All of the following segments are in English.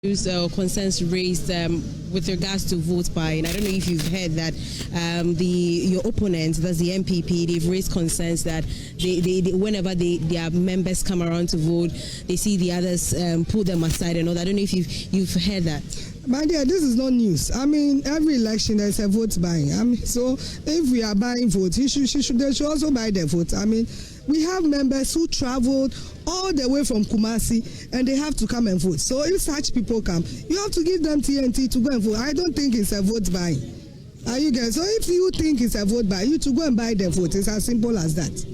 Concerns raised with regards to vote buying. I don't know if you've heard that your opponents, that's the MPP, they've raised concerns that they whenever their members come around to vote, they see the others pull them aside and all that. I don't know if you've heard that. My dear, this is not news. I mean, every election there's a vote buying. I mean, so if we are buying votes, they should also buy their votes. I mean, we have members who traveled all the way from Kumasi and they have to come and vote. So if such people come, you have to give them TNT to go and vote. I don't think it's a vote buying. Are you guys? So if you think it's a vote buying, you to go and buy the vote. It's as simple as that.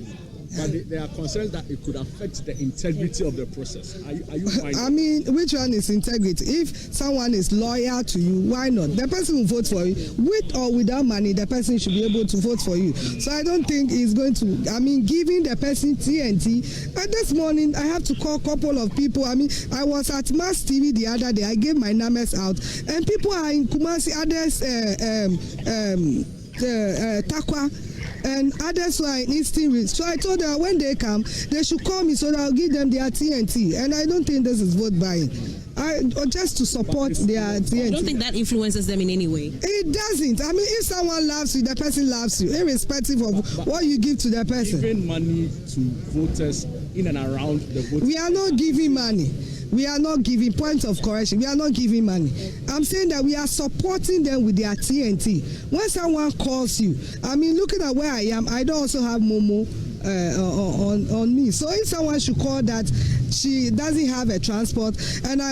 But there are concerns that it could affect the integrity of the process. Are you I mean, which one is integrity? If someone is loyal to you, why not? The person will vote for you. With or without money, the person should be able to vote for you. So I don't think it's going to, I mean, giving the person TNT. And this morning, I have to call a couple of people. I mean, I was at Mass TV the other day. I gave my numbers out. And people are in Kumasi, others, Takwa, and others who are in Eastern Ridge. So I told them when they come, they should call me so that I'll give them their TNT. And I don't think this is vote buying. Just to support their TNT. I don't think that influences them in any way. It doesn't. I mean, if someone loves you, the person loves you, irrespective of what you give to the person. Giving money to voters in and around the vote. We are not giving money. We are not giving, point of correction, we are not giving money. I'm saying that we are supporting them with their TNT. When someone calls you, I mean, looking at where I am, I don't also have Momo on me. So if someone should call that she doesn't have a transport, and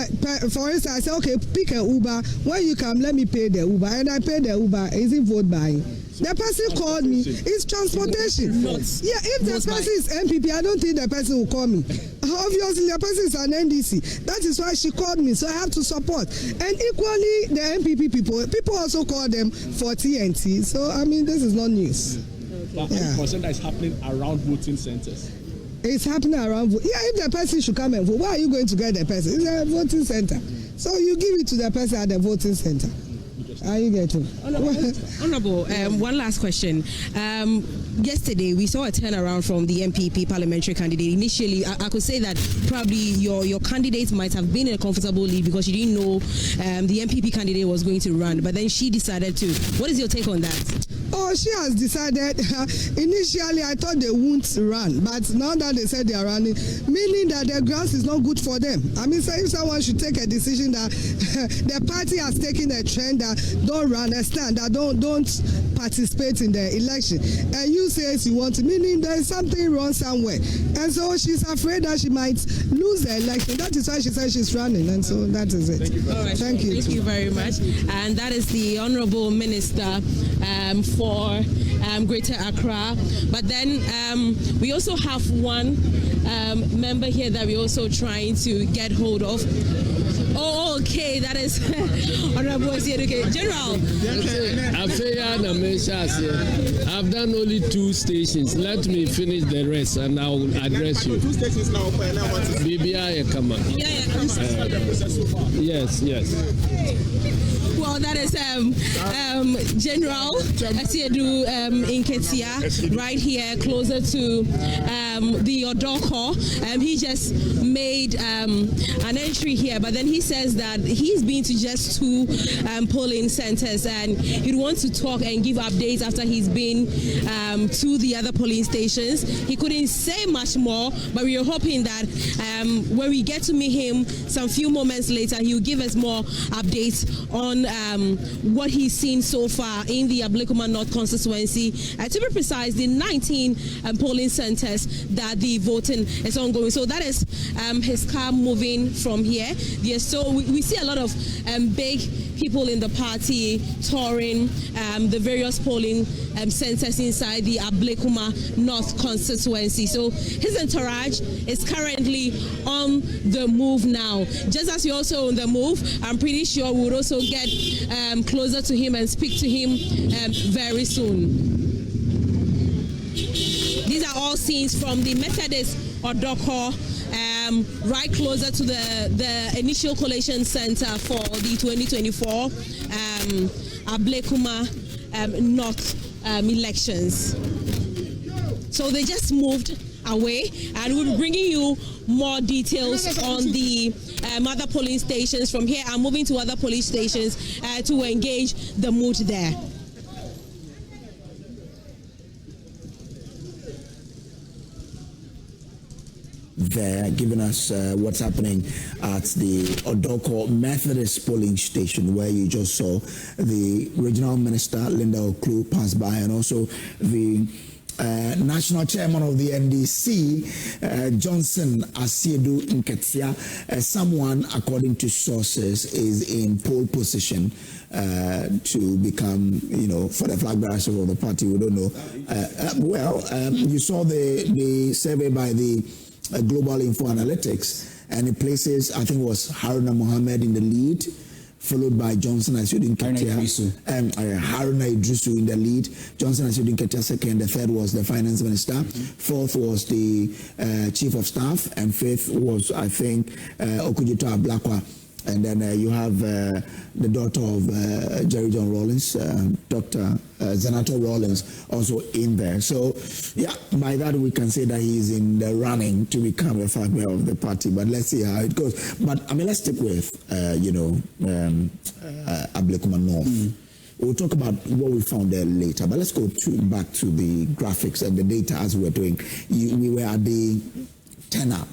for instance, I say, okay, pick an Uber. When you come, let me pay the Uber. And I pay the Uber. Is it vote buying? The person called me. It's transportation. Yeah, if the person is MPP, I don't think the person will call me. Obviously, the person is an NDC. That is why she called me. So I have to support. And equally, the MPP people also call them for TNT. So, I mean, this is not news. But the concern that is happening around voting centers. It's happening around. Yeah, if the person should come and vote, why are you going to get the person? It's a voting center. So you give it to the person at the voting center. Are you getting? Honorable, one last question. Yesterday, we saw a turnaround from the MPP parliamentary candidate. Initially, I could say that probably your candidate might have been in a comfortable lead because you didn't know the MPP candidate was going to run, but then she decided to. What is your take on that? Oh, she has decided. Initially, I thought they won't run, but now that they said they are running, meaning that the grass is not good for them. I mean, so if someone should take a decision that the party has taken a trend that don't run, stand, that don't participate in the election, and you say you want to, meaning there is something wrong somewhere, and so she's afraid that she might lose the election. That is why she said she's running, and so that is it. Thank you. Thank you very much. And that is the Honourable Minister for Greater Accra. But then we also have one member here that we're also trying to get hold of. Oh, okay, that is Honorable General. I've done only 2 stations. Let me finish the rest and I'll address you. 2 stations now. BBI Ekama. Yes. Well, that is General Asiedu Inketia, right here, closer to the Odoko. He just made an entry here, but then he says that he's been to just 2 polling centers and he'd want to talk and give updates after he's been to the other polling stations. He couldn't say much more, but we are hoping that when we get to meet him some few moments later, he'll give us more updates on what he's seen so far in the Ablekuma North constituency. To be precise, the 19 polling centers that the voting is ongoing. So that is his car moving from here. Yes, so we see a lot of big people in the party touring the various polling centers inside the Ablekuma North constituency. So his entourage is currently on the move now. Just as you're also on the move, I'm pretty sure we'll also get closer to him and speak to him very soon. These are all scenes from the Methodist Odoko, right closer to the initial collation center for the 2024 Ablekuma North elections. So they just moved away, and we'll be bringing you more details on the other polling stations from here. I'm moving to other police stations to engage the mood there. There, giving us what's happening at the Odoko Methodist polling station, where you just saw the regional minister Linda Oklu pass by, and also the national chairman of the NDC, Johnson Asiedu Nketia. Someone, according to sources, is in pole position to become, for the flag bearers of the party. We don't know. You saw the survey by the Global Info Analytics, and it places, I think it was Haruna Mohammed in the lead, followed by Johnson Asiedu Nketia, and Haruna Idrisu in the lead, Johnson Asiedu Nketia second, the third was the finance minister, fourth was the chief of staff, and fifth was, I think, Okudzeto Ablekuma. And then you have the daughter of Jerry John Rawlings, Dr. Zenato Rawlings, also in there. So, yeah, by that we can say that he's in the running to become a flag bearer of the party. But let's see how it goes. But, I mean, let's stick with, Ablekuma North. We'll talk about what we found there later. But let's go back to the graphics and the data as we were doing. We were at the turnout.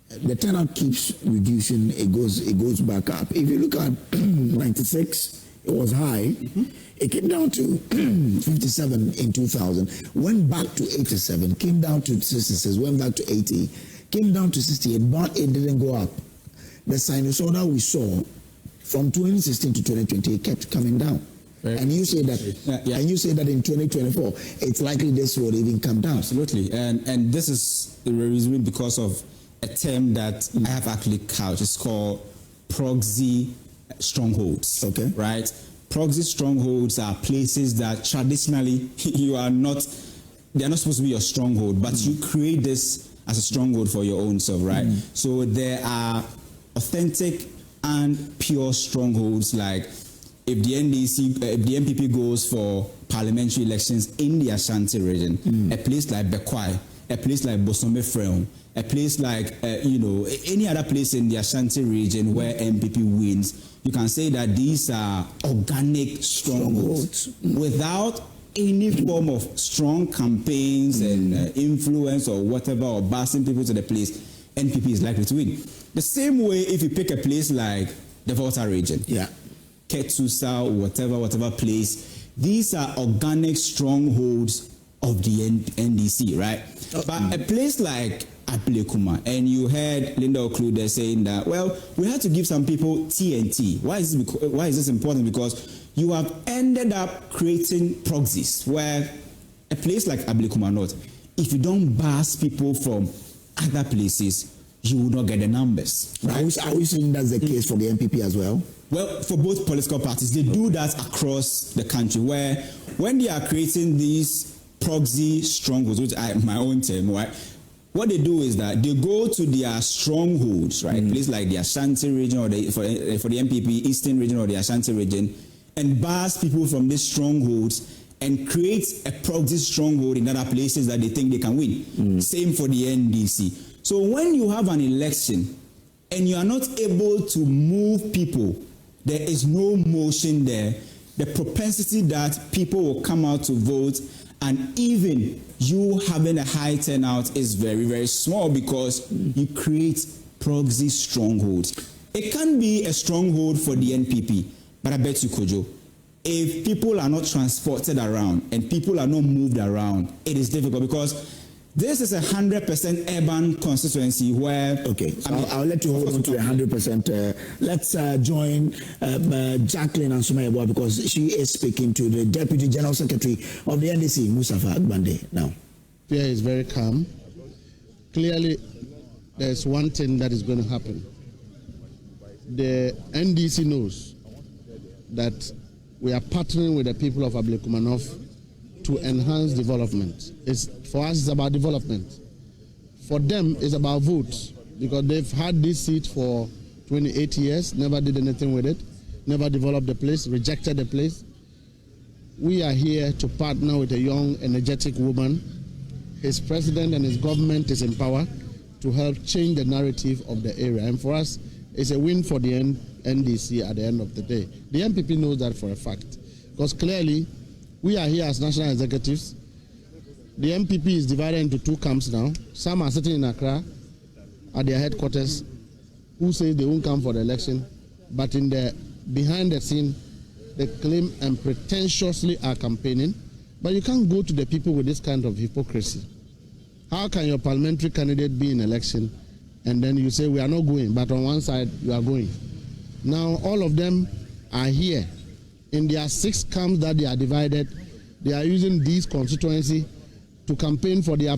The turnout keeps reducing. It goes back up. If you look at 96, it was high. It came down to 57 in 2000, went back to 87, came down to 66, went back to 80, came down to 68, but it didn't go up. The sinusoidal we saw from 2016 to 2020, it kept coming down. And you say that, and you say that in 2024, it's likely this will even come down. Absolutely, and this is the reason because of a term that I have actually couched. It's called proxy strongholds. Okay. Right? Proxy strongholds are places that traditionally they're not supposed to be your stronghold, but you create this as a stronghold for your own self, right? So there are authentic and pure strongholds, like if the MPP goes for parliamentary elections in the Ashanti region, a place like Bekwai, a place like Bosome Freon, a place like, any other place in the Ashanti region where MPP wins, you can say that these are organic strongholds without any form of strong campaigns and influence or whatever, or busing people to the place. NPP is likely to win. The same way if you pick a place like the Volta region, Ketsusa, whatever place, these are organic strongholds of the NDC, right? But a place like Ablekuma, and you heard Linda Oklu there saying that, well, we had to give some people TNT. Why is this important? Because you have ended up creating proxies where a place like Ablekuma North, if you don't bus people from other places, you will not get the numbers. Right? Are we saying that's the case for the MPP as well? Well, for both political parties, they do that across the country, where when they are creating these proxy strongholds, which I my own term, right? What they do is that they go to their strongholds, right? Places like the Ashanti region, or for the MPP, Eastern region or the Ashanti region, and bars people from these strongholds and create a proxy stronghold in other places that they think they can win. Same for the NDC. So when you have an election and you are not able to move people, there is no motion there. The propensity that people will come out to vote, and even you having a high turnout, is very, very small, because you create proxy strongholds. It can be a stronghold for the NPP, but I bet you, Kojo, if people are not transported around and people are not moved around, it is difficult, because this is 100% urban constituency where... Okay, so I'll let you hold on to 100%. Let's join Jacqueline Ansumaya, because she is speaking to the Deputy General Secretary of the NDC, Mustafa Agbande, now. Fear is very calm. Clearly, there's one thing that is going to happen. The NDC knows that we are partnering with the people of Ablekuma North to enhance development. For us, it's about development. For them, it's about votes, because they've had this seat for 28 years, never did anything with it, never developed the place, rejected the place. We are here to partner with a young, energetic woman, his president and his government is in power to help change the narrative of the area. And for us, it's a win for the NDC at the end of the day. The MPP knows that for a fact. Because clearly, we are here as national executives. The MPP is divided into two camps now. Some are sitting in Accra at their headquarters who say they won't come for the election, but behind the scene, they claim and pretentiously are campaigning. But you can't go to the people with this kind of hypocrisy. How can your parliamentary candidate be in election and then you say we are not going, but on one side you are going? Now all of them are here. In their 6 camps that they are divided, they are using these constituency to campaign for their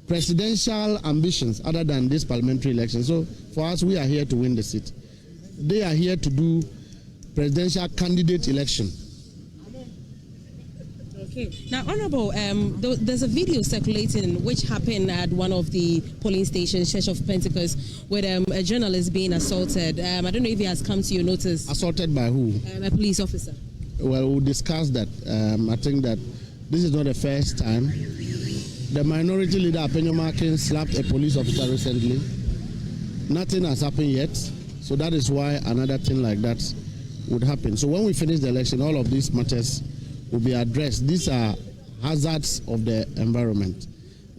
presidential ambitions other than this parliamentary election. So for us, we are here to win the seat. They are here to do presidential candidate election. Okay. Now, Honorable, there's a video circulating which happened at one of the polling stations, Church of Pentecost, with a journalist being assaulted. I don't know if it has come to your notice. Assaulted by who? A police officer. Well, we'll discuss that. I think that this is not the first time. The minority leader, Apenyoma, slapped a police officer recently. Nothing has happened yet. So that is why another thing like that would happen. So when we finish the election, all of these matters will be addressed. These are hazards of the environment.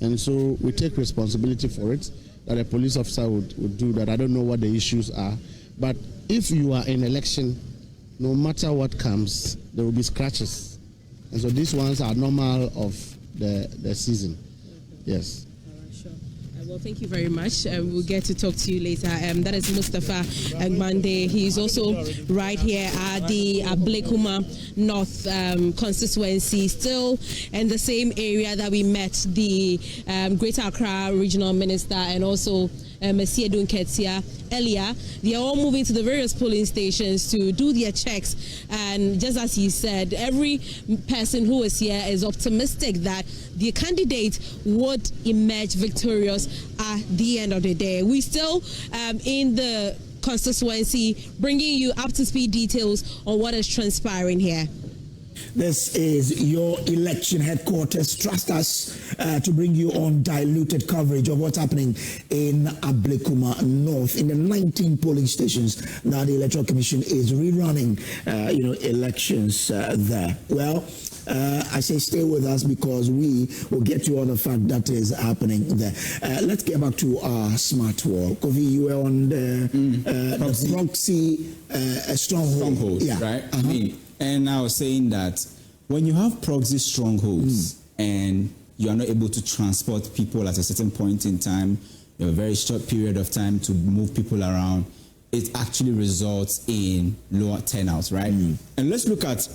And so we take responsibility for it, that a police officer would do that. I don't know what the issues are. But if you are in election, no matter what comes, there will be scratches. And so these ones are normal of the season. Yes. Sure. Well, thank you very much. We'll get to talk to you later. That is Mustafa Mande. He's also right here at the Ablekuma North constituency, still in the same area that we met the Greater Accra Regional Minister and also Monsieur Dunketia earlier. They are all moving to the various polling stations to do their checks, and just as he said, every person who is here is optimistic that the candidate would emerge victorious at the end of the day. We still in the constituency, bringing you up to speed details on what is transpiring here. This is your election headquarters. Trust us to bring you undiluted coverage of what's happening in Ablekuma North. In the 19 polling stations, now the Electoral Commission is rerunning, elections there. Well, I say stay with us because we will get you on the fact that is happening there. Let's get back to our smart wall. Kofi, you were on the proxy stronghold. Yeah. Right? And I was saying that when you have proxy strongholds and you are not able to transport people at a certain point in time, you have a very short period of time to move people around, it actually results in lower turnouts, right? And let's look at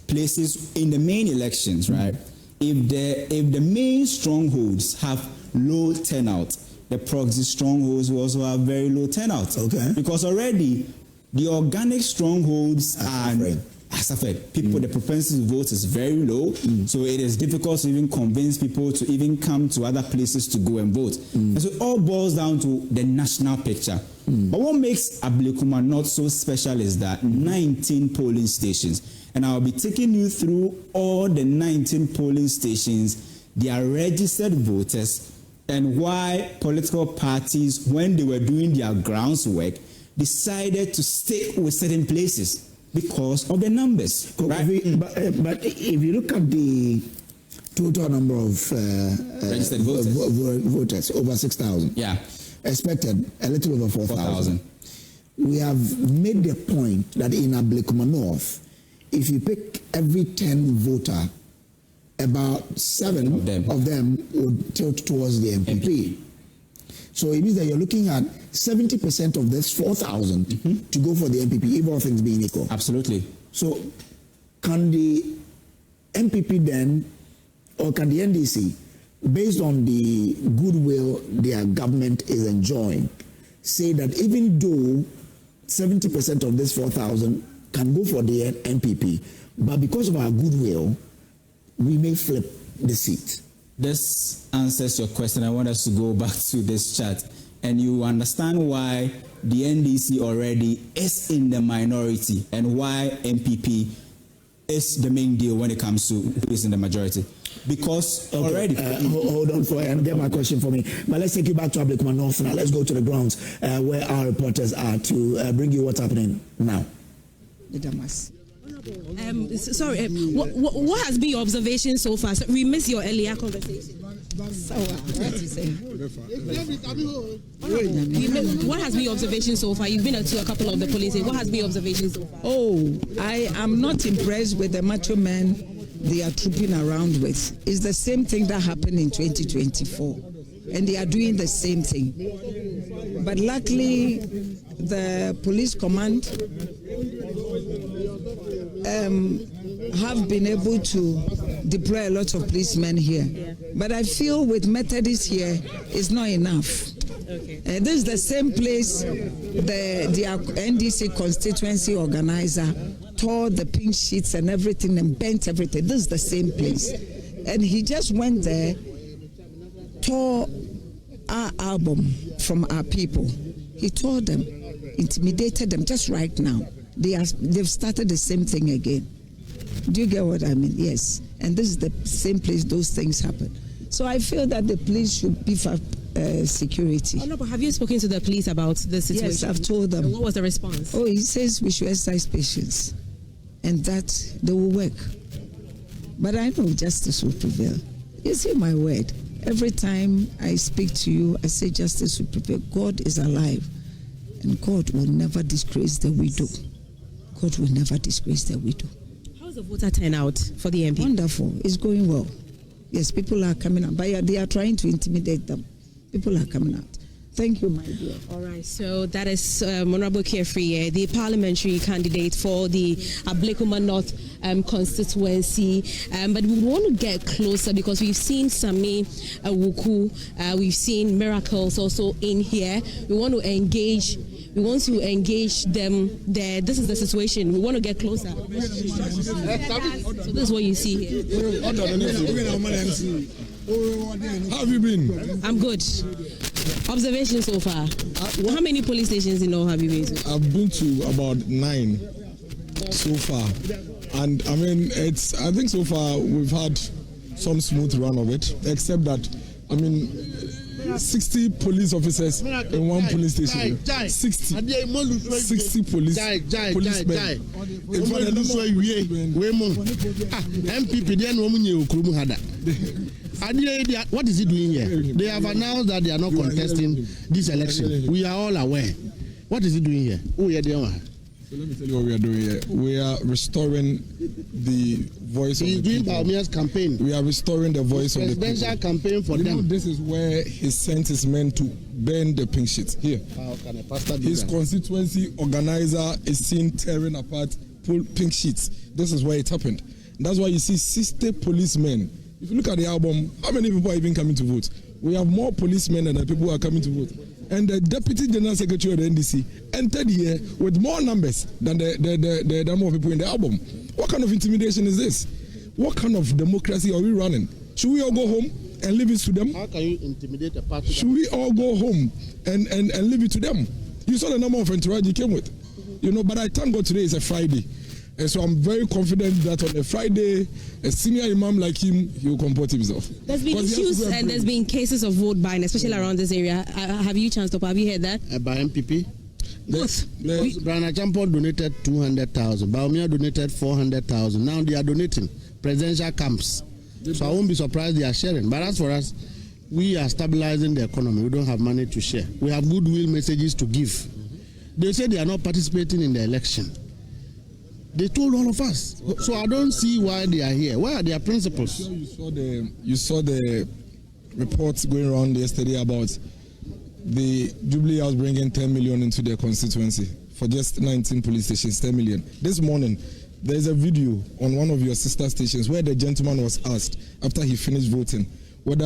places in the main elections, right? If the main strongholds have low turnout, the proxy strongholds will also have very low turnout. Okay. Because already the organic strongholds are suffered. People, the propensity to vote is very low, so it is difficult to even convince people to even come to other places to go and vote. And so it all boils down to the national picture. But what makes Ablekuma North so special is that 19 polling stations, and I'll be taking you through all the 19 polling stations, their registered voters, and why political parties, when they were doing their groundwork, decided to stick with certain places. Because of the numbers, right? But if you look at the total number of registered voters, over 6,000. Yeah. Expected a little over 4,000. We have made the point that in Ablekuma North, if you pick every 10 voter, about 7 of them would tilt towards the MPP. So it means that you're looking at 70% of this 4,000 to go for the MPP, if all things being equal. Absolutely. So can the MPP then, or can the NDC, based on the goodwill their government is enjoying, say that even though 70% of this 4,000 can go for the MPP, but because of our goodwill, we may flip the seat? This answers your question. I want us to go back to this chart, and you understand why the NDC already is in the minority and why MPP is the main deal when it comes to who is in the majority. Because already... hold on for and get my question for me. But let's take you back to Ablekuma North now. Let's go to the grounds where our reporters are to bring you what's happening now. Sorry, what has been your observation so far? So we missed your earlier conversation. So, what has been your observation so far? You've been to a couple of the police. What has been your observation so far? Oh, I am not impressed with the macho men they are trooping around with. It's the same thing that happened in 2024, and they are doing the same thing. But luckily, the police command have been able to deploy a lot of policemen here. Yeah. But I feel with Methodists here, it's not enough. Okay. This is the same place the NDC constituency organizer tore the pink sheets and everything and bent everything. This is the same place. And he just went there, tore our album from our people. He tore them, intimidated them just right now. They've started the same thing again. Do you get what I mean? Yes. And this is the same place those things happen. So I feel that the police should beef up security. Oh, no, but have you spoken to the police about the situation? Yes, I've told them. And what was the response? Oh, he says we should exercise patience and that they will work. But I know justice will prevail. You see my word. Every time I speak to you, I say justice will prevail. God is alive. And God will never disgrace the widow. God will never disgrace the widow. How's the voter turnout for the MP? Wonderful. It's going well. Yes, people are coming out. But they are trying to intimidate them. People are coming out. Thank you, my dear. All right, so that is Honorable Akua Afriyie, the parliamentary candidate for the Ablekuma North constituency. But we want to get closer because we've seen Sami Awuku, we've seen Miracles also in here. We want to engage. We want to engage them there. This is the situation. We want to get closer. So this is what you see here. How have you been? I'm good. Observation so far. How many police stations in all have you been to? I've been to about 9 so far. And I mean, I think so far we've had some smooth run of it, except that, I mean, 60 police officers in one police station. 60 policemen. In fact, what is he doing here? They have announced that they are not contesting this election. We are all aware. What is he doing here? Oh, yeah, they are. So let me tell you what we are doing here. We are restoring the voice of the people. He's doing Baumia's campaign. We are restoring the voice of the people. Presidential campaign for them. This is where he sent his men to burn the pink sheets. Here. How can a pastor do his constituency organizer is seen tearing apart pink sheets. This is where it happened. That's why you see 60 policemen. If you look at the album, how many people are even coming to vote? We have more policemen than the people who are coming to vote. And the Deputy General Secretary of the NDC entered here with more numbers than the number of people in the album. What kind of intimidation is this? What kind of democracy are we running? Should we all go home and leave it to them? How can you intimidate a party? Should we all go home and leave it to them? You saw the number of entourage he came with. You know, but I thank God today is a Friday. And so I'm very confident that on a Friday, a senior imam like him, he will comport himself. There's been issues and there's been cases of vote buying, especially around this area. Have you chanced up? Have you heard that? By MPP? Yes. Brian Achampon donated 200,000. Baumia donated 400,000. Now they are donating presidential camps. So I won't be surprised they are sharing. But as for us, we are stabilizing the economy. We don't have money to share. We have goodwill messages to give. They say they are not participating in the election. They told all of us. So I don't see why they are here. Where are their principles? You saw the reports going around yesterday about the Jubilee House bringing 10 million into their constituency for just 19 police stations, 10 million. This morning, there's a video on one of your sister stations where the gentleman was asked after he finished voting what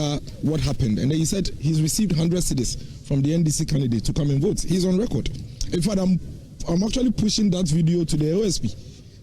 happened. And then he said he's received 100 cedis from the NDC candidate to come and vote. He's on record. In fact, I'm actually pushing that video to the OSP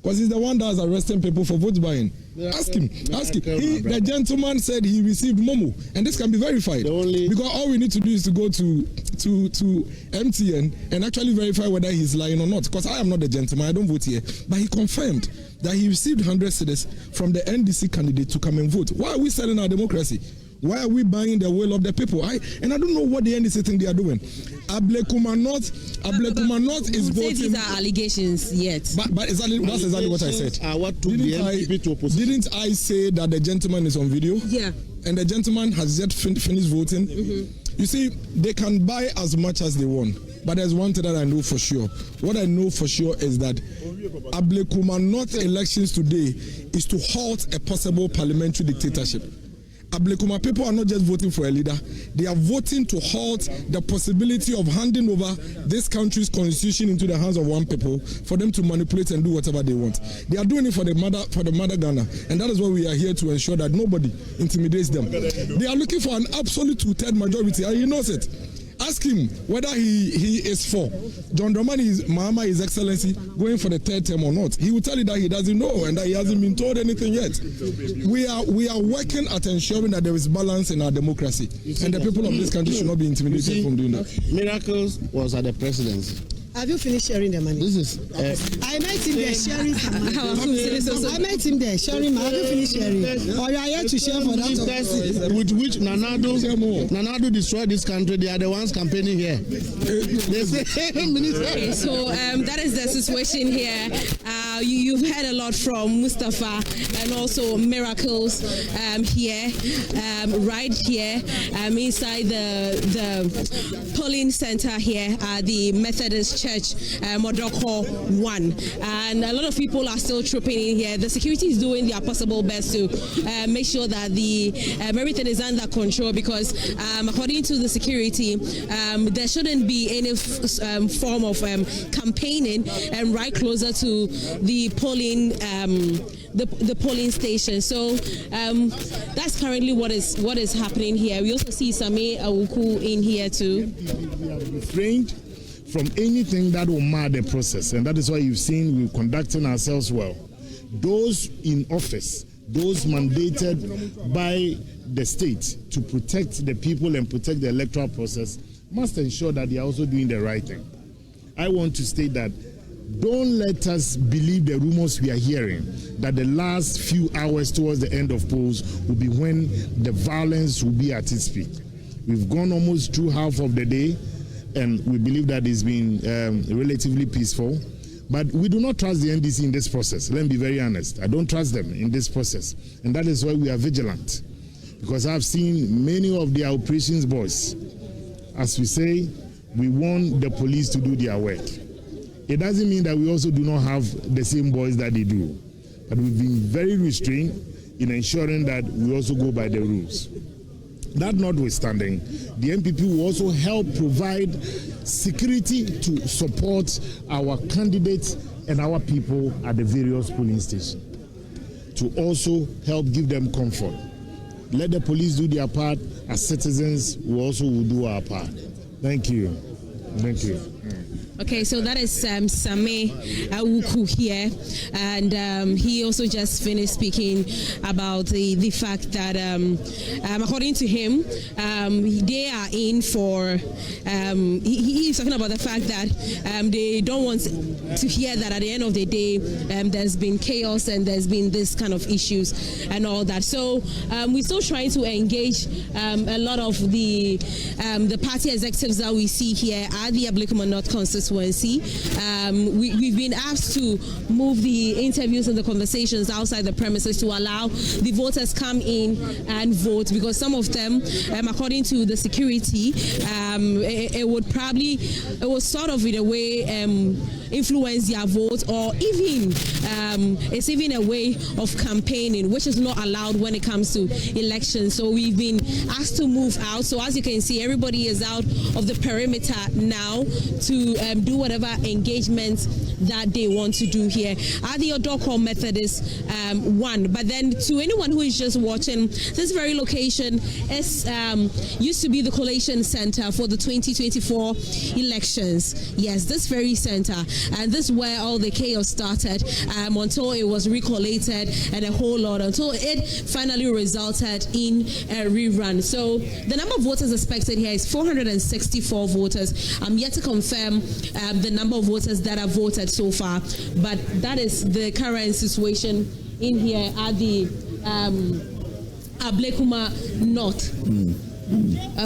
because he's the one that's arresting people for vote buying. Ask him. The gentleman said he received Momo, and this can be verified. Because all we need to do is to go to MTN and actually verify whether he's lying or not. Because I am not the gentleman, I don't vote here. But he confirmed that he received 100 cedis from the NDC candidate to come and vote. Why are we selling our democracy? Why are we buying the will of the people? I don't know what the NDC think they are doing. Ablekuma North is voting. These are allegations yet. But that's exactly what I said. Didn't I say that the gentleman is on video? Yeah. And the gentleman has yet finished voting. You see, they can buy as much as they want. But there's one thing that I know for sure. What I know for sure is that Ablekuma North elections today is to halt a possible parliamentary dictatorship. Ablekuma people are not just voting for a leader, they are voting to halt the possibility of handing over this country's constitution into the hands of one people for them to manipulate and do whatever they want. They are doing it for the mother Ghana, and that is why we are here to ensure that nobody intimidates them. They are looking for an absolute 2/3 majority, and he knows it. Ask him whether he is for John Dramani Mahama, His Excellency, going for the 3rd term or not. He will tell you that he doesn't know and that he hasn't been told anything yet. We are working at ensuring that there is balance in our democracy, and the people of this country should not be intimidated from doing that. Miracles was at the presidency. Have you finished sharing the money? This is. I met him there sharing some money. I met him there sharing money. Have you finished sharing? Or you are here to share for that? With which Nanado destroyed this country, they are the ones campaigning here. Okay, so that is the situation here. You've heard a lot from Mustafa and also Miracles here, right here inside the polling center here at the Methodist Church, Modoko 1. And a lot of people are still trooping in here. The security is doing their possible best to make sure that everything is under control, because according to the security, there shouldn't be any form of campaigning right closer to the polling the polling station. So that's currently what is happening here. We also see Sami Awuku in here too. We are refrained from anything that will mar the process, and that is why you've seen we're conducting ourselves well. Those in office, those mandated by the state to protect the people and protect the electoral process, must ensure that they are also doing the right thing. I want to state that don't let us believe the rumors we are hearing that the last few hours towards the end of polls will be when the violence will be at its peak. We've gone almost through half of the day, and we believe that it's been relatively peaceful. But we do not trust the NDC in this process. Let me be very honest. I don't trust them in this process. And that is why we are vigilant. Because I've seen many of their operations boys. As we say, we want the police to do their work. It doesn't mean that we also do not have the same boys that they do. But we've been very restrained in ensuring that we also go by the rules. That notwithstanding, the MPP will also help provide security to support our candidates and our people at the various polling stations, to also help give them comfort. Let the police do their part. As citizens, we also will do our part. Thank you. Thank you. Okay, so that is Same Awuku here, and he also just finished speaking about the fact that according to him, they are in for, he is talking about the fact that they don't want to hear that at the end of the day there's been chaos and there's been this kind of issues and all that. So we're still trying to engage a lot of the party executives that we see here at the Ablekuma North constituency. We've been asked to move the interviews and the conversations outside the premises to allow the voters come in and vote, because some of them, according to the security, it would sort of in a way influence their vote, or even it's even a way of campaigning, which is not allowed when it comes to elections. So we've been asked to move out. So as you can see, everybody is out of the perimeter now to do whatever engagement that they want to do here at the Odoko Methodist 1. But then to anyone who is just watching, this very location is used to be the collation center for the 2024 elections. Yes, this very center. and this is where all the chaos started until it was recollated and a whole lot, until it finally resulted in a rerun. So the number of voters expected here is 464 voters. I'm yet to confirm the number of voters that have voted so far, but that is the current situation in here at the Ablekuma North.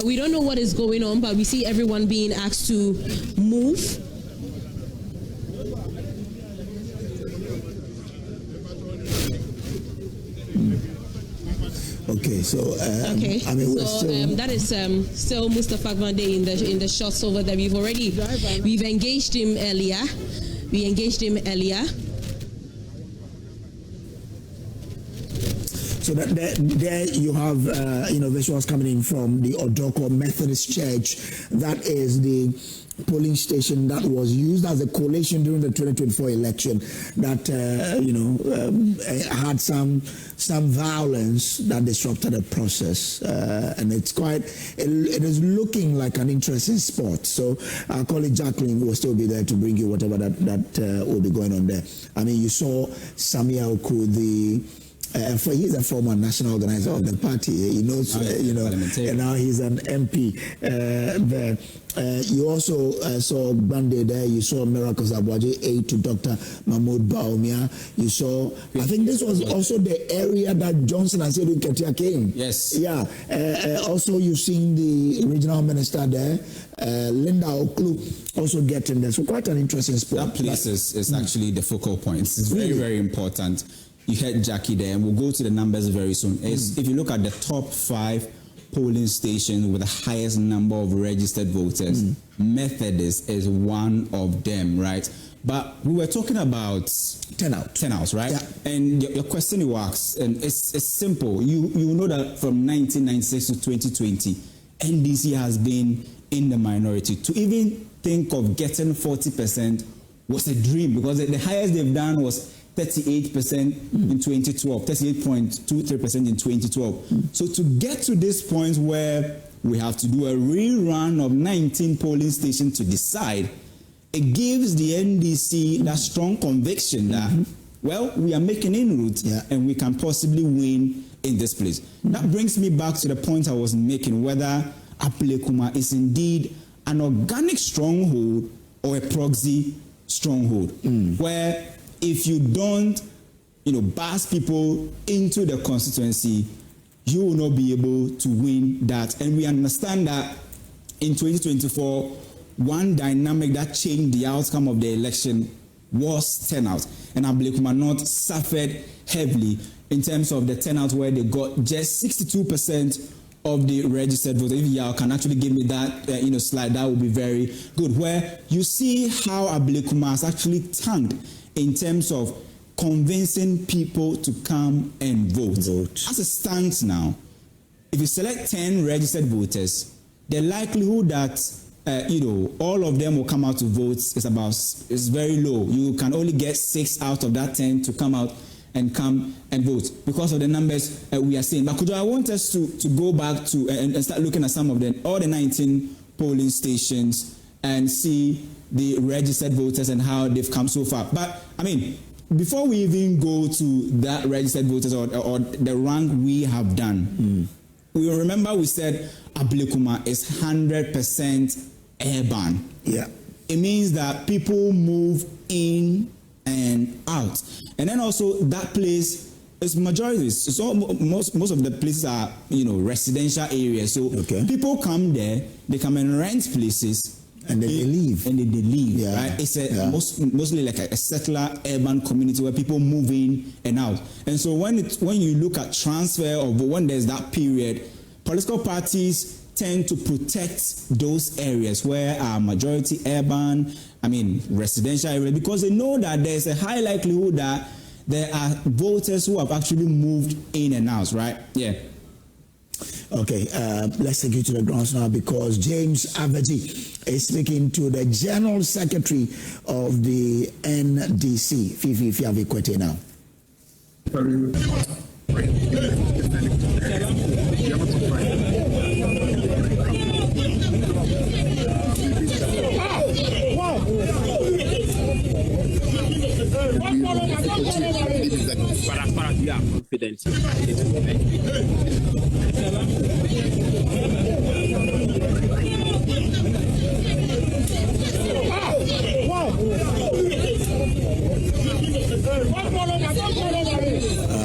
We don't know what is going on, but we see everyone being asked to move. Okay, so okay, I mean, so that is still Mustafa Vande in the shots over there. We've engaged him earlier. We engaged him earlier. So there you have visuals coming in from the Odoko Methodist Church. That is the polling station that was used as a collation during the 2024 election. That had some violence that disrupted the process, and it is looking like an interesting spot. So our colleague Jacqueline will still be there to bring you whatever that will be going on there. I mean, you saw Samia Oku, he's a former national organizer of the party. He knows, and now he's an MP there. You also saw Bande there. You saw Miracles Abwaji, aide to Dr. Mahmoud Baumia. You saw, I think this was also the area that Johnson and Sedu Ketia came. Yes. Yeah. Also, you've seen the regional minister there, Linda Oklu, also getting there. So quite an interesting spot. That place is actually the focal point. It's very, very important. You heard Jackie there, and we'll go to the numbers very soon. If you look at the top 5 polling stations with the highest number of registered voters, Methodist is one of them, right? But we were talking about turnouts, right? Yeah. And your question you asked, and it's simple. You know that from 1996 to 2020, NDC has been in the minority. To even think of getting 40% was a dream, because the highest they've done was 38% in 2012, 38.23% in 2012. So to get to this point where we have to do a rerun of 19 polling stations to decide, it gives the NDC that strong conviction that, well, we are making inroads and we can possibly win in this place. That brings me back to the point I was making, whether Ablekuma is indeed an organic stronghold or a proxy stronghold, where if you don't, bus people into the constituency, you will not be able to win that. And we understand that in 2024, one dynamic that changed the outcome of the election was turnout. And Ablekuma North suffered heavily in terms of the turnout, where they got just 62% of the registered voters. If y'all can actually give me that slide, that would be very good. Where you see how Ablekuma has actually tanked in terms of convincing people to come and vote. As it stands now, if you select 10 registered voters, the likelihood that all of them will come out to vote is very low. You can only get 6 out of that 10 to come out and vote because of the numbers we are seeing. But Kujo, I want us to go back to and start looking at some of all the 19 polling stations and see the registered voters and how they've come so far. But I mean, before we even go to that registered voters or the rank we have done, we remember we said Ablekuma is 100% urban. Yeah, it means that people move in and out, and then also that place is majorities. So most of the places are residential areas. So people come there, they come and rent places. And then they leave. Right? It's mostly like a settler urban community where people move in and out. And so when you look at transfer or when there's that period, political parties tend to protect those areas where are majority urban, residential areas, because they know that there's a high likelihood that there are voters who have actually moved in and out, right? Yeah. Okay, let's take you to the grounds now, because James Avedji is speaking to the General Secretary of the NDC. Fifi Fiavi Kwete now. As far as we are confident.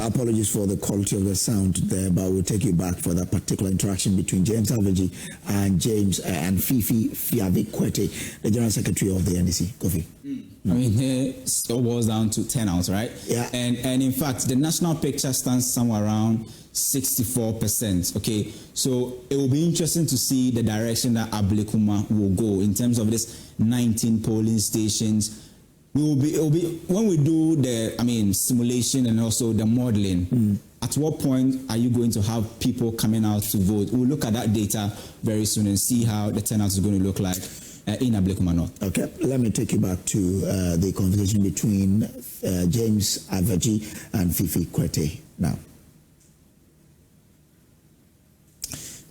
Apologies for the quality of the sound there, but we'll take you back for that particular interaction between James Avyie and Fifi Fiavi-Kwete, the General Secretary of the NDC. Kofi. I mean, it still boils down to turnout, right? Yeah. And in fact, the national picture stands somewhere around 64%. Okay, so it will be interesting to see the direction that Ablekuma will go in terms of this 19 polling stations. It will be when we do the simulation and also the modeling. At what point are you going to have people coming out to vote? We'll look at that data very soon and see how the turnout is going to look like in Ablekuma North. Okay, let me take you back to the conversation between James Avyie and Fifi Kwete now.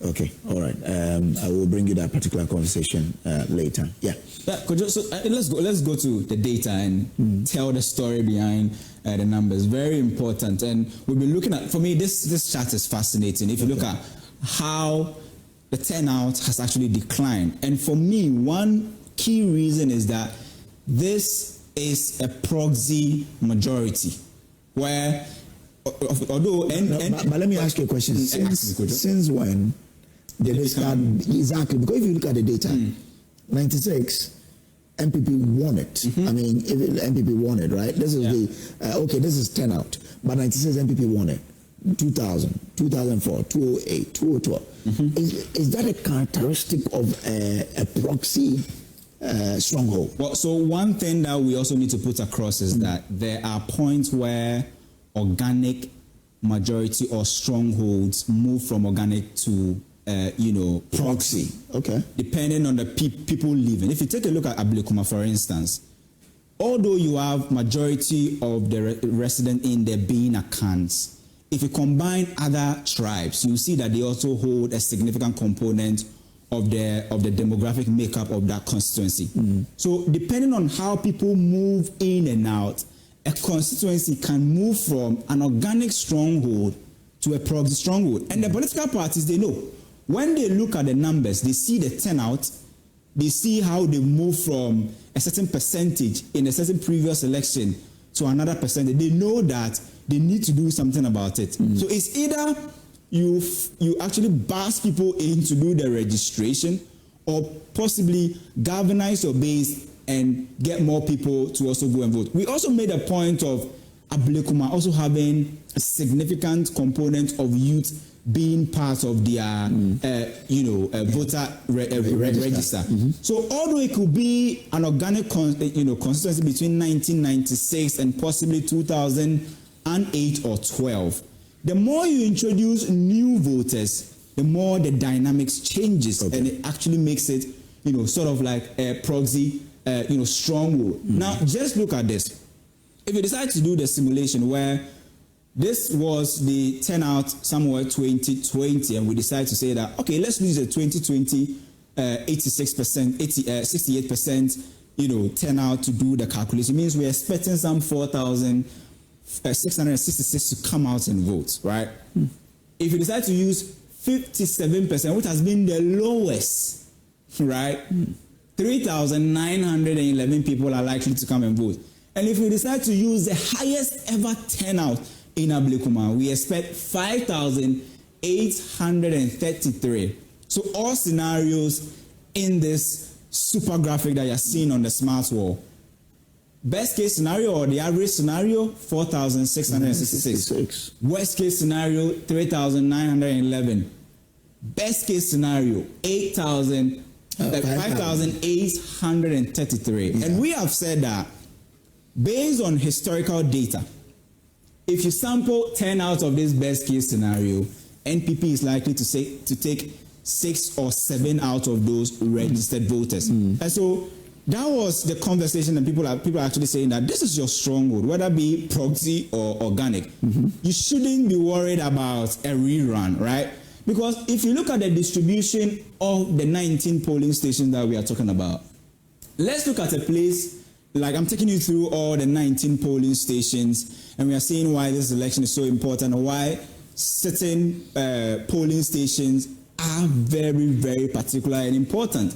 Okay, all right. I will bring you that particular conversation later. Yeah. So let's go to the data and tell the story behind the numbers. Very important. And we'll be looking at, for me, this chart is fascinating. If you look at how the turnout has actually declined. And for me, one key reason is that this is a proxy majority where, although... But let me ask you a question. Since when did they start? Exactly, because if you look at the data, 96, MPP won it. I mean, MPP won it, right? This is this is turnout, but 96 MPP won it. 2000, 2004, 2008, 2012. Is that a characteristic of a proxy stronghold? Well, so one thing that we also need to put across is that there are points where organic majority or strongholds move from organic to proxy. Okay. Depending on the people living. If you take a look at Ablekuma, for instance, although you have majority of the resident in there being Akans, if you combine other tribes, you see that they also hold a significant component of the demographic makeup of that constituency. So depending on how people move in and out, a constituency can move from an organic stronghold to a proxy stronghold. And the political parties, they know. When they look at the numbers, they see the turnout, they see how they move from a certain percentage in a certain previous election to another percentage. They know that they need to do something about it. So it's either you actually bus people in to do the registration, or possibly galvanize your base and get more people to also go and vote. We also made a point of Ablekuma also having a significant component of youth being part of their voter register. So although it could be an organic constituency between 1996 and possibly 2008 or 12, the more you introduce new voters, the more the dynamics changes, and it actually makes it sort of like a proxy stronghold. Now just look at this. If you decide to do the simulation where this was the turnout somewhere 2020, and we decide to say that, okay, let's use the 2020 86%, 68% turnout to do the calculation. It means we're expecting some 4,666 to come out and vote, right? If you decide to use 57%, which has been the lowest, right? 3,911 people are likely to come and vote. And if we decide to use the highest ever turnout in Ablekuma, we expect 5,833. So all scenarios in this super graphic that you're seeing on the smart wall. Best case scenario or the average scenario, 4,666. Worst case scenario, 3,911. Best case scenario, 5,833. And we have said that based on historical data, if you sample 10 out of this best case scenario, NPP is likely to take 6 or 7 out of those registered voters. And so that was the conversation, and people are actually saying that this is your stronghold, whether it be proxy or organic. You shouldn't be worried about a rerun, right? Because if you look at the distribution of the 19 polling stations that we are talking about, let's look at a place like I'm taking you through all the 19 polling stations, and we are seeing why this election is so important, and why certain polling stations are very, very particular and important.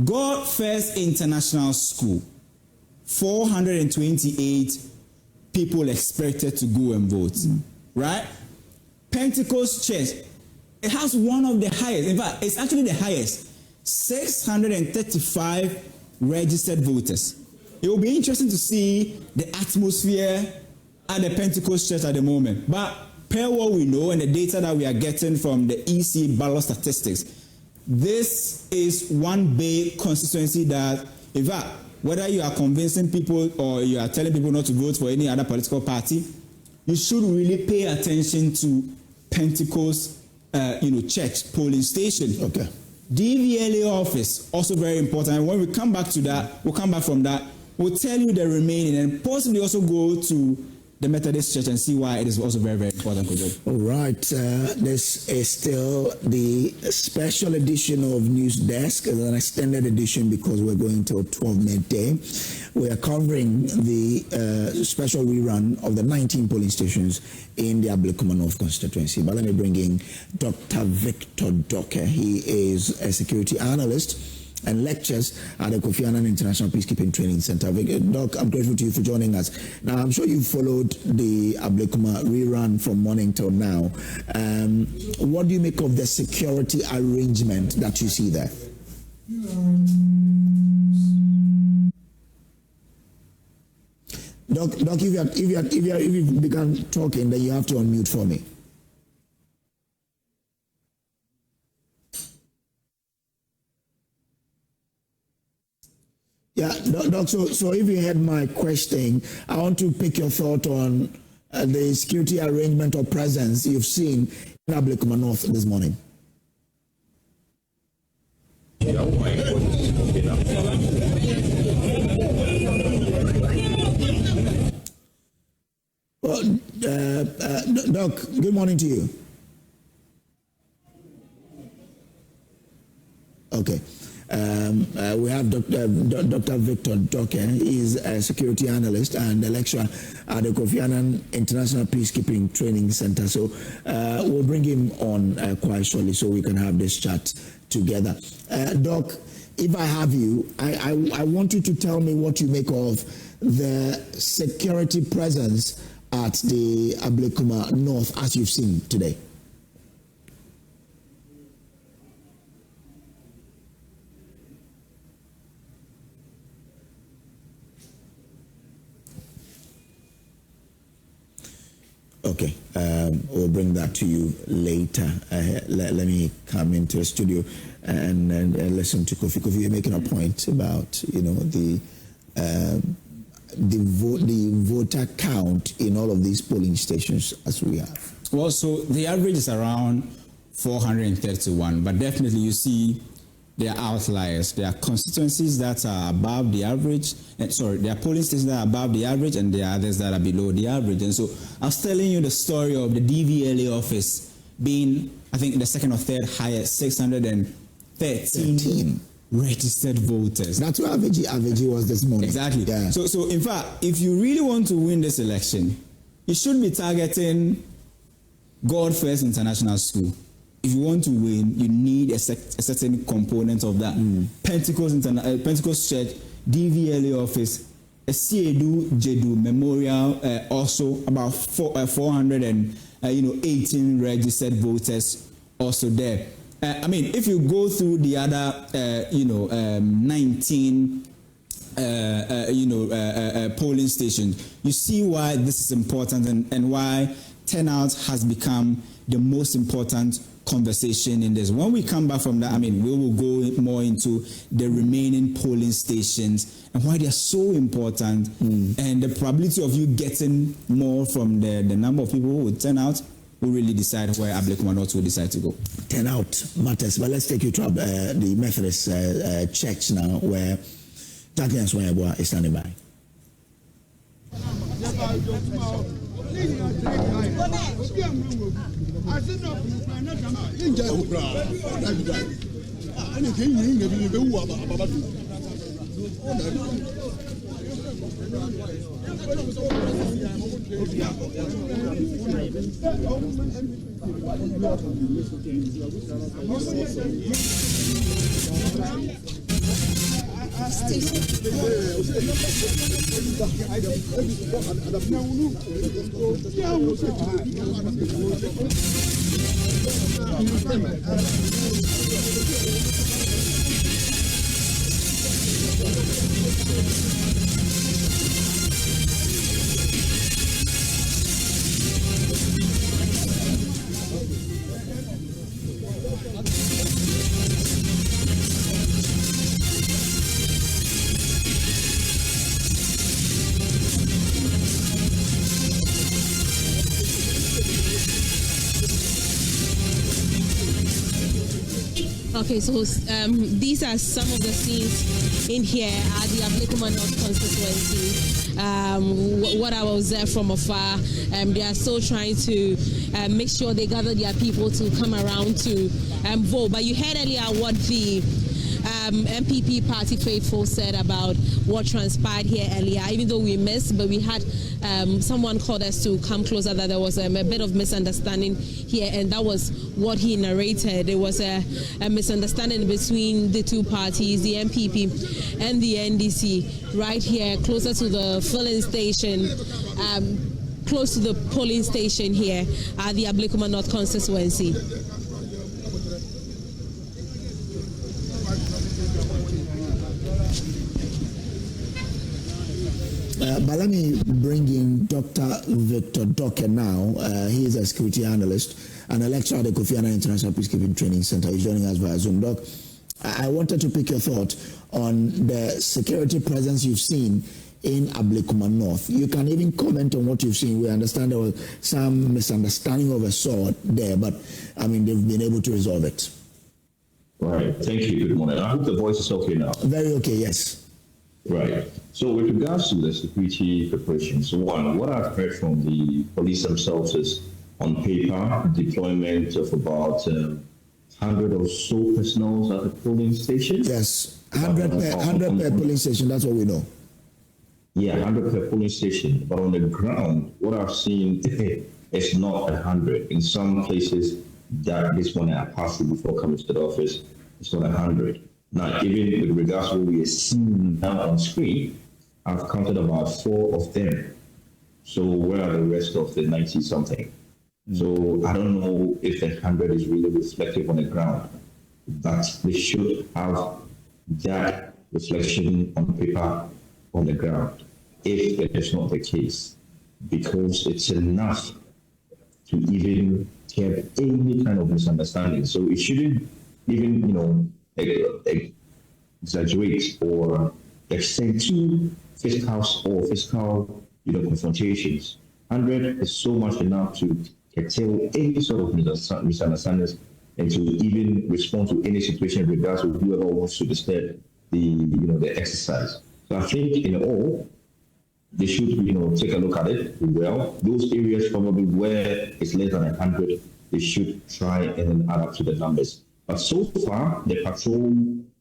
God First International School, 428 people expected to go and vote, right? Pentecost Church, it has one of the highest, in fact, it's actually the highest, 635 registered voters. It will be interesting to see the atmosphere at the Pentecost Church at the moment. But per what we know and the data that we are getting from the EC ballot statistics, this is one big constituency that, in fact, whether you are convincing people or you are telling people not to vote for any other political party, you should really pay attention to Pentecost, church polling station. Okay. DVLA office, also very important. And when we come back to that, we'll come back from that, we'll tell you the remaining and possibly also go to the Methodist Church and see why it is also very, very important. All right. This is still the special edition of News Desk. It's an extended edition because we're going till 12 midday. We are covering the special rerun of the 19 polling stations in the Ablekuma North constituency. But let me bring in Dr. Victor Doke. He is a security analyst and lectures at the Kofi Annan International Peacekeeping Training Center. Doc, I'm grateful to you for joining us. Now, I'm sure you followed the Ablekuma rerun from morning till now. What do you make of the security arrangement that you see there? Doc, if you began talking, then you have to unmute for me. Yeah, Doc, so if you had my question, I want to pick your thought on the security arrangement or presence you've seen in Ablekuma North this morning. Well, Doc, good morning to you. Okay. We have Dr. Victor Doke. He's a security analyst and a lecturer at the Kofi Annan International Peacekeeping Training Center. So we'll bring him on quite shortly so we can have this chat together. Doc, if I have you, I want you to tell me what you make of the security presence at the Ablekuma North as you've seen today. Okay, we'll bring that to you later. Let me come into the studio and listen to Kofi. Kofi, you're making a point about the voter count in all of these polling stations as we have. Well, so the average is around 431, but definitely you see there are outliers. There are constituencies that are above the average. There are polling stations that are above the average, and there are others that are below the average. And so I was telling you the story of the DVLA office being, I think, the second or third highest, 613 registered voters. That's what average was this morning. Exactly. Yeah. So in fact, if you really want to win this election, you should be targeting God First International School. If you want to win, you need a certain component of that. Pentecost Church, DVLA office, a CEDU, JEDU Memorial, also about 418 registered voters also there. I mean, if you go through the other, 19 polling stations, you see why this is important and why turnout has become the most important conversation in this. When we come back from that, I mean, we will go more into the remaining polling stations and why they are so important and the probability of you getting more from the number of people who will turn out will really decide where Ablekuma North will decide to go. Turnout matters, but let's take you to the Methodist church now, where Jackie and Swayabwa is standing by. Okay, so these are some of the scenes in here at the Ablekuma North constituency. What I was there from afar, they are still trying to make sure they gather their people to come around to vote. But you heard earlier what the MPP party faithful said about what transpired here earlier. Even though we missed, but we had someone called us to come closer that there was a bit of misunderstanding here, and that was what he narrated. There was a misunderstanding between the two parties, the MPP and the NDC, right here closer to the filling station, close to the polling station here at the Ablekuma North constituency. But let me bring in Dr. Victor Docker now. He is a security analyst and a lecturer at the Kofi Annan International Peacekeeping Training Center. He's joining us via Zoom. Doc, I wanted to pick your thought on the security presence you've seen in Ablekuma North. You can even comment on what you've seen. We understand there was some misunderstanding of a sort there, but I mean, they've been able to resolve it. Right. Thank you. Good morning. I hope the voice is okay now. Very okay, yes. Right. So with regards to the security preparations, one, what I've heard from the police themselves is on paper, deployment of about 100 or so personnel at the polling station. Yes, 100 per polling station, that's what we know. Yeah, 100 per polling station. But on the ground, what I've seen is not 100. In some places, that this one I passed through before coming to the office, it's not 100. Now, even with regards to what we are seeing now on screen, I've counted about 4 of them. So where are the rest of the 90-something? So I don't know if the 100 is really reflective on the ground, but they should have that reflection on paper on the ground, if that is not the case, because it's enough to even have any kind of misunderstanding. So it shouldn't even, exaggerate or extend to fiscal confrontations. 100 is so much enough to curtail any sort of misunderstandings and to even respond to any situation in regards to whoever wants to disturb the exercise. So I think in all, they should take a look at it well. Those areas probably where it's less than 100, they should try and add up to the numbers. But so far, the patrol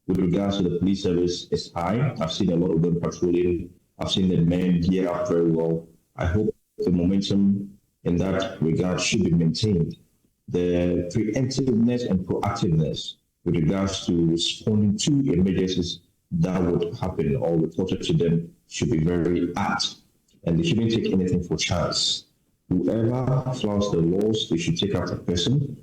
with regards to the police service is high. I've seen a lot of them patrolling. I've seen the men gear up very well. I hope the momentum in that regard should be maintained. The preemptiveness and proactiveness with regards to responding to emergencies that would happen or reported to them should be very apt. And they shouldn't take anything for chance. Whoever flouts the laws, they should take out a person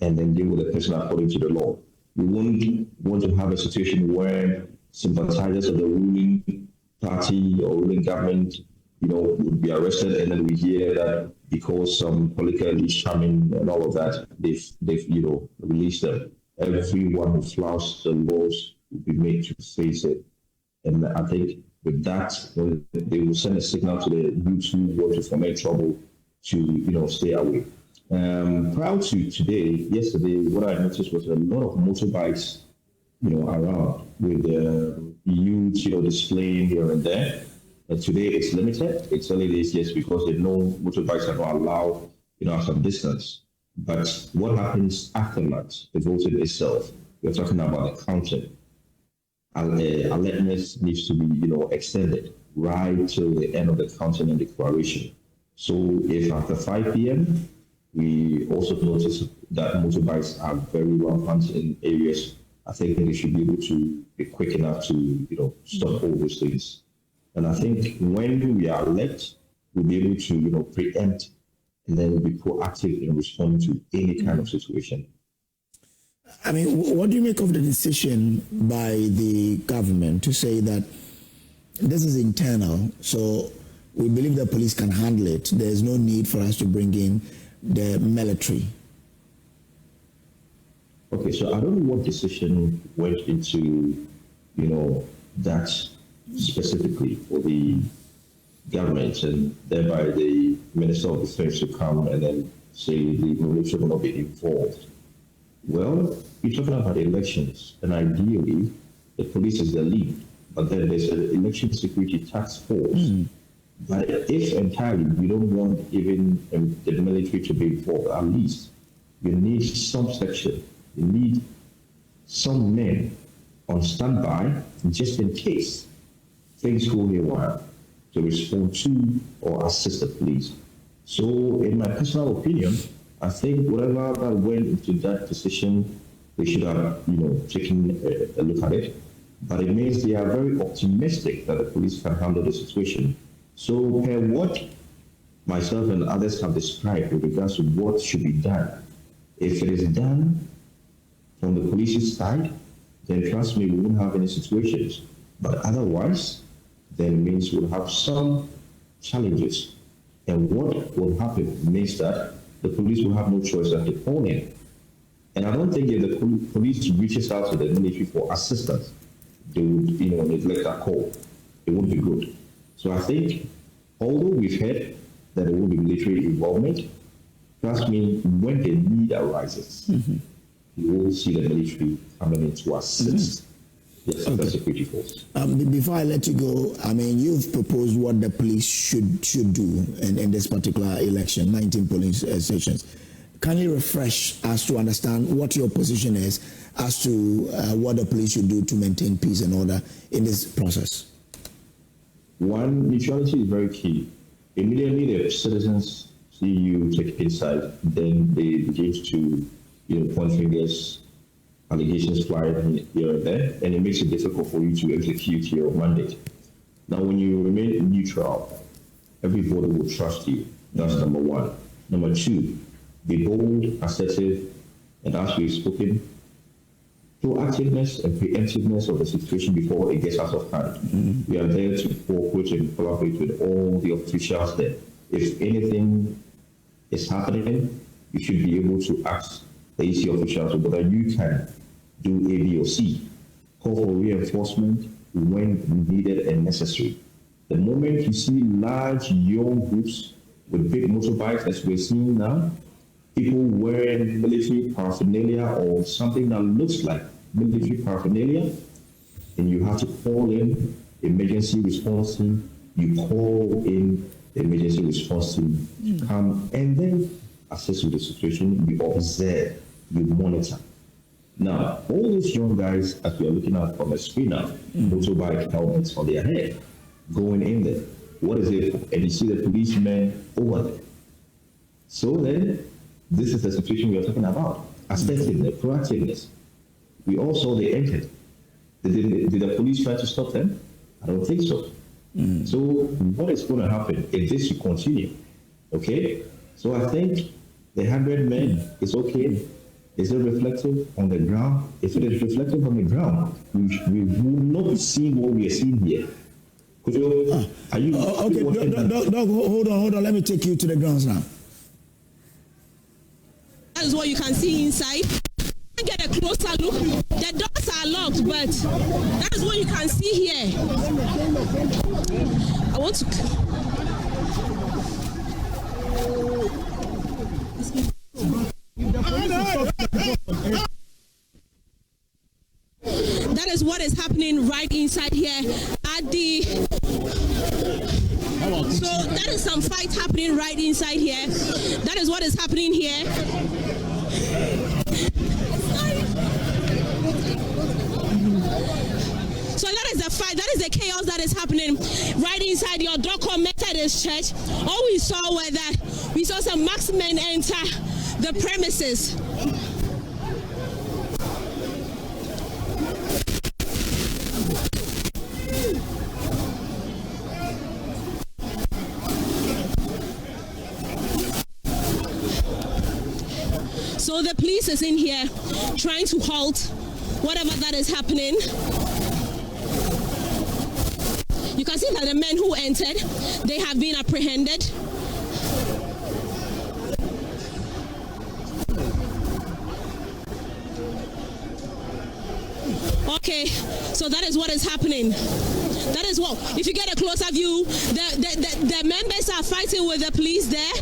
and then deal with the person according to the law. We wouldn't want to have a situation where sympathizers of the ruling party or ruling government, would be arrested, and then we hear that because some politically charming and all of that, they've released them. Everyone who flouts the laws will be made to face it. And I think with that, they will send a signal to the youth who want to foment trouble to, stay away. Prior to yesterday, what I noticed was a lot of motorbikes, around with youth, displaying here and there. And today it's limited. It's early days, yes, because they know motorbikes are not allowed, at some distance. But what happens afterwards, the voting itself? We're talking about the counting. Alertness needs to be, extended. right till the end of the counting and declaration. So if after 5 p.m. we also notice that motorbikes are very rampant in areas, I think they should be able to be quick enough to, stop all those things. And I think when we are elect, we'll be able to, preempt and then be proactive in responding to any kind of situation. I mean, what do you make of the decision by the government to say that this is internal, so we believe the police can handle it? There's no need for us to bring in the military. Okay, so I don't know what decision went into, that specifically for the government, and thereby the Minister of Defense to come and then say the military will not be involved. Well, you're talking about elections, and ideally, the police is the lead, but then there's an election security task force. But if entirely you don't want even the military to be involved, at least you need some section, you need some men on standby just in case things go haywire to respond to or assist the police. So in my personal opinion, I think whatever that went into that decision, they should have, taken a look at it. But it means they are very optimistic that the police can handle the situation. So per what myself and others have described with regards to what should be done, if it is done from the police's side, then trust me, we won't have any situations. But otherwise, then it means we'll have some challenges. And what will happen means that the police will have no choice than to call in. And I don't think if the police reaches out to the military for assistance, they would, neglect that call. It wouldn't be good. So I think, although we've heard that there will be military involvement, trust me, when the need arises, you will see the military coming in to assist the security force. Before I let you go, I mean, you've proposed what the police should do in this particular election, 19 polling stations. Can you refresh us to understand what your position is as to what the police should do to maintain peace and order in this process? One, neutrality is very key. Immediately the citizens see you take inside, then they begin to, point fingers, allegations fly here and there, and it makes it difficult for you to execute your mandate. Now, when you remain neutral, everybody will trust you. That's number one. Number two, be bold, assertive, and as we've spoken, proactiveness and preemptiveness of the situation before it gets out of hand. We are there to cooperate and collaborate with all the officials there. If anything is happening, you should be able to ask the EC officials whether you can do A, B, or C. Call for reinforcement when needed and necessary. The moment you see large young groups with big motorbikes, as we're seeing now, people wearing military paraphernalia or something that looks like military paraphernalia, and you have to call in emergency response team, you call in the emergency response team to come and then assess with the situation, you observe, you monitor. Now, all those young guys, as we are looking at from a screen now, motorbike helmets on their head, going in there. What is it? And you see the policemen over there. So then, this is the situation we are talking about. Assertiveness, proactiveness. We all saw they entered. Did the police try to stop them? I don't think so. So what is going to happen if this should continue? Okay? So I think the 100 men is okay. Is it reflective on the ground? If it is reflective on the ground, we will not be seeing what we are seeing here. Are you okay, Doug, hold on. Let me take you to the grounds now. That is what you can see inside. Get a closer look. The doors are locked, but that is what you can see here. I want to. That is what is happening right inside here at the. So that is some fight happening right inside here. That is what is happening here. So well, that is the fight. That is the chaos that is happening right inside the Odoko Methodist Church. All we saw were that we saw some marksmen enter the premises. So the police is in here trying to halt whatever that is happening. You can see that the men who entered, they have been apprehended. Okay, so that is what is happening. That is what, if you get a closer view, the members are fighting with the police there.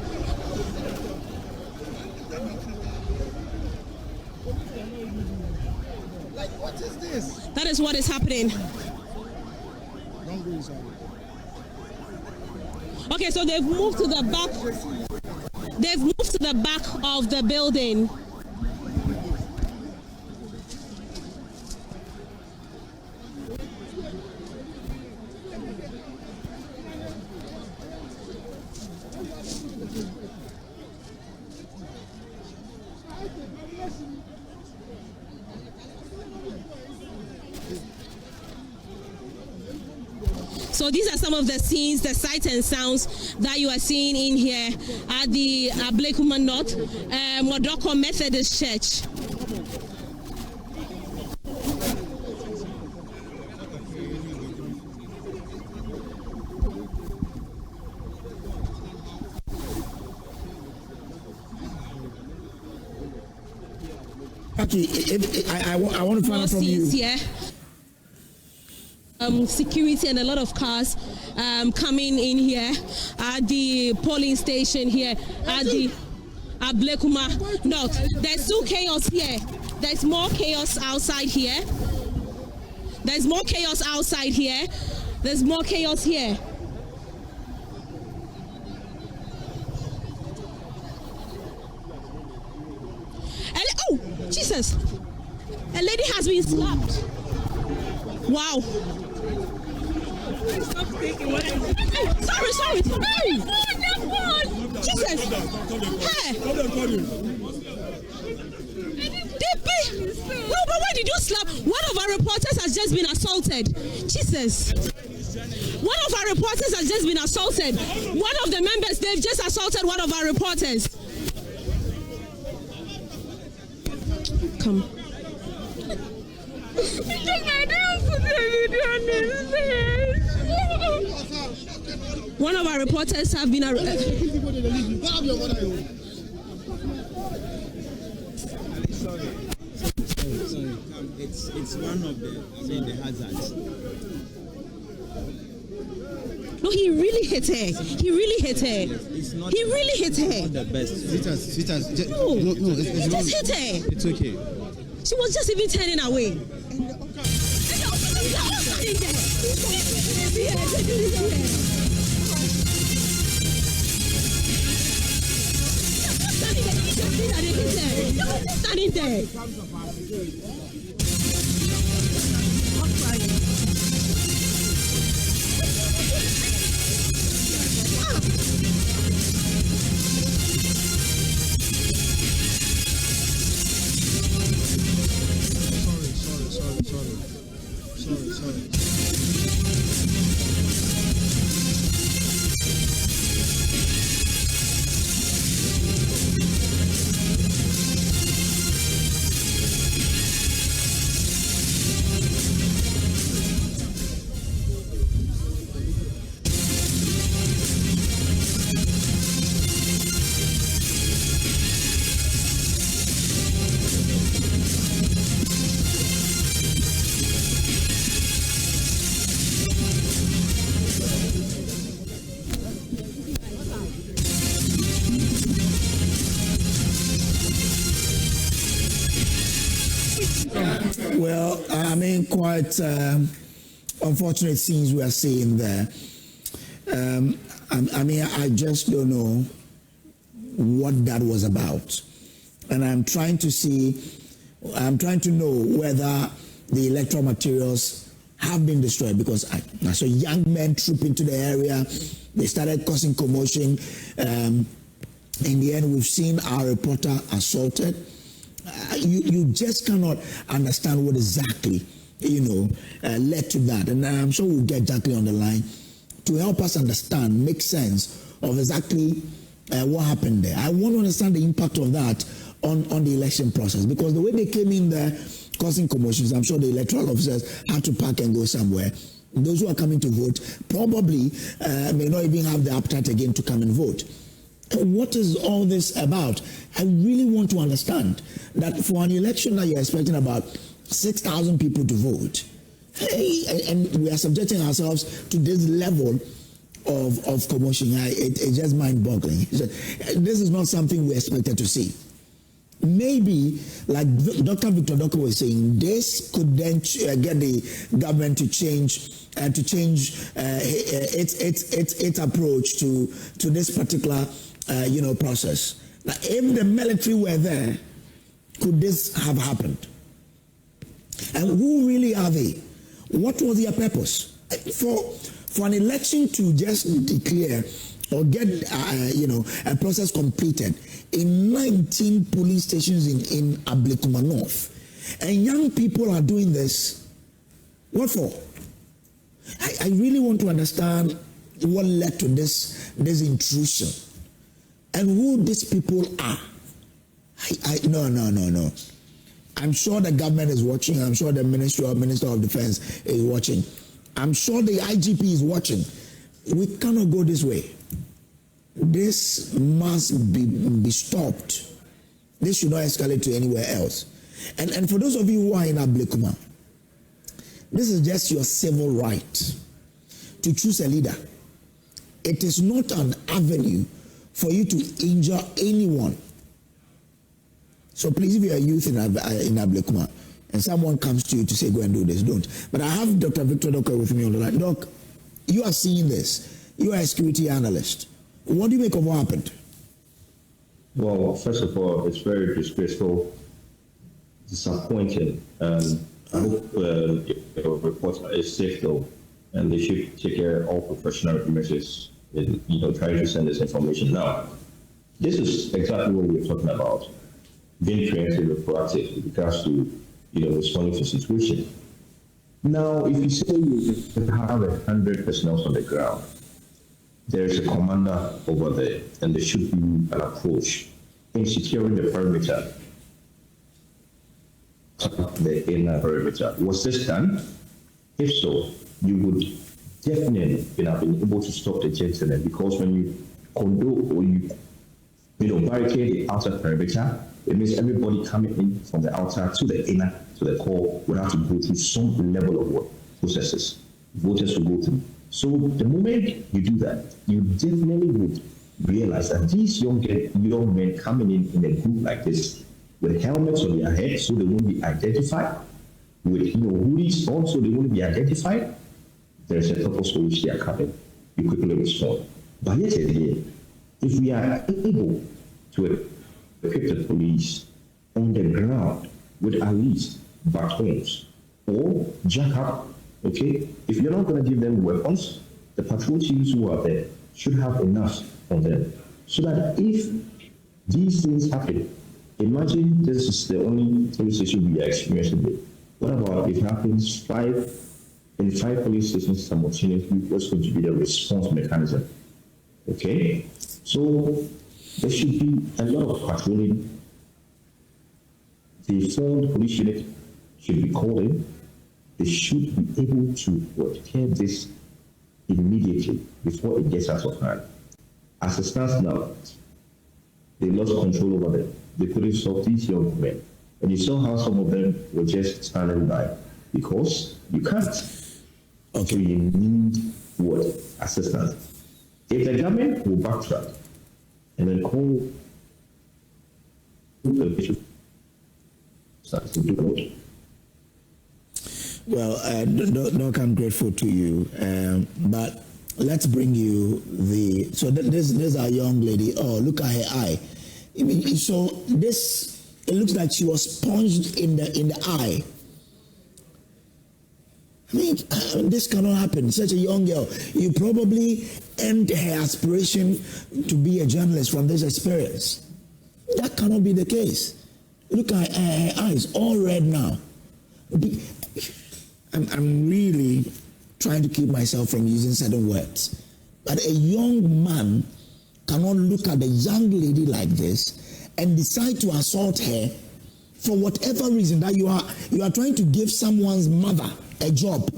Like, what is this? That is what is happening. Don't go inside. Okay, so they've moved to the back. They've moved to the back of the building. So these are some of the scenes, the sights and sounds that you are seeing in here at the Ablekuma North Odoko Methodist Church. I want to find out from you. Here. Security and a lot of cars coming in here at the polling station here at the Ablekuma North. There's still chaos here. There's more chaos outside here. There's more chaos outside here. There's more chaos here. Oh, Jesus! A lady has been slapped. Wow. Sorry. Jesus. Hey. No, but why did you slap? One of our reporters has just been assaulted. Jesus. One of our reporters has just been assaulted. One of the members, they've just assaulted one of our reporters. Come. One of our reporters have been arrested. Sorry. It's one of the hazards. No, he really hit her. He really hit her. He really hit her. Not the best. Sweetheart, no, it's just hit her. It's okay. She was just even turning away. Standing there. Sorry. Well, I mean, quite unfortunate scenes we are seeing there. I mean, I just don't know what that was about. And I'm trying to know whether the electoral materials have been destroyed because I saw young men troop into the area. They started causing commotion. In the end, we've seen our reporter assaulted. You just cannot understand what exactly, led to that. And I'm sure we'll get Jackie on the line to help us understand, make sense of exactly what happened there. I want to understand the impact of that on the election process, because the way they came in there causing commotions, I'm sure the electoral officers had to pack and go somewhere. Those who are coming to vote probably may not even have the appetite again to come and vote. What is all this about? I really want to understand that for an election that you're expecting about 6,000 people to vote, and we are subjecting ourselves to this level of commotion. It's just mind-boggling. This is not something we expected to see. Maybe, like Dr. Victor Doka was saying, this could then get the government to change its approach to this particular process. Now, if the military were there, could this have happened? And who really are they? What was their purpose? For an election to just declare or get a process completed in 19 polling stations in Ablekuma North, and young people are doing this, what for? I really want to understand what led to this intrusion and who these people are. No. I'm sure the government is watching. I'm sure the Minister of Defense is watching. I'm sure the IGP is watching. We cannot go this way. This must be stopped. This should not escalate to anywhere else. And for those of you who are in Ablekuma, this is just your civil right to choose a leader. It is not an avenue for you to injure anyone. So please, if you are a youth in Ablekuma and someone comes to you to say, go and do this, don't. But I have Dr. Victor Doka with me on the line. Doc, you are seeing this. You are a security analyst. What do you make of what happened? Well, first of all, it's very disgraceful, disappointing. I hope your reporter is safe though, and they should take care of all professional measures in trying to send this information. Now, this is exactly what we're talking about. Being preemptive and proactive with regards to responding to situation. Now, if you say you have 100 personnel on the ground, there is a commander over there, and there should be an approach in securing the perimeter, the inner perimeter. Was this done? If so, you would definitely have been able to stop the gentleman, because when you condone or you barricade the outer perimeter, it means everybody coming in from the outer to the inner, to the core, will have to go through some level of processes. Voters will go through. So the moment you do that, you definitely would realize that these young men coming in a group like this, with helmets on their heads so they won't be identified, with hoodies on so they won't be identified, there's a purpose for which they are coming. You quickly respond. But yet again, if we are able to equip the police on the ground with at least batons or jack-up, okay? If you're not going to give them weapons, the patrol teams who are there should have enough on them, so that if these things happen, imagine this is the only police station we are experiencing. What about if it happens in five police stations simultaneously? What's going to be the response mechanism? Okay, so there should be a lot of patrolling. The formed police unit should be called in. They should be able to clear this immediately before it gets out of hand. As it stands now, they lost control over them. They couldn't stop these young men. And you saw how some of them were just standing by, because you can't. Okay. So you need what? Assistance. If the government will backtrack and then call the bishop to do what? Well, Doc, I'm grateful to you, but let's bring you this is our young lady. Oh, look at her eye. So it looks like she was punched in the eye. I mean, this cannot happen. Such a young girl, you probably end her aspiration to be a journalist from this experience. That cannot be the case. Look at her eyes, all red now. I'm really trying to keep myself from using certain words. But a young man cannot look at a young lady like this and decide to assault her for whatever reason, that you are trying to give someone's mother a job.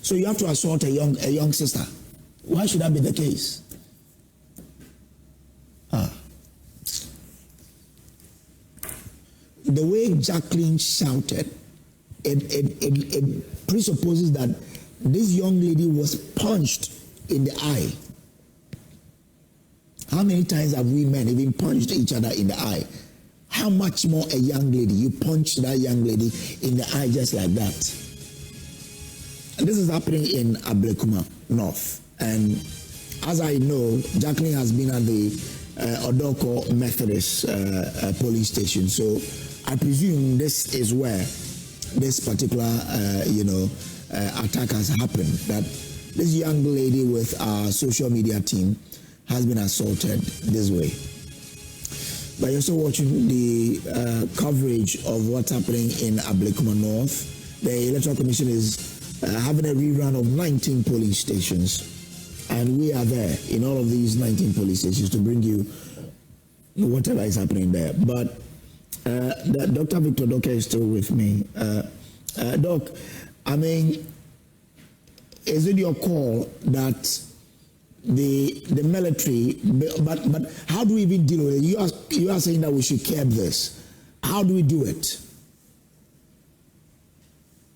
So you have to assault a young sister. Why should that be the case? The way Jacqueline shouted, it presupposes that this young lady was punched in the eye. How many times have we men even punched each other in the eye? How much more a young lady? You punch that young lady in the eye just like that. And this is happening in Ablekuma North. And as I know, Jacqueline has been at the Odoko Methodist police station. So I presume this is where this particular, attack has happened. That this young lady with our social media team has been assaulted this way. But you're also watching the coverage of what's happening in Ablekuma North. The Electoral Commission is having a rerun of 19 polling stations. And we are there in all of these 19 police stations to bring you whatever is happening there. But Dr. Victor Doka is still with me. Doc, I mean, is it your call that the military, but how do we even deal with it? You are saying that we should curb this. How do we do it?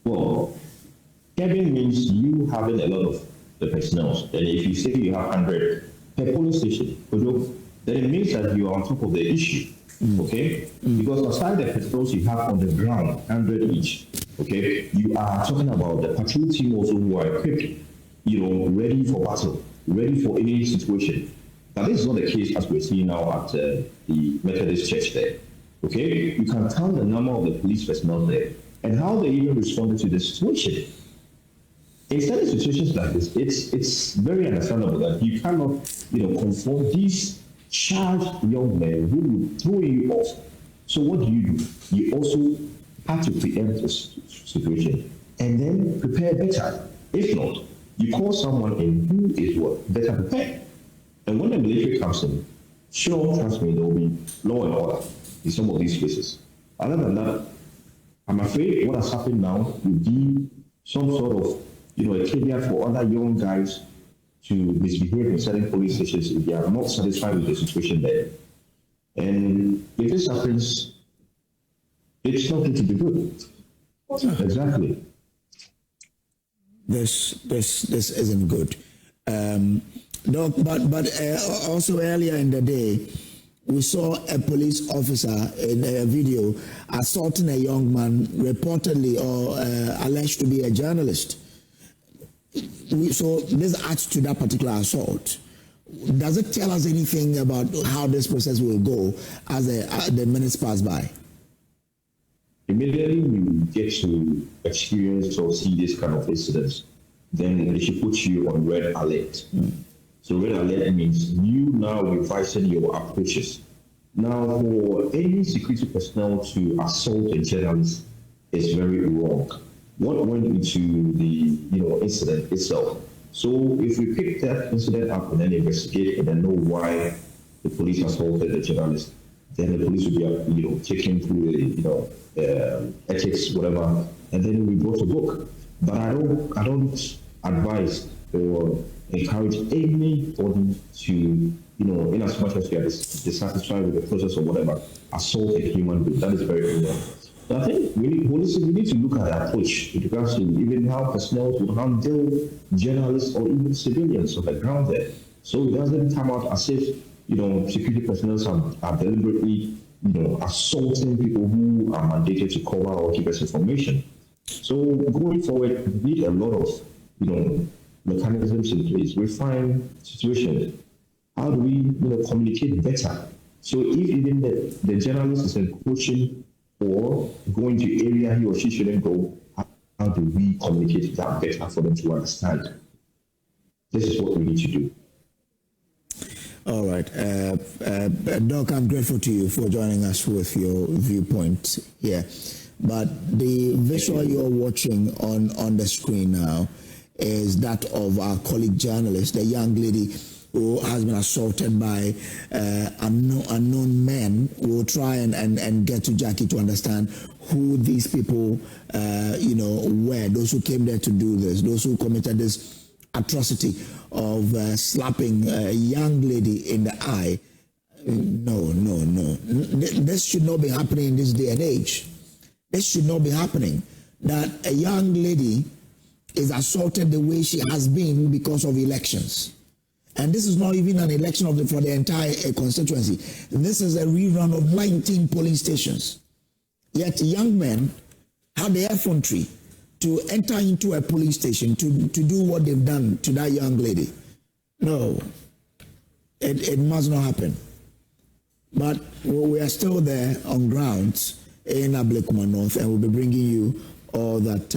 Well, curbing means you having a lot of the personnel. And if you say you have 100 per police station, then it means that you are on top of the issue. Okay? Because aside the patrols you have on the ground, 100 each, okay, you are talking about the patrol team also who are equipped, ready for battle, ready for any situation. But this is not the case as we're seeing now at the Methodist Church there. Okay? You can count the number of the police personnel there and how they even responded to the situation. In certain situations like this, it's very understandable that you cannot, confront these charged young men who will throw you off. So what do? You also have to preempt this situation and then prepare better. If not, you call someone in who is better prepared. And when the military comes in, sure, trust me, there will be law and order in some of these places. Other than that, I'm afraid what has happened now will be some sort of, a caveat for other young guys to misbehave in certain police stations if they are not satisfied with the situation there. And if this happens, it's not going to be good. Exactly. This isn't good. Doc, but also earlier in the day, we saw a police officer in a video assaulting a young man, reportedly or alleged to be a journalist. So this adds to that particular assault. Does it tell us anything about how this process will go as the minutes pass by? Immediately you get to experience or see this kind of incidents, then they should put you on red alert. So red alert means you now revising your approaches. Now, for any security personnel to assault a journalist is very wrong. What went into the incident itself? So if we pick that incident up and then investigate and then know why the police assaulted the journalist, then the police will be checking through the ethics, whatever, and then we go to book. But I don't advise or encourage anybody to, in as much as you are dissatisfied with the process or whatever, assault a human being. That is very wrong. But I think we need to look at the approach with regards to even how personnel will handle journalists or even civilians on the ground there. So it doesn't come out as if, security personnel are deliberately, assaulting people who are mandated to cover or give us information. So going forward, we need a lot of, mechanisms in place. We find situations. How do we, communicate better? So if even the journalist is encroaching or going to area he or she shouldn't go, how how do we communicate that better for them to understand? This is what we need to do. All right. Doc, I'm grateful to you for joining us with your viewpoint here. But the visual you're watching on the screen now is that of our colleague journalist, the young lady who has been assaulted by unknown men. We'll try and get to Jackie to understand who these people, were, those who came there to do this, those who committed this atrocity of slapping a young lady in the eye. No. This should not be happening in this day and age. This should not be happening. That a young lady is assaulted the way she has been because of elections. And this is not even an election for the entire constituency. This is a rerun of 19 polling stations. Yet young men have the effrontery to enter into a polling station to do what they've done to that young lady. No, it must not happen. But we are still there on ground in Ablekuma North, and we'll be bringing you all that,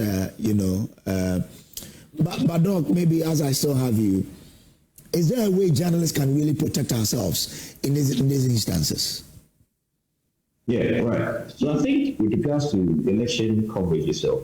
But Doc, maybe as I still have you, is there a way journalists can really protect ourselves in these instances? Yeah, right. So I think with regards to election coverage itself,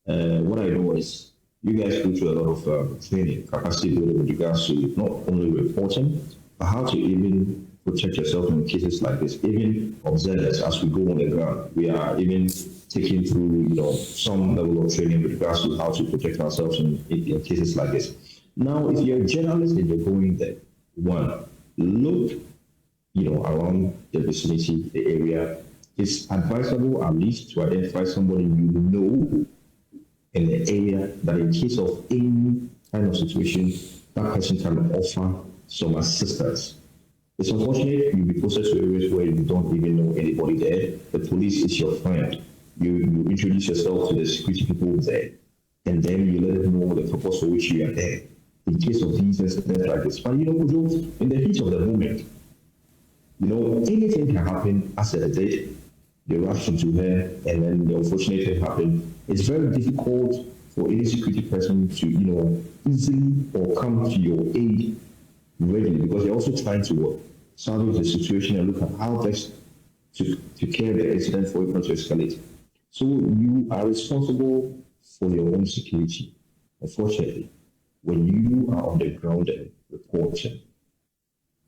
what I know is you guys go through a lot of training, capacity building with regards to not only reporting, but how to even protect yourself in cases like this. Even observers, as we go on the ground, we are even taking through, some level of training with regards to how to protect ourselves in cases like this. Now, if you're a journalist and you're going there, one, look, around the vicinity, the area. It's advisable at least to identify somebody you know in the area that in case of any kind of situation, that person can offer some assistance. It's unfortunate you'll be posted to areas where you don't even know anybody there. The police is your friend. You introduce yourself to the security people there, and then you let them know the purpose for which you are there. In case of these incidents like this. But in the heat of the moment, anything can happen as a date. They rush into her, and then the unfortunate thing happened. It's very difficult for any security person to, easily or come to your aid readily, because they're also trying to salvage the situation and look at how best to care the incident for it not to escalate. So you are responsible for your own security. Unfortunately, when you are on the ground and reporting,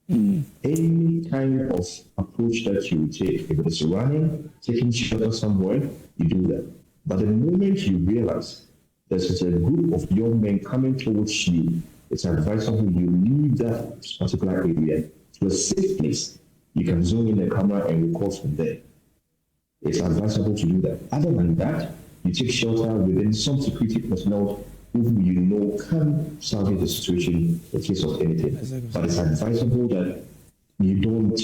any kind of approach that you take, if it's running, taking shelter somewhere, you do that. But the moment you realize there's a group of young men coming towards you, it's advisable you leave that particular area to a safe place. You can zoom in the camera and record from there. It's advisable to do that. Other than that, you take shelter within some security personnel who can salvage the situation in case of anything. But it's advisable that you don't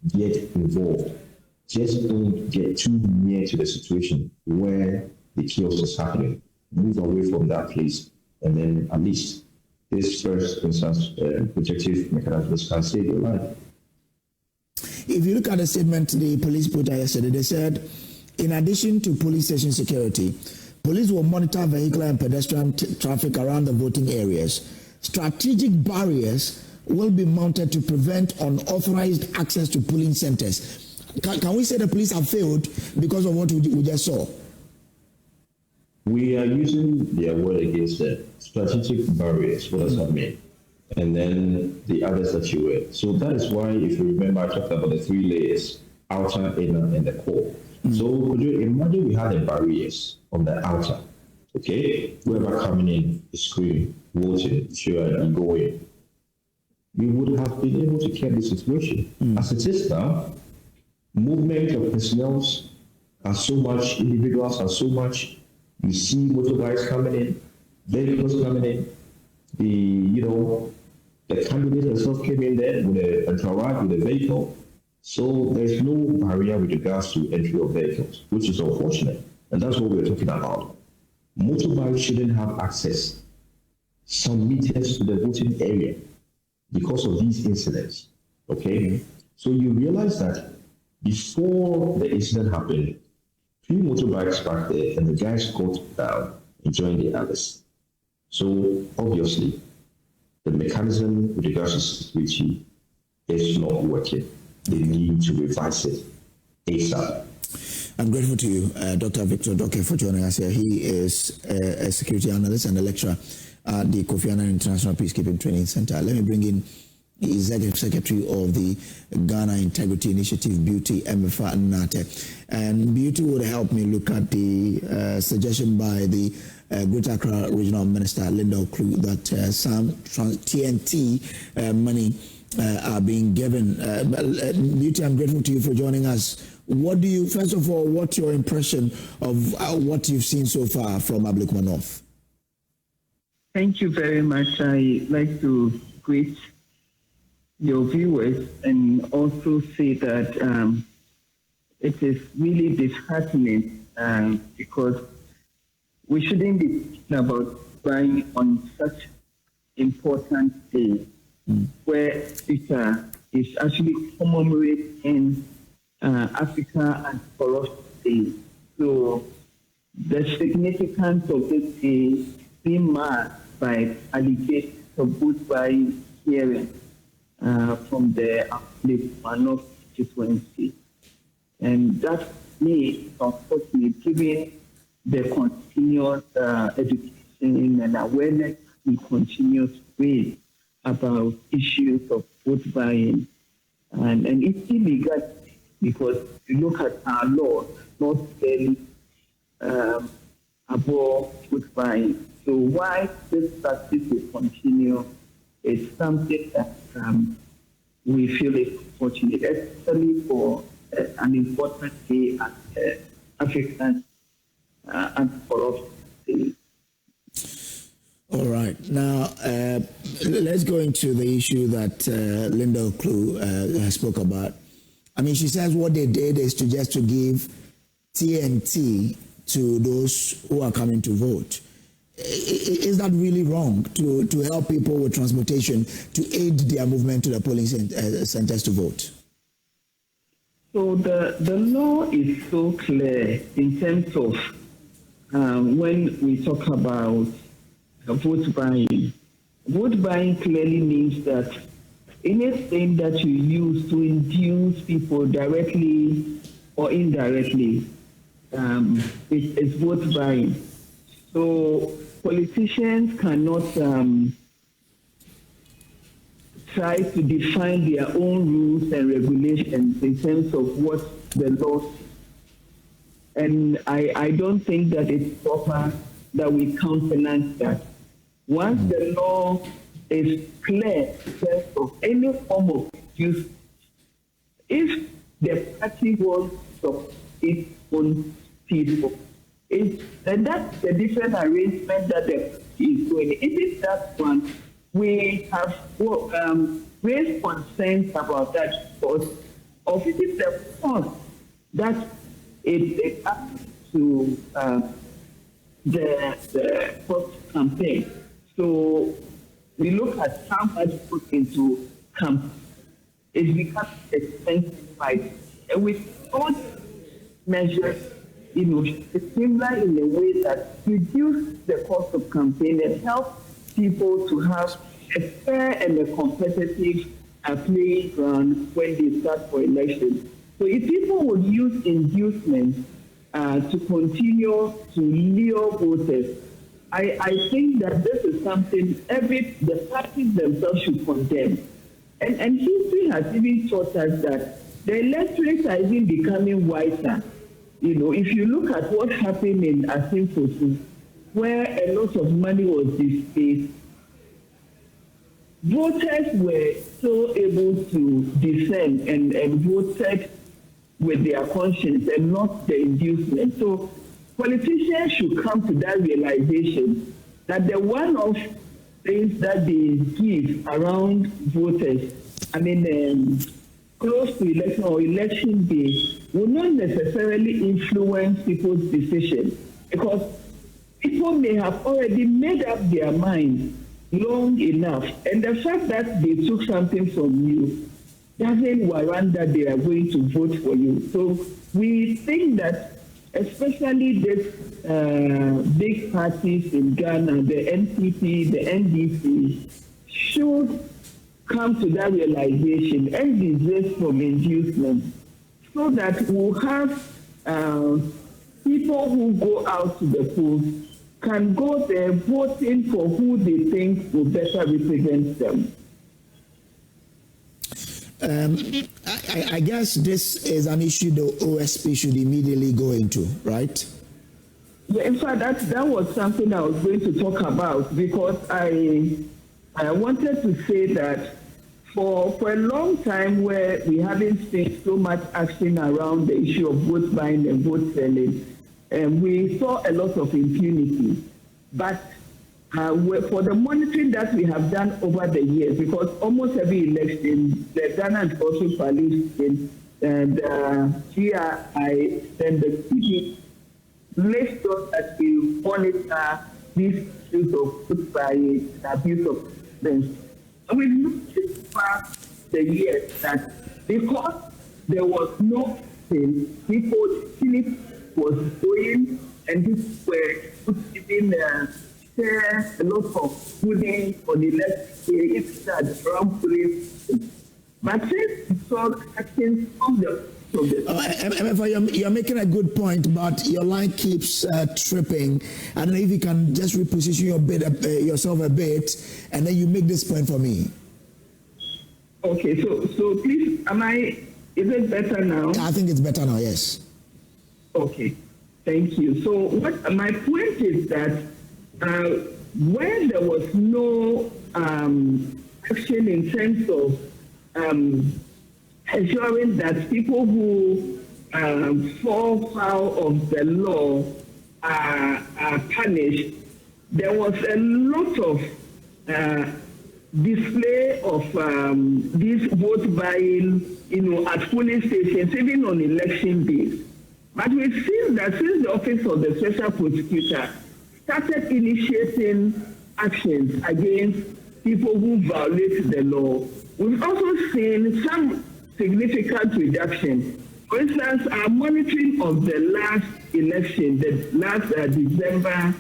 get involved. Just don't get too near to the situation where the chaos is happening. Move away from that place, and then at least this first instance protective mechanisms can save your life. If you look at the statement the police put out yesterday, they said, in addition to police station security, police will monitor vehicular and pedestrian traffic around the voting areas. Strategic barriers will be mounted to prevent unauthorized access to polling centers. Can we say the police have failed because of what we just saw? We are using their word against the strategic barriers. What does that mean? And then the others that you were. So that is why, if you remember, I talked about the 3 layers, outer, inner, and the core. So could you imagine we had the barriers on the outer, okay? Whoever coming in, screaming, voting, sure, and going, we would have been able to keep the situation. As it is now, movement of personnel are so much, individuals are so much. You see motorbikes coming in, vehicles coming in. The candidate themselves came in there with a entourage, with a vehicle. So there's no barrier with regards to entry of vehicles, which is unfortunate. And that's what we're talking about. Motorbikes shouldn't have access some meters to the voting area because of these incidents. Okay? So you realize that before the incident happened, 2 motorbikes back there, and the guys got down and join the others. So obviously, the mechanism with regards to security is not working. They need to revise it ASAP. I'm grateful to you, Dr. Victor Doke, for joining us here. He is a security analyst and a lecturer at the Kofi Annan International Peacekeeping Training Center. Let me bring in the Executive Secretary of the Ghana Integrity Initiative, Beauty Emefa Nate. And Beauty would help me look at the suggestion by the Greater Accra Regional Minister, Linda Oklu, that some TNT money are being given. Beauty, I'm grateful to you for joining us. What do you, first of all, what's your impression of what you've seen so far from Ablekuma North? Thank you very much. I'd like to greet your viewers and also say that it is really disheartening because we shouldn't be thinking about buying on such important day where Peter is actually commemorating Africa and Corruption Day. So the significance of this day is being marked by allegations of vote buying hearing from the Ablekuma North constituency. And that me, unfortunately, given the continuous education and awareness we continue to raise about issues of vote buying. And it's illegal because if you look at our law, not fairly above vote buying. So why this practice will continue is something that we feel is unfortunate, especially for an important day as African anti-corruption day. All right. Now, let's go into the issue that Linda Oklu spoke about. I mean, she says what they did is to give TNT to those who are coming to vote. Is that really wrong to help people with transportation to aid their movement to the polling centers to vote? So the law is so clear in terms of when we talk about vote buying. Vote buying clearly means that anything that you use to induce people directly or indirectly is vote buying. So politicians cannot try to define their own rules and regulations in terms of what the law says. And I don't think that it's proper that we countenance that. Once the law is clear in terms of any form of use, if the party wants to its own people, and that's the different arrangement that the party is doing. It is that one. We have raised concerns about that because of it is the cost that it adds to the post campaign. So we look at how much put into campaign. It becomes expensive by and with all measures, it's similar in a way that reduce the cost of campaign and help people to have a fair and a competitive playing ground when they start for elections. So if people would use inducement to continue to lure voters, I think that this is something the parties themselves should condemn. And history has even taught us that the electorates are even becoming wiser. If you look at what happened in Asimfosu, where a lot of money was displaced, voters were so able to discern and voted with their conscience and not the inducement. So politicians should come to that realization that the one-off things that they give around voters, close to election or election day, will not necessarily influence people's decision because people may have already made up their mind long enough, and the fact that they took something from you doesn't warrant that they are going to vote for you. So we think that especially these big parties in Ghana, the NPP, the NDC, should come to that realization and desist from inducement, so that we'll have people who go out to the polls can go there voting for who they think will better represent them. I guess this is an issue the OSP should immediately go into, right? Yeah, in fact, that was something I was going to talk about, because I wanted to say that for a long time, where we haven't seen so much action around the issue of vote buying and vote selling, we saw a lot of impunity. But for the monitoring that we have done over the years, because almost every election, the Ghana Anti-Corruption Coalition and GRI and the PD make sure that we monitor these issues of vote buying and abuse of confidence. And we've noticed past the years that because there was no thing, people was going, and this were even share a lot of pudding on the left day, it's that around police. But since we saw actions from you're making a good point, but your line keeps tripping. I don't know if you can just reposition yourself a bit, and then you make this point for me. Okay, so please, is it better now? I think it's better now, yes. Okay, thank you. So my point is that when there was no action in terms of ensuring that people who fall foul of the law are punished, there was a lot of display of this vote buying, at polling stations, even on election days. But we've seen that since the Office of the Special Prosecutor started initiating actions against people who violate the law, we've also seen some significant reduction. For instance, our monitoring of the last election, the last December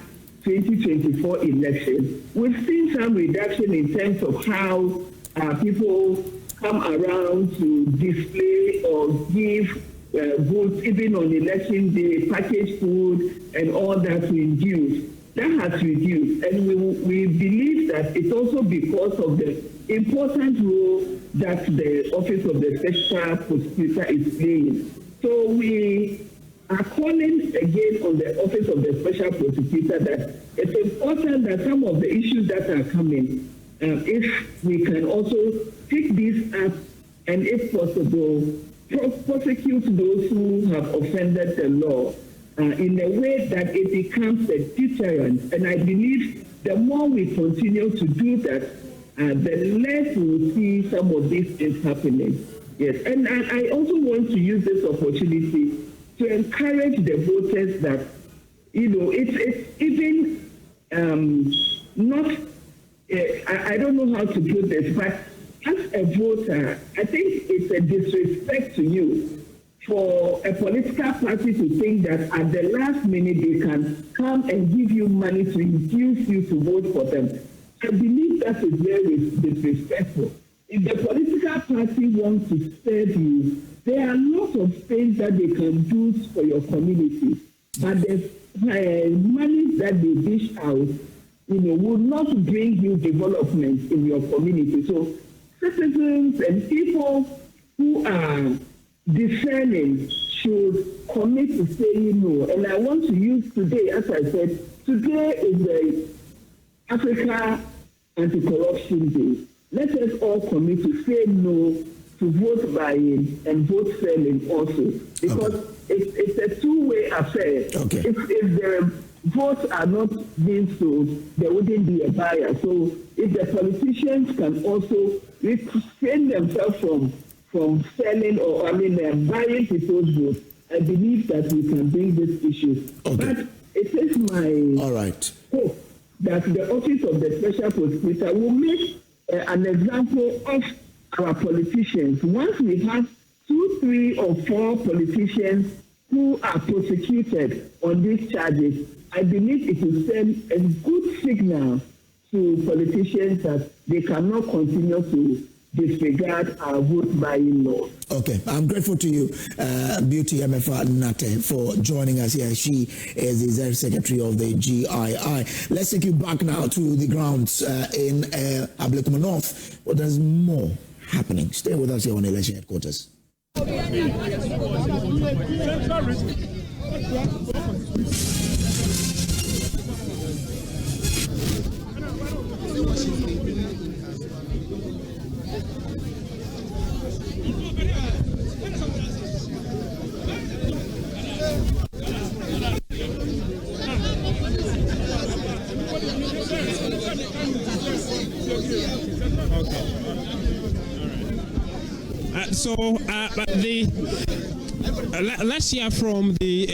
2024 election, we've seen some reduction in terms of how people come around to display or give votes, even on election day, packaged food and all that to induce. That has reduced, and we believe that it's also because of the important role that the Office of the Special Prosecutor is playing. So we are calling again on the Office of the Special Prosecutor that it's important that some of the issues that are coming, if we can also pick these up and, if possible, prosecute those who have offended the law in a way that it becomes a deterrent. And I believe the more we continue to do that, the less we will see some of these things happening. Yes, and I also want to use this opportunity to encourage the voters that, it's even not, I don't know how to put this, but as a voter, I think it's a disrespect to you for a political party to think that at the last minute they can come and give you money to induce you to vote for them. I believe that is very disrespectful. If the political party wants to serve you, there are lots of things that they can do for your community. But the money that they dish out, will not bring you development in your community. So citizens and people who are discerning should commit to saying no. And I want to use today, as I said, today is the Africa Anti-Corruption Day. Let us all commit to say no to vote buying and vote selling also, because it's a two-way affair. Okay. If the votes are not being sold, there wouldn't be a buyer. So if the politicians can also refrain themselves from selling or buying people's votes, I believe that we can bring this issue. Okay. But it is my hope that the Office of the Special Prosecutor will make an example of our politicians. Once we have 2, 3, or 4 politicians who are prosecuted on these charges, I believe it will send a good signal to politicians that they cannot continue to disregard our vote buying law. Okay, I'm grateful to you, Beauty MFA Nate, for joining us here. She is the Executive Secretary of the GII. Let's take you back now to the grounds in Ablekuma North, where there's more happening. Stay with us here on Election Headquarters. Let's hear from the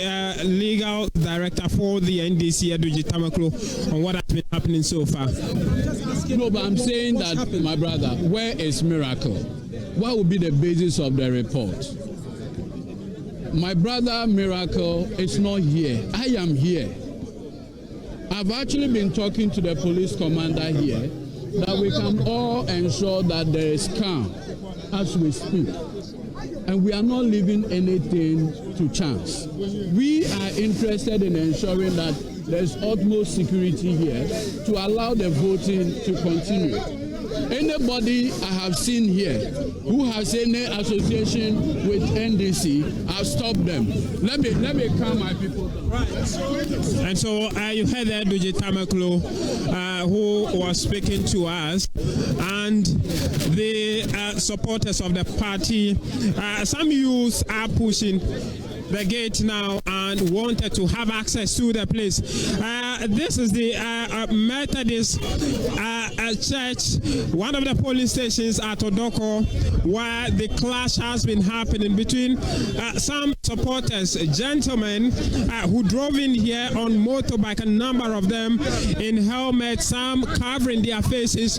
legal director for the NDC, Aduji Tamaklo, on what has been happening so far. No, but I'm saying that, my brother, where is Miracle? What would be the basis of the report? My brother Miracle is not here. I am here. I've actually been talking to the police commander here that we can all ensure that there is calm as we speak. And we are not leaving anything to chance. We are interested in ensuring that there's utmost security here to allow the voting to continue. Anybody I have seen here who has any association with NDC, I've stopped them. Let me calm my people down. Right. And so you heard that Aduji Tamaklo, who was speaking to us, and the supporters of the party. Some youths are pushing the gate now and wanted to have access to the place. This is the Methodist church, one of the polling stations at Odoko, where the clash has been happening between some supporters, gentlemen who drove in here on motorbike, a number of them in helmets, some covering their faces,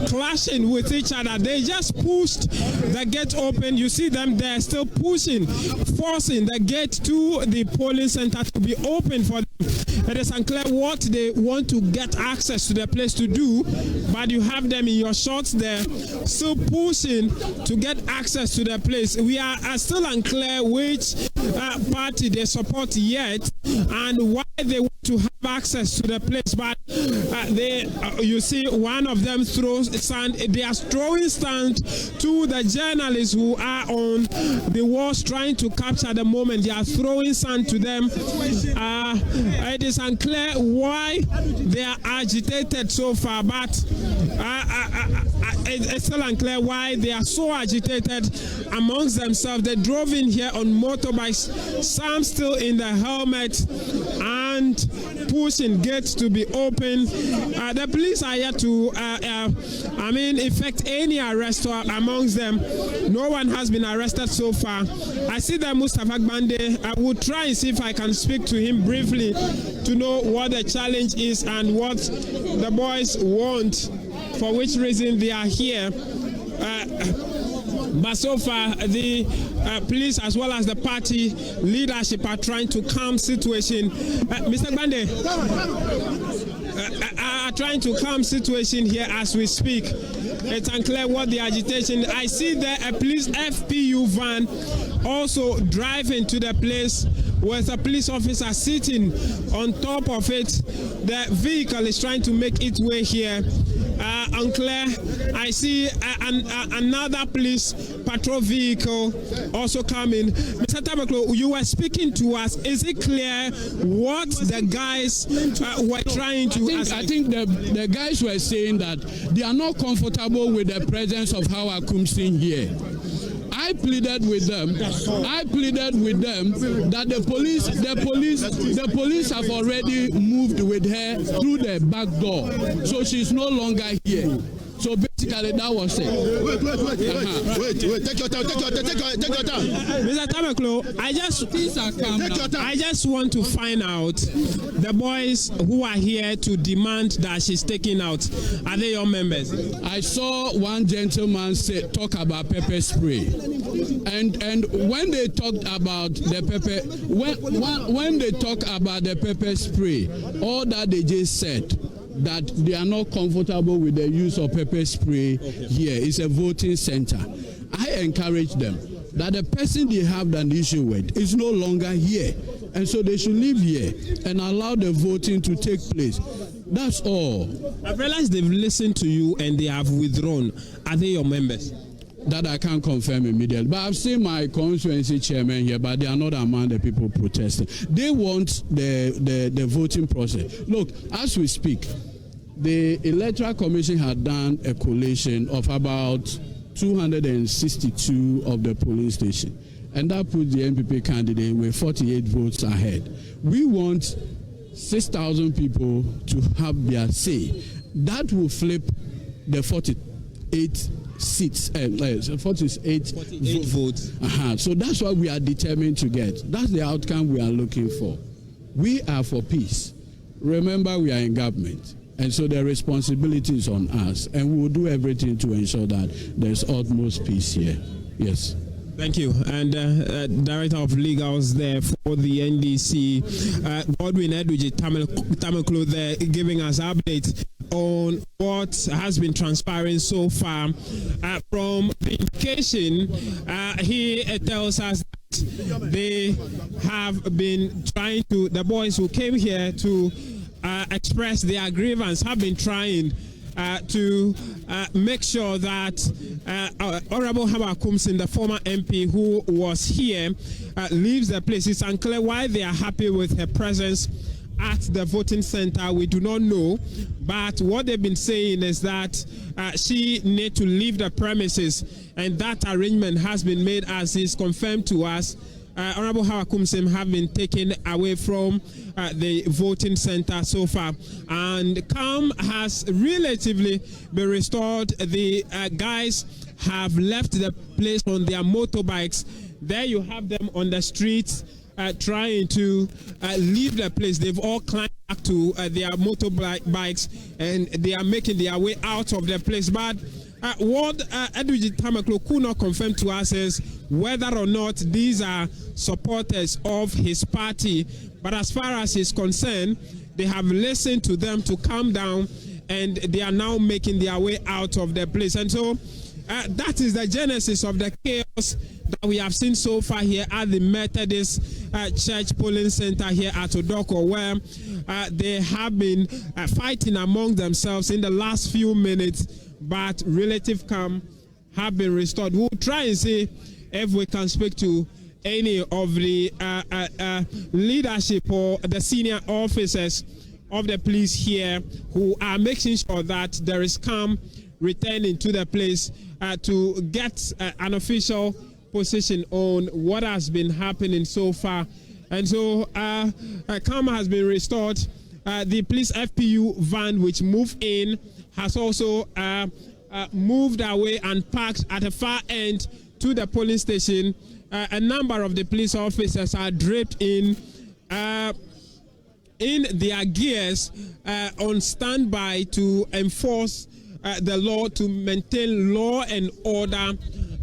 clashing with each other. They just pushed the gate open. You see them there still pushing, forcing the gate to the polling center to be open for them. It is unclear what they want to get access to the place to do, but you have them in your shots there still pushing to get access to the place. We are still unclear which party they support yet and why they want to have access to the place, but you see one of them throws sand. They are throwing sand to the journalists who are on the walls trying to capture the moment. They are throwing sand to them. It is unclear why they are agitated so far, but it's still unclear why they are so agitated amongst themselves. They drove in here on motorbikes, some still in the helmet and pushing gates to be open. The police are here to effect any arrest amongst them. No one has been arrested so far. I see that Mustafa Gbande. I will try and see if I can speak to him briefly to know what the challenge is and what the boys want, for which reason they are here. But so far, the police as well as the party leadership are trying to calm situation. Mr. Gbande, are trying to calm situation here as we speak. It's unclear what the agitation. I see there a police FPU van also driving to the place with a police officer sitting on top of it. The vehicle is trying to make its way here. Unclear. I see another police patrol vehicle also coming. Mr. Tamaklo, you were speaking to us. Is it clear what the guys were trying to ask? I think the guys were saying that they are not comfortable with the presence of Hawa Kumsin here. I pleaded with them that the police have already moved with her through the back door, so she's no longer here. So basically that was it. Wait. Take your time. Mr. Tamaklo, I just want to find out the boys who are here to demand that she's taken out. Are they your members? I saw one gentleman talk about pepper spray, and when they talked about the pepper, when they talk about the pepper spray, all that they just said that they are not comfortable with the use of pepper spray here. It's a voting center. I encourage them that the person they have an issue with is no longer here, and so they should leave here and allow the voting to take place. That's all. I've realized they've listened to you and they have withdrawn. Are they your members? That I can't confirm immediately. But I've seen my constituency chairman here, but they are not among the people protesting. They want the voting process. Look, as we speak, the Electoral Commission had done a collation of about 262 of the polling station, and that put the NPP candidate with 48 votes ahead. We want 6,000 people to have their say. That will flip the 48 seats, 48 votes. So that's what we are determined to get. That's the outcome we are looking for. We are for peace. Remember, we are in government, and so the responsibility is on us, and we will do everything to ensure that there's utmost peace here. Yes. Thank you. And Director of Legals there for the NDC, Godwin Edwige Tamaklo there, giving us updates on what has been transpiring so far. From the indication, he tells us that they have been trying to, the boys who came here to express their grievance have been trying to make sure that Honorable Haba Kumsin, the former MP who was here, leaves the place. It's unclear why they are happy with her presence at the voting center. We do not know, but what they've been saying is that she needs to leave the premises, and that arrangement has been made, as is confirmed to us. Honorable Hawa Kumsim have been taken away from the voting center so far, and calm has relatively been restored. The guys have left the place on their motorbikes. There you have them on the streets trying to leave the place. They've all climbed back to their motorbikes, and they are making their way out of the place. But what Edwige Tamaklo could not confirm to us is whether or not these are supporters of his party. But as far as he's concerned, they have listened to them to calm down, and they are now making their way out of the place. And so that is the genesis of the chaos that we have seen so far here at the Methodist Church polling center here at Odoko, where they have been fighting among themselves in the last few minutes, but relative calm have been restored. We'll try and see if we can speak to any of the leadership or the senior officers of the police here who are making sure that there is calm returning to the place to get an official position on what has been happening so far. And so calm has been restored. The police FPU van which moved in has also moved away and parked at the far end to the police station. A number of the police officers are draped in their gears on standby to enforce the law, to maintain law and order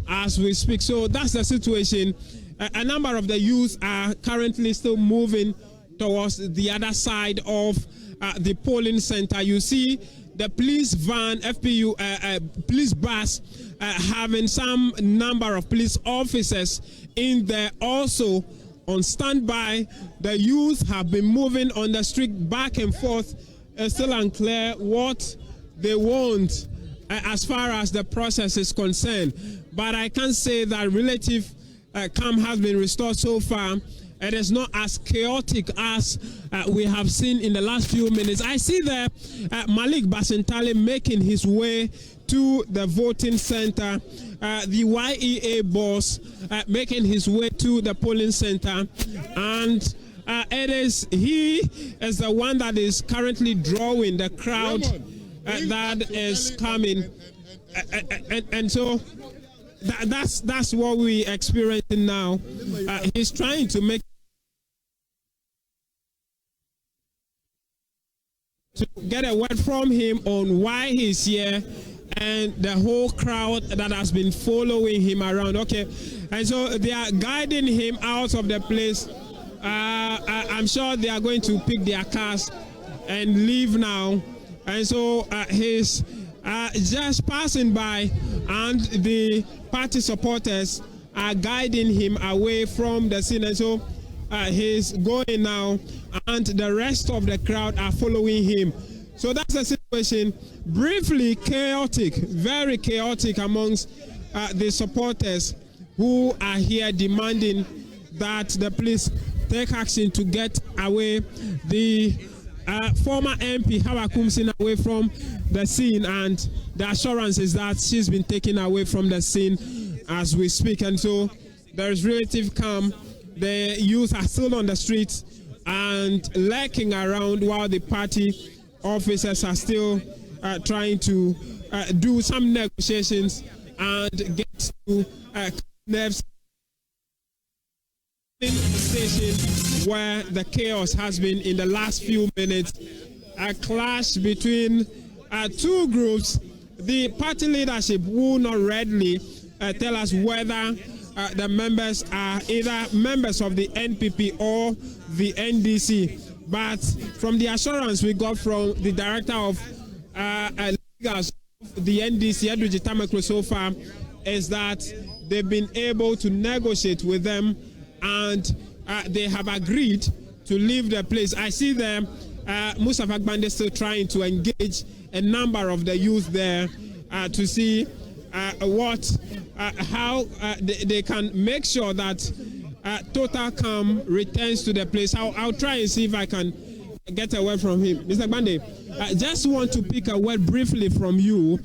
as we speak. So that's the situation. A number of the youth are currently still moving towards the other side of the polling center. You see the police van, FPU, police bus, having some number of police officers in there also on standby. The youth have been moving on the street back and forth. It's still unclear what they want as far as the process is concerned. But I can say that relative calm has been restored so far. It is not as chaotic as we have seen in the last few minutes. I see there Malik Basentale making his way to the voting center, the YEA boss making his way to the polling center, and he is the one that is currently drawing the crowd that is coming. and so that's what we experiencing now. He's trying to make to get a word from him on why he's here and the whole crowd that has been following him around. Okay, and so they are guiding him out of the place. I'm sure they are going to pick their cars and leave now. And so he's just passing by, and the party supporters are guiding him away from the scene. And so he's going now, and the rest of the crowd are following him. So that's the situation. Briefly chaotic, very chaotic amongst the supporters who are here demanding that the police take action to get away the former MP Hawa Kumsin away from the scene, and the assurance is that she's been taken away from the scene as we speak. And so there is relative calm. The youth are still on the streets and lurking around while the party officers are still trying to do some negotiations and get to nerves station where the chaos has been in the last few minutes. A clash between two groups. The party leadership will not readily tell us whether the members are either members of the NPP or the NDC. But from the assurance we got from the director of legals of the NDC, Edwidge Tamaklo, so far, is that they've been able to negotiate with them, and they have agreed to leave the place. I see them, Mustafa Gbande still trying to engage a number of the youth there to see how they can make sure that total calm returns to the place. I'll try and see if I can get a word from him. Mr. Gbande, just want to pick a word briefly from you.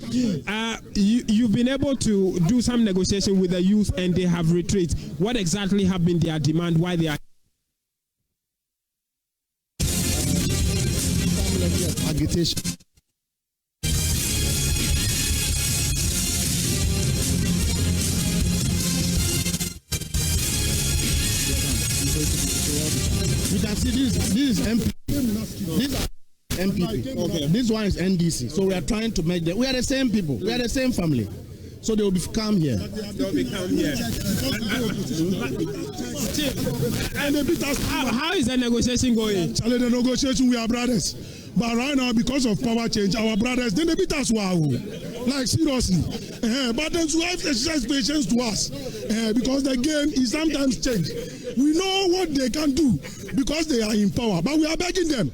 You've been able to do some negotiation with the youth and they have retreated. What exactly have been their demand? Why they are agitation? You can see this is MP. These are MPP. Okay. This one is NDC. So we are trying to make them. We are the same people. We are the same family. So they will come here. They will come here. How is the negotiation going? Charlie, the negotiation, we are brothers. But right now, because of power change, our brothers, they beat us. Wow. Like, seriously. But then to have exercise patience to us. Because the game is sometimes changed. We know what they can do because they are in power. But we are begging them.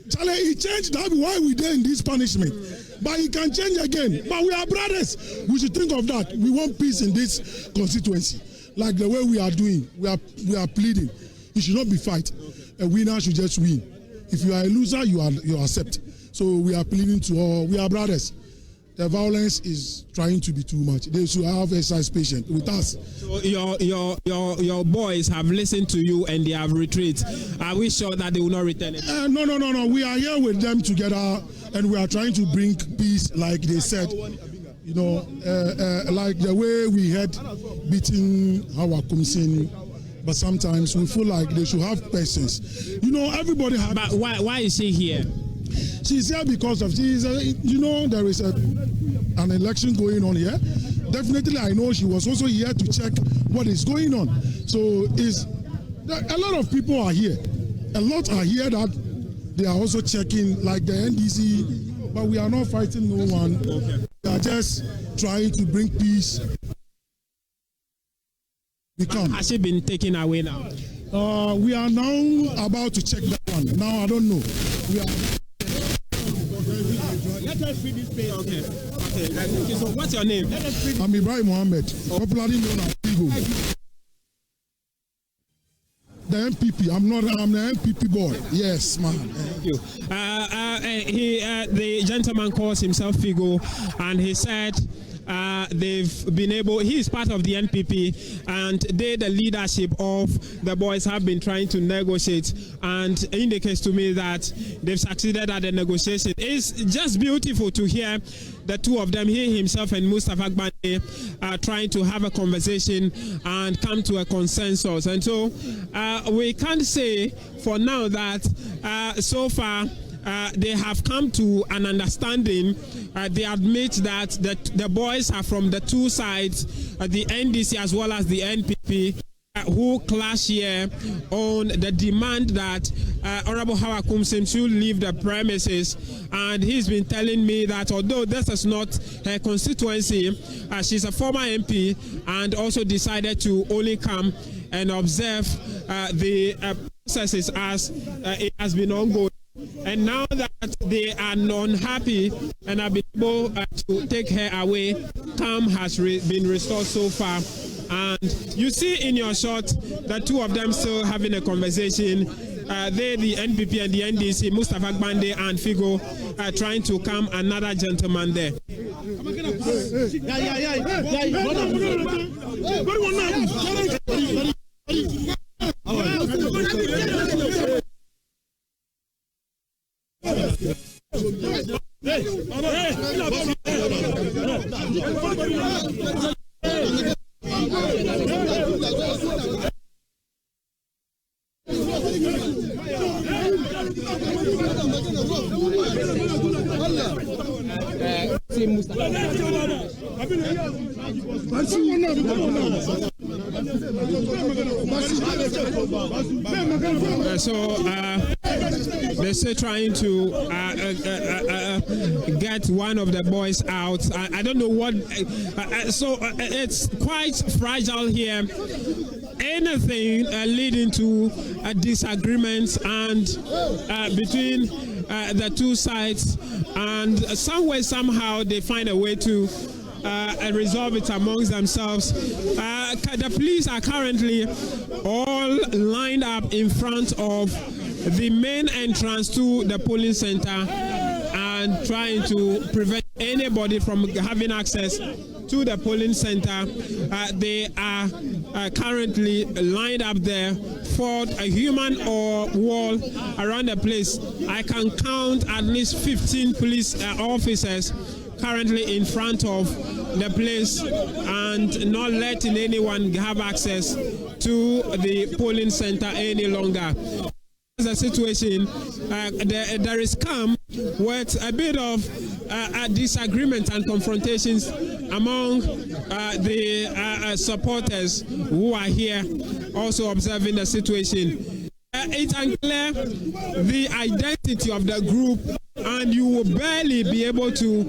Charlie, he changed that. Why we there in this punishment? But he can change again. But we are brothers. We should think of that. We want peace in this constituency. Like the way we are doing. We are pleading. It should not be fight. A winner should just win. If you are a loser, you accept. So we are pleading to all. We are brothers. The violence is trying to be too much. They should have exercise patience with us. So your boys have listened to you and they have retreated. Are we sure that they will not return it? No. We are here with them together, and we are trying to bring peace, like they said. You know, like the way we had beating our Kumsin. But sometimes we feel like they should have patience. You know, everybody has. But why is she here? She's here because of you know, there is an election going on here. Definitely, I know she was also here to check what is going on. So a lot of people are here. A lot are here that they are also checking, like the NDC. But we are not fighting no one. Okay. We are just trying to bring peace. Has she been taken away now? We are now about to check that one. Now I don't know. We are. Let us read this page. Okay. So what's your name? I'm Ibrahim Mohammed, popularly known as Figo. The MPP. I'm the MPP boy. Yes, man. Thank you. The gentleman calls himself Figo, and he said they've been able, he is part of the NPP, and they, the leadership of the boys, have been trying to negotiate, and indicates to me that they've succeeded at the negotiation. It's just beautiful to hear the two of them, he himself and Mustafa Agbande, trying to have a conversation and come to a consensus. And so we can't say for now that so far they have come to an understanding. They admit that the boys are from the two sides, the NDC as well as the NPP, who clash here on the demand that Honorable Hawa Kumsim should leave the premises. And he's been telling me that although this is not her constituency, she's a former MP and also decided to only come and observe the processes as it has been ongoing. And now that they are unhappy and have been able to take her away, calm has been restored so far. And you see in your shot the two of them still having a conversation. They, the NPP and the NDC, Mustafa Agbande and Figo, are trying to calm another gentleman there. So they're still trying to get one of the boys out. I don't know what. So it's quite fragile here. Anything leading to disagreements and between the two sides, and somewhere somehow they find a way to resolve it amongst themselves. The police are currently all lined up in front of the main entrance to the polling center and trying to prevent anybody from having access to the polling center. They are currently lined up there for a human or wall around the place. I can count at least 15 police officers currently in front of the place and not letting anyone have access to the polling center any longer. The situation, there is calm with a bit of disagreement and confrontations among the supporters who are here also observing the situation. It's unclear the identity of the group, and you will barely be able to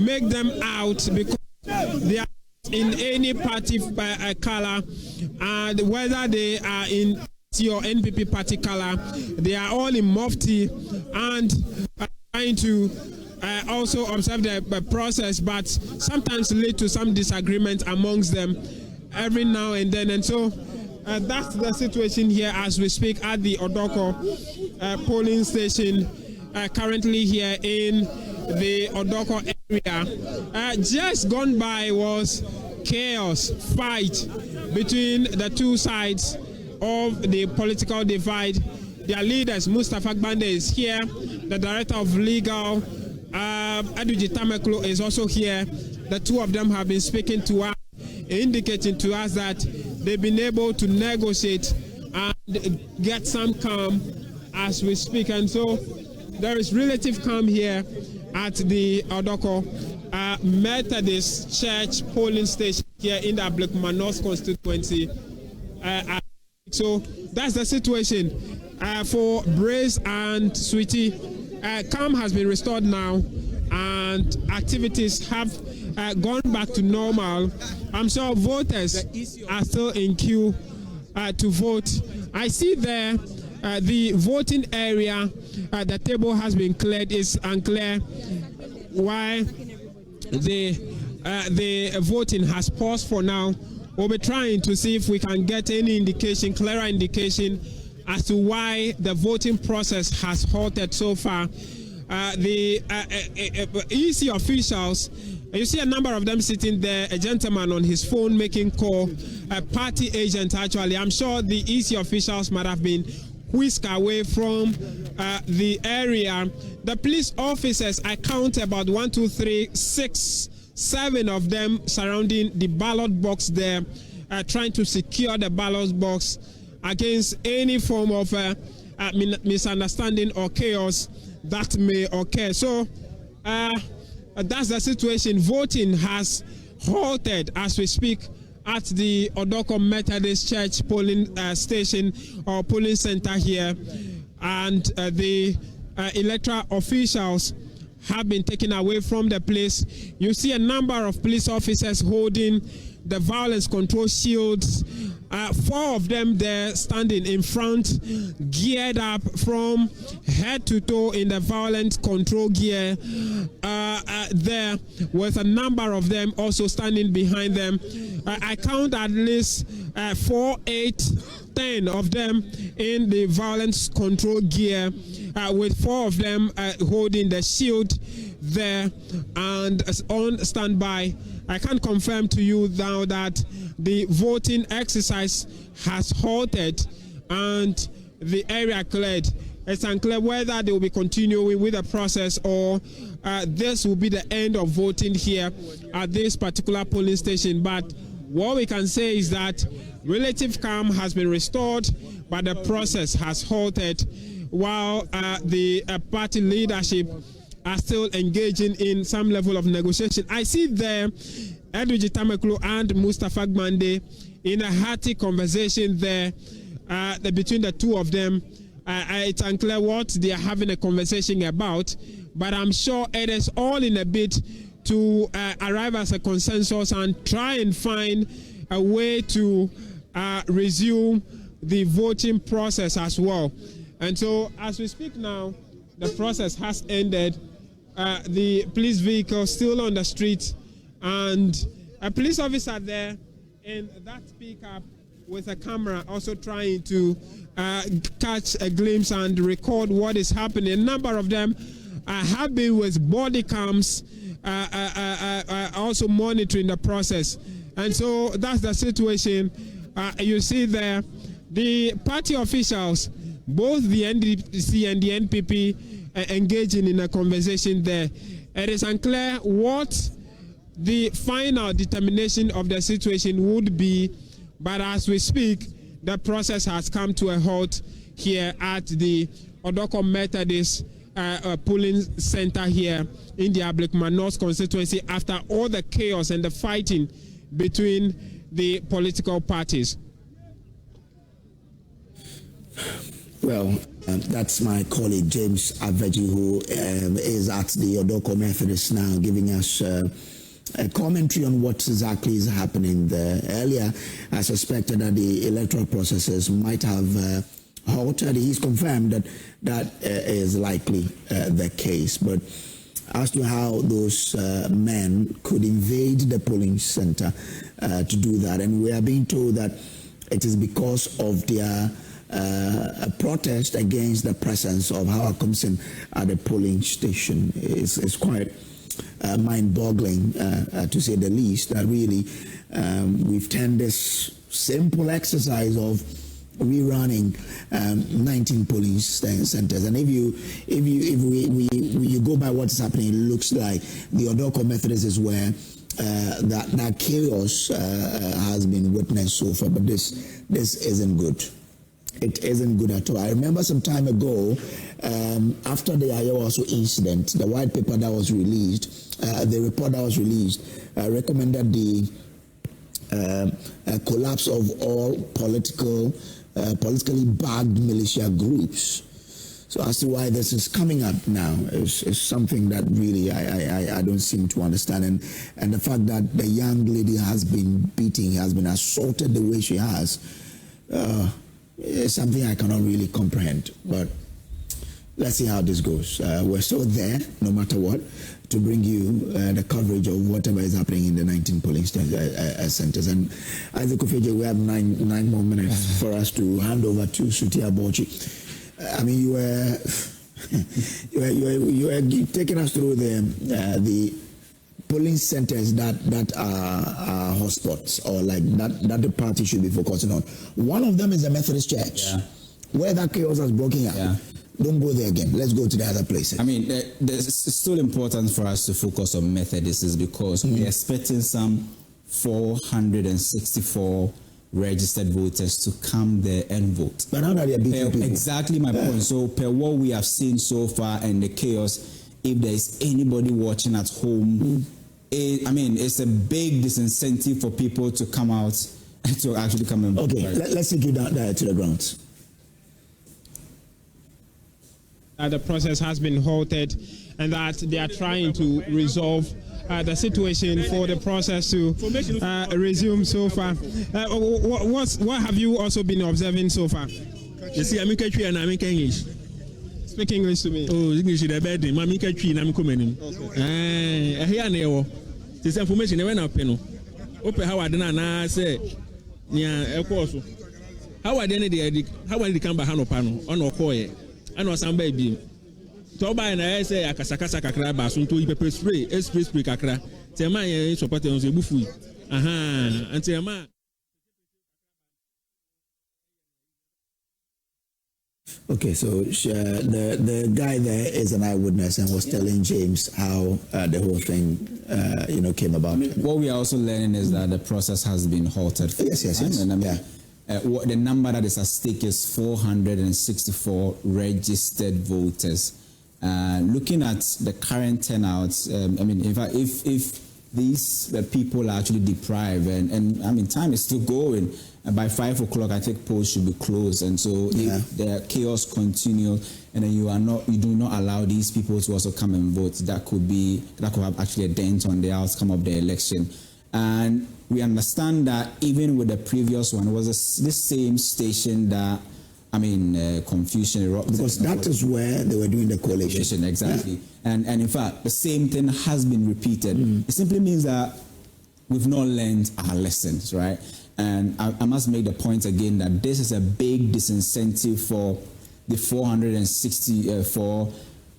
make them out because they are in any party color, and whether they are in or NPP party color, they are all in mufti and trying to also observe the process, but sometimes lead to some disagreement amongst them every now and then. And so that's the situation here as we speak at the Odoko polling station, currently here in the Odoko area. Just gone by was chaos, fight between the two sides of the political divide. Their leaders, Mustafa Agbande is here, the director of legal, Aduji Tameklo is also here. The two of them have been speaking to us, indicating to us that they've been able to negotiate and get some calm as we speak. And so there is relative calm here at the Odoko Methodist Church polling station here in the Ablekuma North constituency. So that's the situation for Brace and Sweetie. Calm has been restored now, and activities have gone back to normal. I'm sure voters are still in queue to vote. I see there the voting area, the table has been cleared. Is unclear why the voting has paused for now. We'll be trying to see if we can get any indication, clearer indication, as to why the voting process has halted so far. The EC officials You see a number of them sitting there, a gentleman on his phone making call, a party agent actually. I'm sure the EC officials might have been whisked away from the area. The police officers, I count about 1, 2, 3, 6, 7 of them surrounding the ballot box there, trying to secure the ballot box against any form of misunderstanding or chaos that may occur. So that's the situation. Voting has halted as we speak at the Odoko Methodist Church polling station or polling center here, and the electoral officials have been taken away from the place. You see a number of police officers holding the violence control shields. 4 of them there standing in front, geared up from head to toe in the violence control gear. There with a number of them also standing behind them. I count at least 4, 8, 10 of them in the violence control gear, with 4 of them holding the shield there and on standby. I can confirm to you now that the voting exercise has halted and the area cleared. It's unclear whether they will be continuing with the process or this will be the end of voting here at this particular polling station. But what we can say is that relative calm has been restored, but the process has halted while the party leadership are still engaging in some level of negotiation. I see there Edwige Tameklo and Mustafa Gbande in a hearty conversation there between the two of them. It's unclear what they are having a conversation about, but I'm sure it is all in a bid to arrive as a consensus and try and find a way to resume the voting process as well. And so as we speak now, the process has ended. The police vehicle still on the street, and a police officer there in that pickup with a camera also trying to catch a glimpse and record what is happening. A number of them have been with body cams also monitoring the process. And so that's the situation. You see there, the party officials, both the NDC and the NPP, engaging in a conversation there. It is unclear what the final determination of the situation would be, but as we speak, the process has come to a halt here at the Odoko Methodist polling center here in the Ablekuma North constituency after all the chaos and the fighting between the political parties. Well, that's my colleague James Aveji, who is at the Odoko Methodist now, giving us a commentary on what exactly is happening there. Earlier, I suspected that the electoral processes might have halted. He's confirmed that that is likely the case. But as to how those men could invade the polling center to do that, and we are being told that it is because of their a protest against the presence of Howard Compson at the polling station. It's quite mind-boggling, to say the least, that really we've turned this simple exercise of rerunning 19 polling centers. And if you go by what's happening, it looks like the Odoko Methodist is where that chaos has been witnessed so far. But this isn't good. It isn't good at all. I remember some time ago, after the Ayawaso incident, the white paper that was released, the report that was released, recommended the collapse of all politically backed militia groups. So as to why this is coming up now is something that really I don't seem to understand. And the fact that the young lady has been beaten, has been assaulted the way she has, it's something I cannot really comprehend. But let's see how this goes. We're still there, no matter what, to bring you the coverage of whatever is happening in the 19 polling centers. And Isaac Ofeje, we have nine more minutes for us to hand over to Suti Abochi. I mean, you were taking us through the polling centers that are hotspots, or like that the party should be focusing on. One of them is the Methodist Church, where that chaos has broken out. Don't go there again. Let's go to the other places. I mean, it's still important for us to focus on Methodists because we're expecting some 464 registered voters to come there and vote. But how are they beating people? Exactly my point. So per what we have seen so far and the chaos, if there is anybody watching at home, it's a big disincentive for people to come out and to actually come and vote. Okay, let's take you down there to the ground. The process has been halted and that they are trying to resolve the situation for the process to resume so far. What have you also been observing so far? You see, I'm English and I'm English. Speak English to me. Oh, English is the bed. I'm English and I'm coming. Here now, this information when I pen. Open how I didn't say, yeah, of course. How I didn't how I come behind panel on or coy. I know some baby. Toba and I say a casacasa cacra basun to pepper spray, spray cacra. Tell my support on the buffy. And tell my. Okay, so the guy there is an eyewitness and was telling James how the whole thing, came about. What we are also learning is that the process has been halted. Yes. And the number that is at stake is 464 registered voters. Looking at the current turnouts, in fact, if these people are actually deprived, and time is still going, and by 5 o'clock, I think polls should be closed, and so if the chaos continues, and then you do not allow these people to also come and vote, that could have actually a dent on the outcome of the election. And we understand that even with the previous one, it was this same station that, confusion erupted. Because that is where they were doing the coalition. Exactly. Yeah. And in fact, the same thing has been repeated. It simply means that we've not learned our lessons, right? And I must make the point again that this is a big disincentive for the 464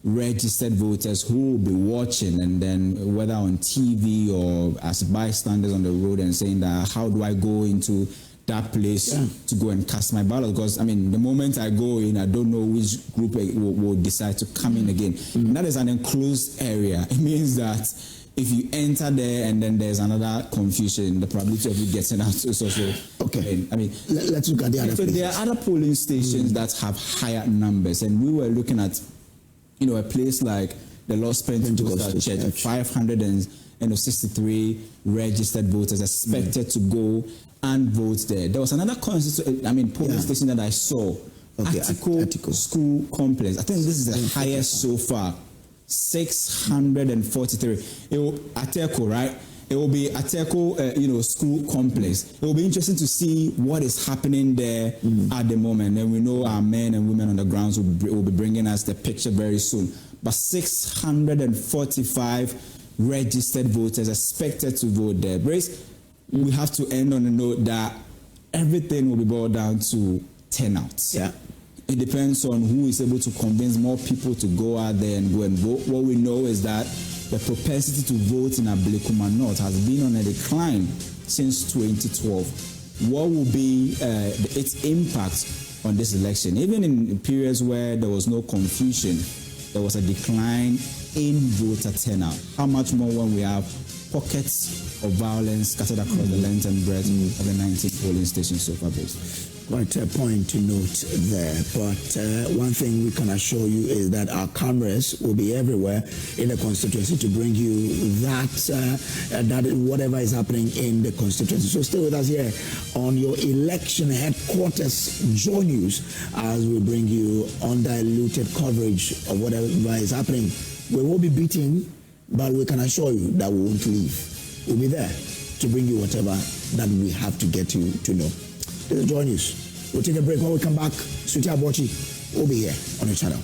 registered voters who will be watching, and then whether on TV or as bystanders on the road, and saying that how do I go into that place to go and cast my ballot? Because the moment I go in, I don't know which group will decide to come in again. And that is an enclosed area. It means that if you enter there and then there's another confusion, the probability of you getting out is also okay. Let's look at the other. So there are other polling stations that have higher numbers, and we were looking at a place like the Lost Pentecostal Church, 563 registered voters expected to go and vote there. There was another polling station that I saw, Atiko School Complex. I think this is the highest so far, 643. Ateko, right? It will be Ateko, school complex. It will be interesting to see what is happening there at the moment. And we know our men and women on the grounds will be bringing us the picture very soon. But 645 registered voters expected to vote there. Brace, we have to end on a note that everything will be boiled down to turnouts. Yeah. It depends on who is able to convince more people to go out there and go and vote. What we know is that the propensity to vote in Ablekuma North has been on a decline since 2012. What will be its impact on this election? Even in periods where there was no confusion, there was a decline in voter turnout. How much more when we have pockets of violence scattered across the length and breadth of the 19 polling stations so far, based? Quite a point to note there, but one thing we can assure you is that our cameras will be everywhere in the constituency to bring you that whatever is happening in the constituency. So stay with us here on your election headquarters, JoyNews, as we bring you undiluted coverage of whatever is happening. We will be beating, but we can assure you that we won't leave. We'll be there to bring you whatever that we have to get you to know. This is JoyNews. We'll take a break. When we come back, Suti Abochi will be here on the channel.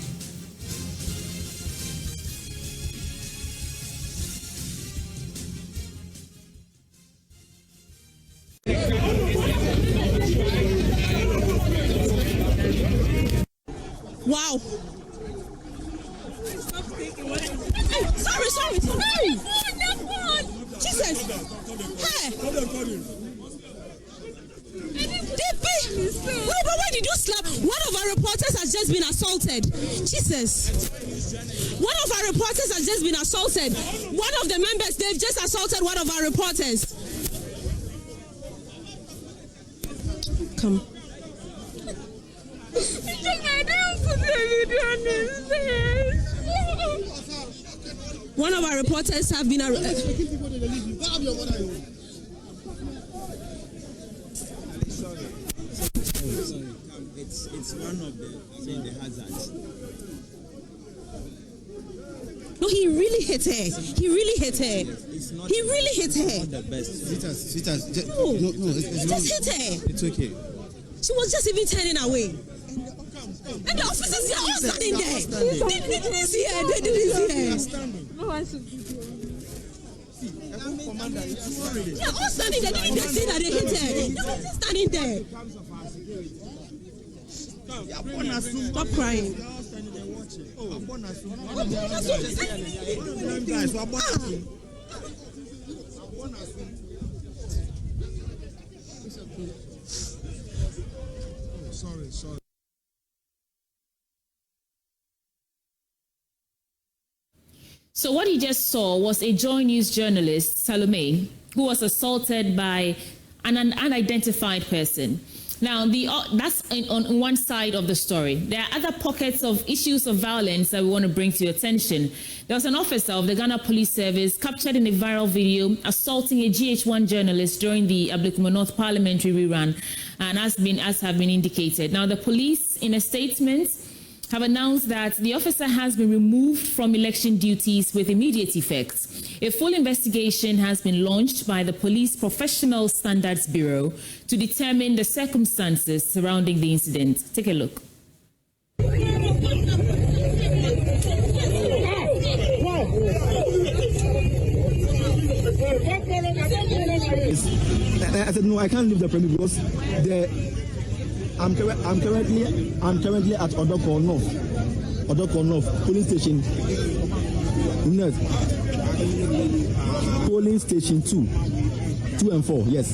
Wow. Sorry. Hey! did you slap? One of our reporters has just been assaulted. Jesus. One of our reporters has just been assaulted. One of the members, they've just assaulted one of our reporters. Come. One of our reporters have been It's one of the hazards. No, he really hit her. He really hit her. He really hit her. Not the best. Sweetheart, no, it's just hit her. It's okay. She was just even turning away. And the officers are all standing there. They didn't see her. They didn't see her. No one should be they're all standing there. They didn't see that they hit her. They were just standing there. Stop crying. Sorry. So what you just saw was a JoyNews journalist, Salome, who was assaulted by an unidentified person. Now, that's on one side of the story. There are other pockets of issues of violence that we want to bring to your attention. There was an officer of the Ghana Police Service captured in a viral video assaulting a GH1 journalist during the Ablekuma North parliamentary rerun, and as have been indicated. Now, the police, in a statement, have announced that the officer has been removed from election duties with immediate effect. A full investigation has been launched by the Police Professional Standards Bureau to determine the circumstances surrounding the incident. Take a look. I said no, I can't leave the premise because I'm currently at Odoko North polling station. Yes. Polling station 2 and 4. Yes.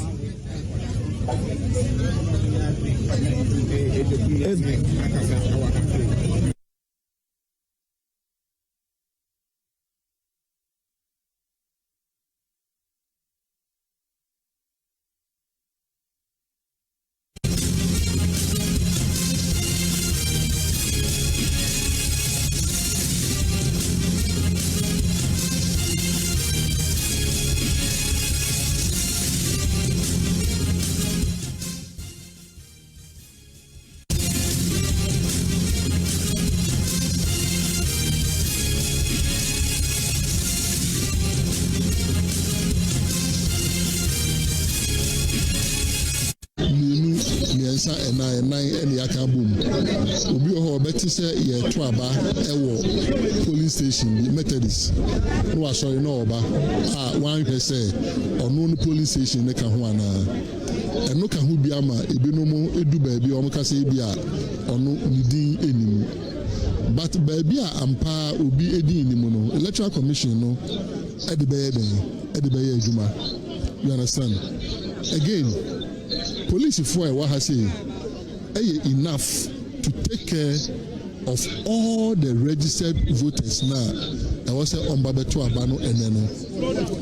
Police station Methodist no asori no oba one person onu police station ne ka ho ana eno ka ho bi ama ebinom edu ba bi o mka se bi a onu nidin enim but ba bi a ampa obi edin enim no Electoral Commission no edebe adwuma. You understand? Again, police for what has say enough to take care of all the registered voters now. I was say on Babeto Abano Eneno.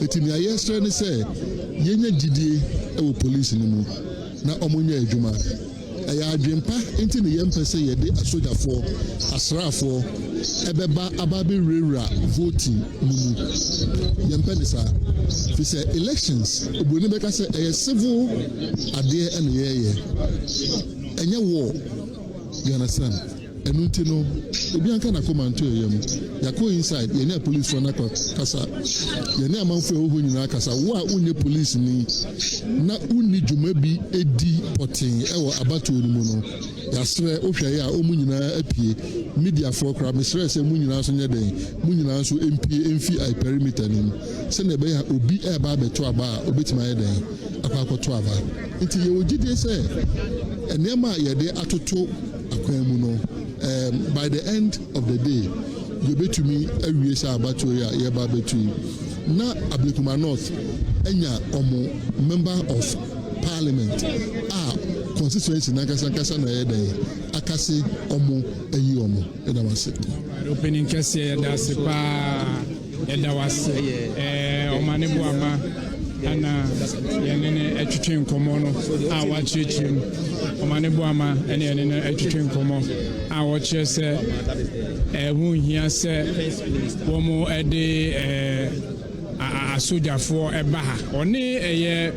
It in yesterday say yenya GDA police no na omunya adwuma. Aya adwempa enti ne yempe say ye de asoja for asrafo ebeba ababe rera voting mumu yempe ne sa fi say elections oboni beka say civil ade ene ye enye war. You understand? Enuntino obi anka na command to yem yako inside ye na police for na kasa ye na amanfo eho nyina kasa wo a unye police ni na unni dwuma bi edi potin ewo abato ni mu no yasre ohwe ya omu nyina apie media for crowd misre se mu nyina so nyeden mu nyina so mp I perimeter ni se na be ya obi e ba beto aba obetima yeden akwakoto aba nti ye ogide se enema ye de atoto akwemu no. By the end of the day, you bet to me every year about ya between na Ablekuma North enya member of parliament constituency nankasa na yɛ dɛ akase ɔmo ayi ɔmo ɛda wase. Opening kɛseɛ yɛda ase paa yɛda wase ɔmane boama ana yɛne ne atwitwe nkɔmmɔ no a wakyerɛkyerɛ mu ɔmane boama ɛne yɛne ne atwitwe nkɔmmɔ a wɔkyerɛ sɛ ho nhia sɛ wɔn de asogyafoɔ ɛba ha ɔne ɛyɛ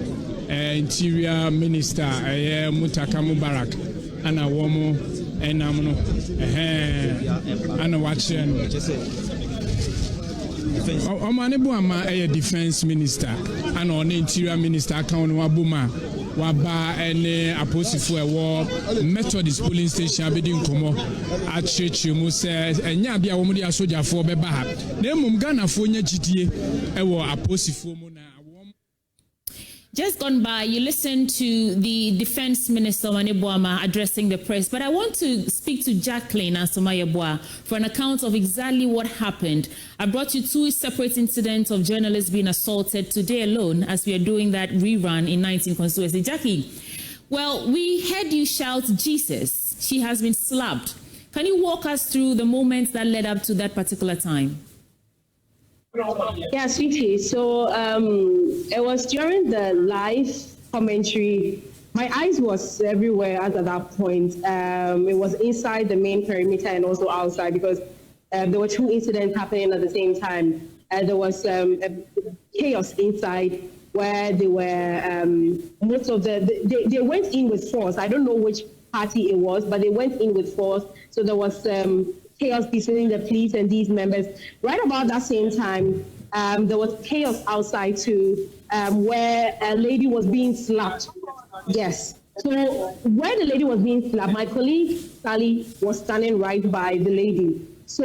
interior minister ɛyɛ Mutaka Mubarak ana wɔn ɛnam no ana wakyerɛ no ɔmane boama ɛyɛ defense minister ana ɔne interior minister aka no waboma waba ɛne aposifoɔ ɛwɔ Methodist polling station abɛdi nkɔmmɔ akyerɛkyerɛ mu sɛ ɛnyɛ abia wɔn de asogyafoɔ bɛba ha na mmom Ghanafoɔ nya gyidie ɛwɔ aposifoɔ mu na. Just gone by, you listened to the Defense Minister Ewurabena Aubynn addressing the press, but I want to speak to Jacqueline Asomayeboa for an account of exactly what happened. I brought you 2 separate incidents of journalists being assaulted today alone as we are doing that rerun in 19 constituency. Jackie, well, we heard you shout, "Jesus, she has been slapped." Can you walk us through the moments that led up to that particular time? Yeah, sweetie. So it was during the live commentary. My eyes was everywhere at that point. It was inside the main perimeter and also outside because there were 2 incidents happening at the same time. There was chaos inside where they were most of they went in with force. I don't know which party it was, but they went in with force. So there was chaos between the police and these members. Right about that same time, there was chaos outside too, where a lady was being slapped. Yes. So where the lady was being slapped, my colleague Sally was standing right by the lady. So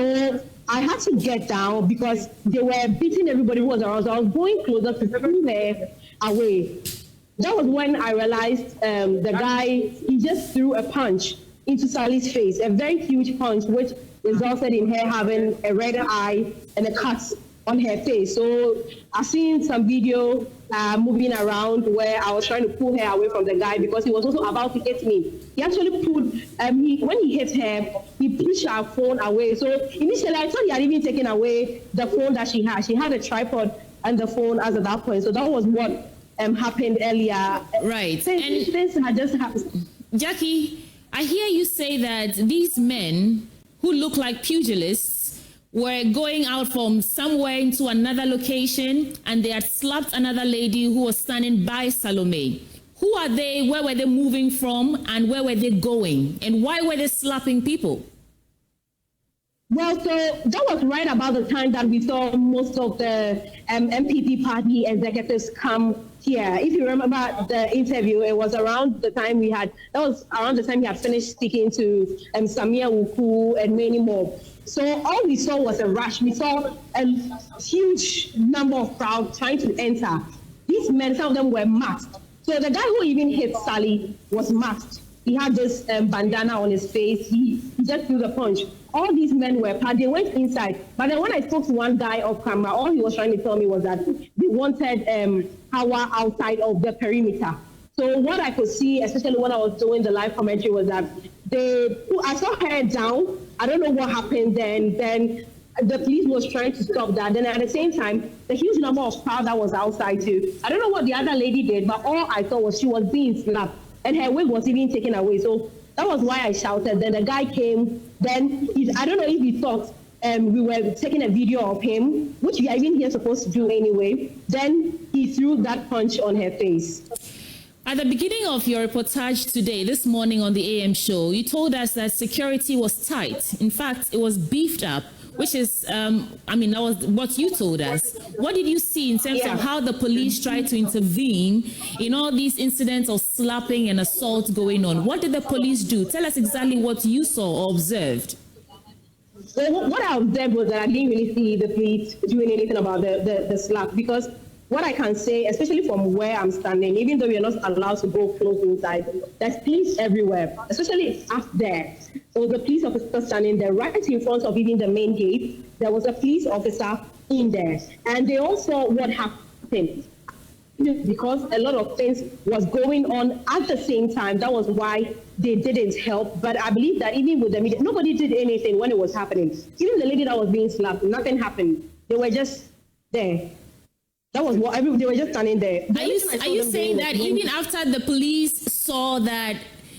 I had to get down because they were beating everybody who was around. So I was going closer to pull her away. That was when I realized the guy, he just threw a punch into Sally's face, a very huge punch, which resulted in her having a red eye and a cut on her face. So I've seen some video moving around where I was trying to pull her away from the guy because he was also about to hit me. He actually pulled, when he hit her, he pushed her phone away. So initially I thought he had even taken away the phone that she had. She had a tripod and the phone as at that point. So that was what happened earlier. Right. Things had just happened. Jackie, I hear you say that these men who look like pugilists were going out from somewhere into another location and they had slapped another lady who was standing by Salome. Who are they? Where were they moving from? And where were they going? And why were they slapping people? Well, so that was right about the time that we saw most of the MPP party executives come here. If you remember the interview, it was around the time we had finished speaking to Samia Wuku and many more. So all we saw was a rush. We saw a huge number of crowd trying to enter. These men, some of them were masked. So the guy who even hit Sally was masked. He had this bandana on his face. He just threw the punch. All these men were packed. They went inside. But then when I spoke to one guy off camera, all he was trying to tell me was that they wanted power outside of the perimeter. So what I could see, especially when I was doing the live commentary, was that I saw her down. I don't know what happened then. Then the police was trying to stop that. Then at the same time, the huge number of crowd that was outside too. I don't know what the other lady did, but all I saw was she was being slapped. And her wig was even taken away. So that was why I shouted. Then the guy came. Then I don't know if he thought we were taking a video of him, which we are even here supposed to do anyway. Then he threw that punch on her face. At the beginning of your reportage today, this morning on the AM show, you told us that security was tight. In fact, it was beefed up, which is, that was what you told us. What did you see in terms of how the police tried to intervene in all these incidents of slapping and assault going on? What did the police do? Tell us exactly what you saw or observed. Well, what I observed was that I didn't really see the police doing anything about the slap, because what I can say, especially from where I'm standing, even though we are not allowed to go close inside, there's police everywhere, especially up there. There was a police officer standing there right in front of even the main gate. There was a police officer in there. And they all saw what happened. because a lot of things was going on at the same time. That was why they didn't help. But I believe that even with the media, nobody did anything when it was happening. Even the lady that was being slapped, nothing happened. They were just there. That was what they were just standing there. Are you saying that even after the police saw that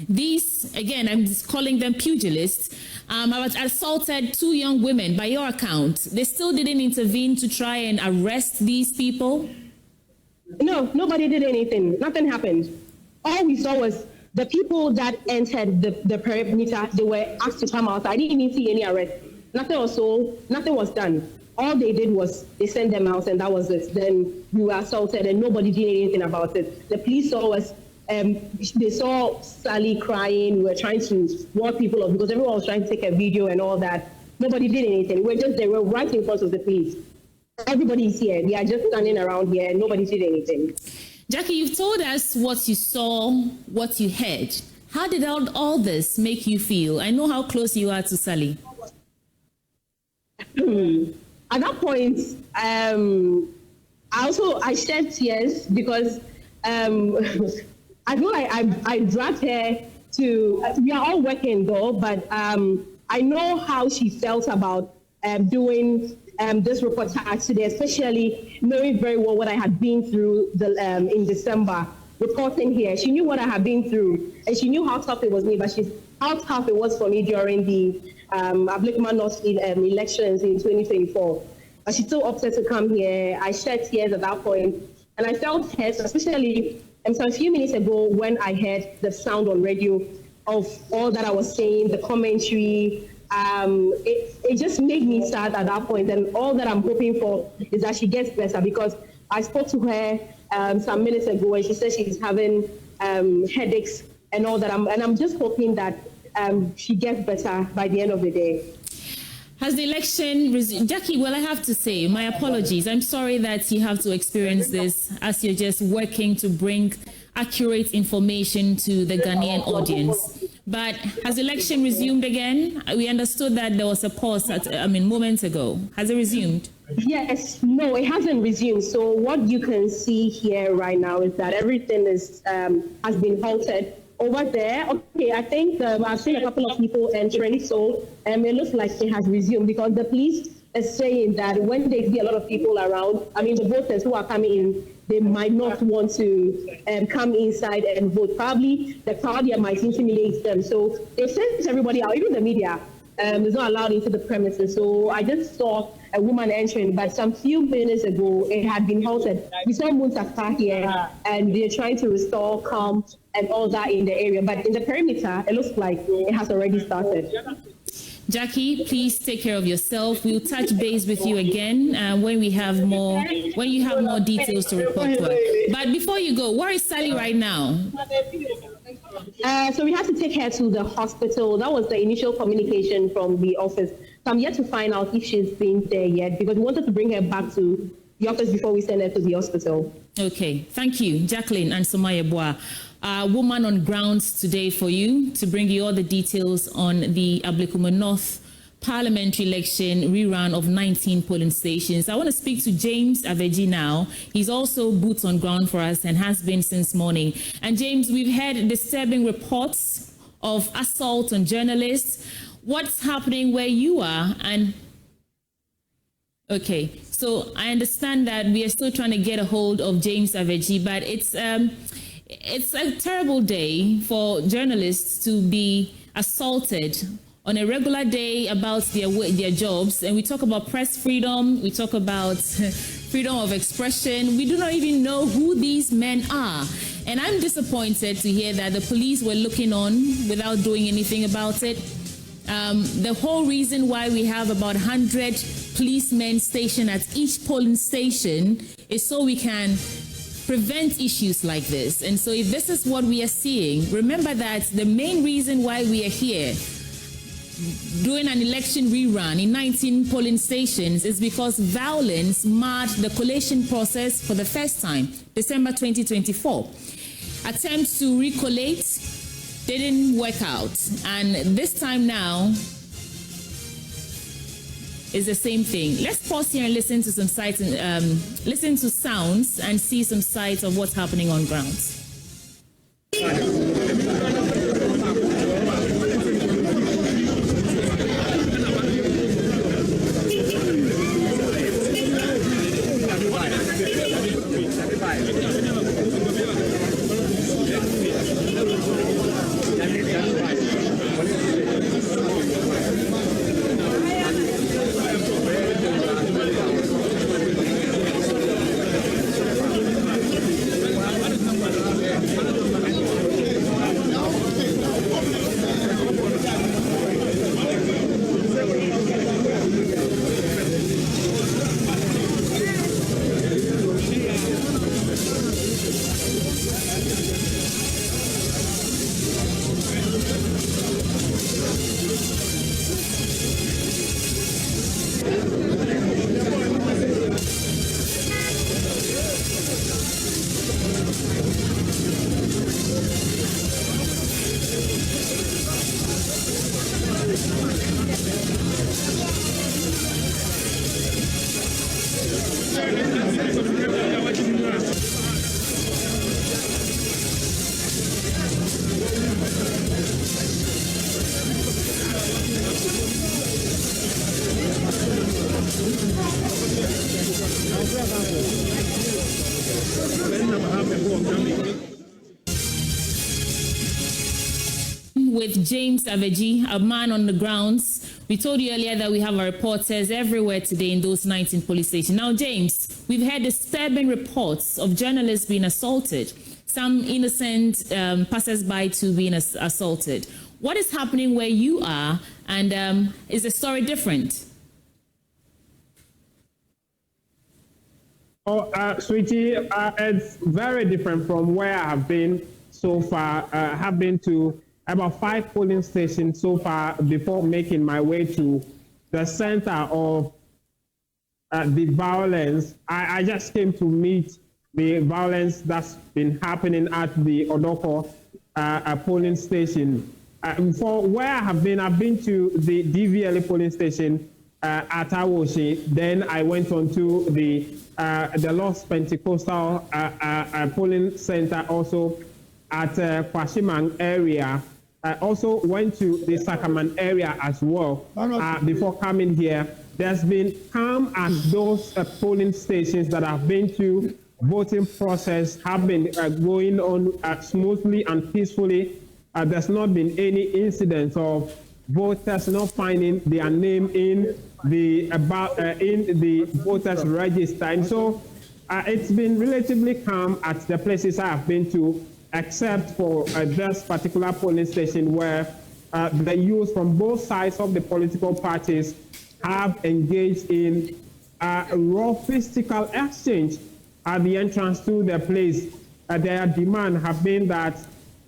these, again, I'm just calling them pugilists, assaulted 2 young women by your account, they still didn't intervene to try and arrest these people? No, nobody did anything. Nothing happened. All we saw was the people that entered the perimeter, they were asked to come out. I didn't even see any arrest. Nothing was done. All they did was they sent them out, and that was it. Then we were assaulted, and nobody did anything about it. The police saw us. They saw Sally crying. We were trying to ward people off because everyone was trying to take a video and all that. Nobody did anything. They were right in front of the police. Everybody is here. They are just standing around here. Nobody did anything. Jackie, you've told us what you saw, what you heard. How did all this make you feel? I know how close you are to Sally. At that point, I shed tears because I feel like I dragged her to. We are all working though, but I know how she felt about doing this reportage today, especially knowing very well what I had been through in December reporting here. She knew what I had been through, and she knew how tough it was how tough it was for me during the Ablekuma North elections in 2024. But she still opted to come here. I shed tears at that point, and I felt hurt, especially so a few minutes ago when I heard the sound on radio of all that I was saying, the commentary. It just made me sad at that point, and all that I'm hoping for is that she gets better, because I spoke to her some minutes ago, and she said she's having headaches and all that. I'm just hoping that she gets better by the end of the day. Has the election resumed? Jackie, well, I have to say, my apologies. I'm sorry that you have to experience this as you're just working to bring accurate information to the Ghanaian audience. But has the election resumed again? We understood that there was a pause moments ago. Has it resumed? Yes, no, it hasn't resumed. So what you can see here right now is that everything has been halted. Over there, okay, I think I've seen a couple of people entering, so it looks like it has resumed, because the police is saying that when they see a lot of people around, the voters who are coming in, they might not want to come inside and vote. Probably the crowd here might intimidate them. So they sent everybody out, even the media is not allowed into the premises. So I just saw a woman entering, but some few minutes ago, it had been halted. We saw Muntaka here, and they're trying to restore calm and all that in the area. But in the perimeter, it looks like it has already started. Jackie, please take care of yourself. We'll touch base with you again when you have more details to report to us. But before you go, where is Sally right now? So we had to take her to the hospital. That was the initial communication from the office. So I'm yet to find out if she's been there yet, because we wanted to bring her back to the office before we send her to the hospital. Okay, thank you, Jacqueline and Somayeboa. Woman on grounds today for you to bring you all the details on the Ablekuma North parliamentary election rerun of 19 polling stations. I want to speak to James Aveji now. He's also boots on ground for us and has been since morning. And James, we've heard disturbing reports of assault on journalists. What's happening where you are? And okay, so I understand that we are still trying to get a hold of James Aveji, but it's a terrible day for journalists to be assaulted on a regular day about their jobs. And we talk about press freedom, we talk about freedom of expression. We do not even know who these men are. And I'm disappointed to hear that the police were looking on without doing anything about it. The whole reason why we have about 100 policemen stationed at each polling station is so we can prevent issues like this. And so if this is what we are seeing, remember that the main reason why we are here doing an election rerun in 19 polling stations is because violence marred the collation process for the first time, December 2024. Attempts to recollate didn't work out. And this time now, is the same thing. Let's pause here and listen to some sights and listen to sounds and see some sights of what's happening on ground. With James Aveji, a man on the grounds. We told you earlier that we have our reporters everywhere today in those 19 police stations. Now, James, we've heard disturbing reports of journalists being assaulted, some innocent passers-by to being assaulted. What is happening where you are, and is the story different? Sweetie, it's very different from where I have been so far. I have been to about 5 polling stations so far before making my way to the center of the violence. I just came to meet the violence that's been happening at the Odoko polling station. For where I have been, I've been to the DVLA polling station at Awoshi. Then I went on to the Lost Pentecostal polling center also at Kwashimang area. I also went to the Sakaman area as well before coming here. There's been calm at those polling stations that I've been to. Voting process have been going on smoothly and peacefully. There's not been any incidents of voters not finding their name in the voters register. And so it's been relatively calm at the places I have been to, except for this particular polling station where the youth from both sides of the political parties have engaged in a raw physical exchange at the entrance to the place. Their demand have been that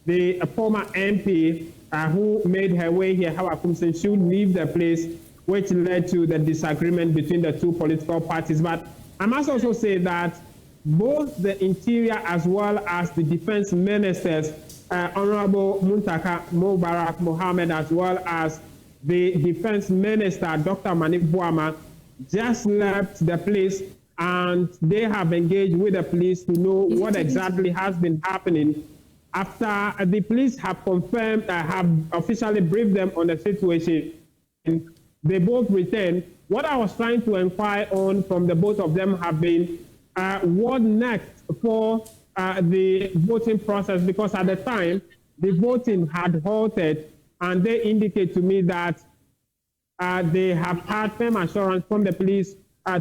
the former MP who made her way here, Hawa Kumsen, should leave the place, which led to the disagreement between the two political parties. But I must also say that both the Interior as well as the Defense Ministers, Honorable Muntaka Mubarak Mohammed, as well as the Defense Minister, Dr. Manik Bouama, just left the place, and they have engaged with the police to know what exactly has been happening. After the police have confirmed, have officially briefed them on the situation, they both returned. What I was trying to inquire on from the both of them have been what next for the voting process, because at the time the voting had halted, and they indicate to me that they have had firm assurance from the police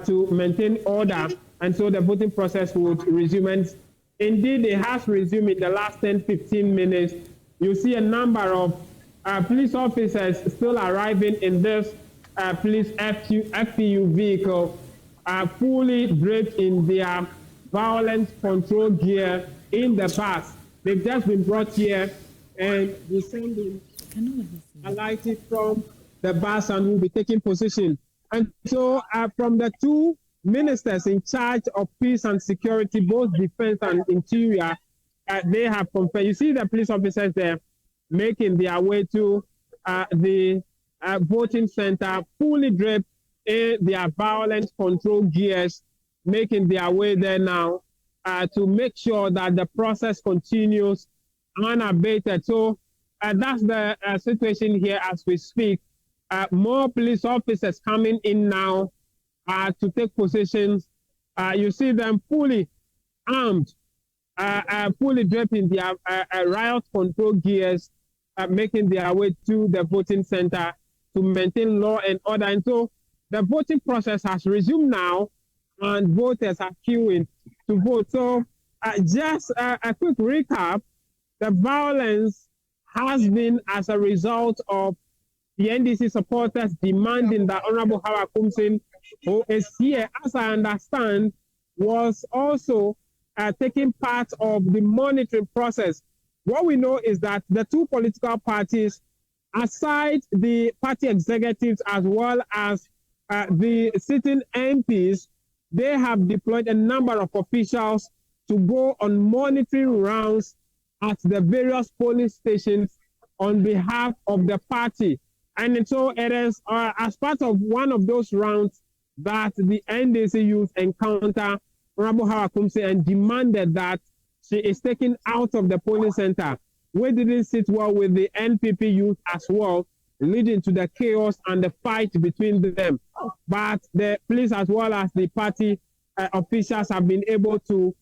to maintain order, and so the voting process would resume. And indeed, it has resumed in the last 10-15 minutes. You see a number of police officers still arriving in this police FPU vehicle, fully draped in their violence control gear in the bus. They've just been brought here and descending, alighted from the bus, and will be taking position. And so from the two ministers in charge of peace and security, both defense and interior, they have confirmed. You see the police officers there making their way to the voting center, fully draped in their violent control gears, making their way there now to make sure that the process continues unabated. So that's the situation here as we speak. More police officers coming in now to take positions. You see them fully armed, fully draping their riot control gears, making their way to the voting center to maintain law and order. And so the voting process has resumed now, and voters are queuing to vote. So just a quick recap, the violence has been as a result of the NDC supporters demanding that Honorable Hawa Kumsin, who is here, as I understand, was also taking part of the monitoring process. What we know is that the two political parties, aside the party executives as well as the sitting MPs, they have deployed a number of officials to go on monitoring rounds at the various polling stations on behalf of the party. And so it is as part of one of those rounds that the NDC youth encounter Honorable Hawa Kumsin and demanded that she is taken out of the polling center. We didn't sit well with the NPP youth as well, leading to the chaos and the fight between them. But the police as well as the party officials have been able to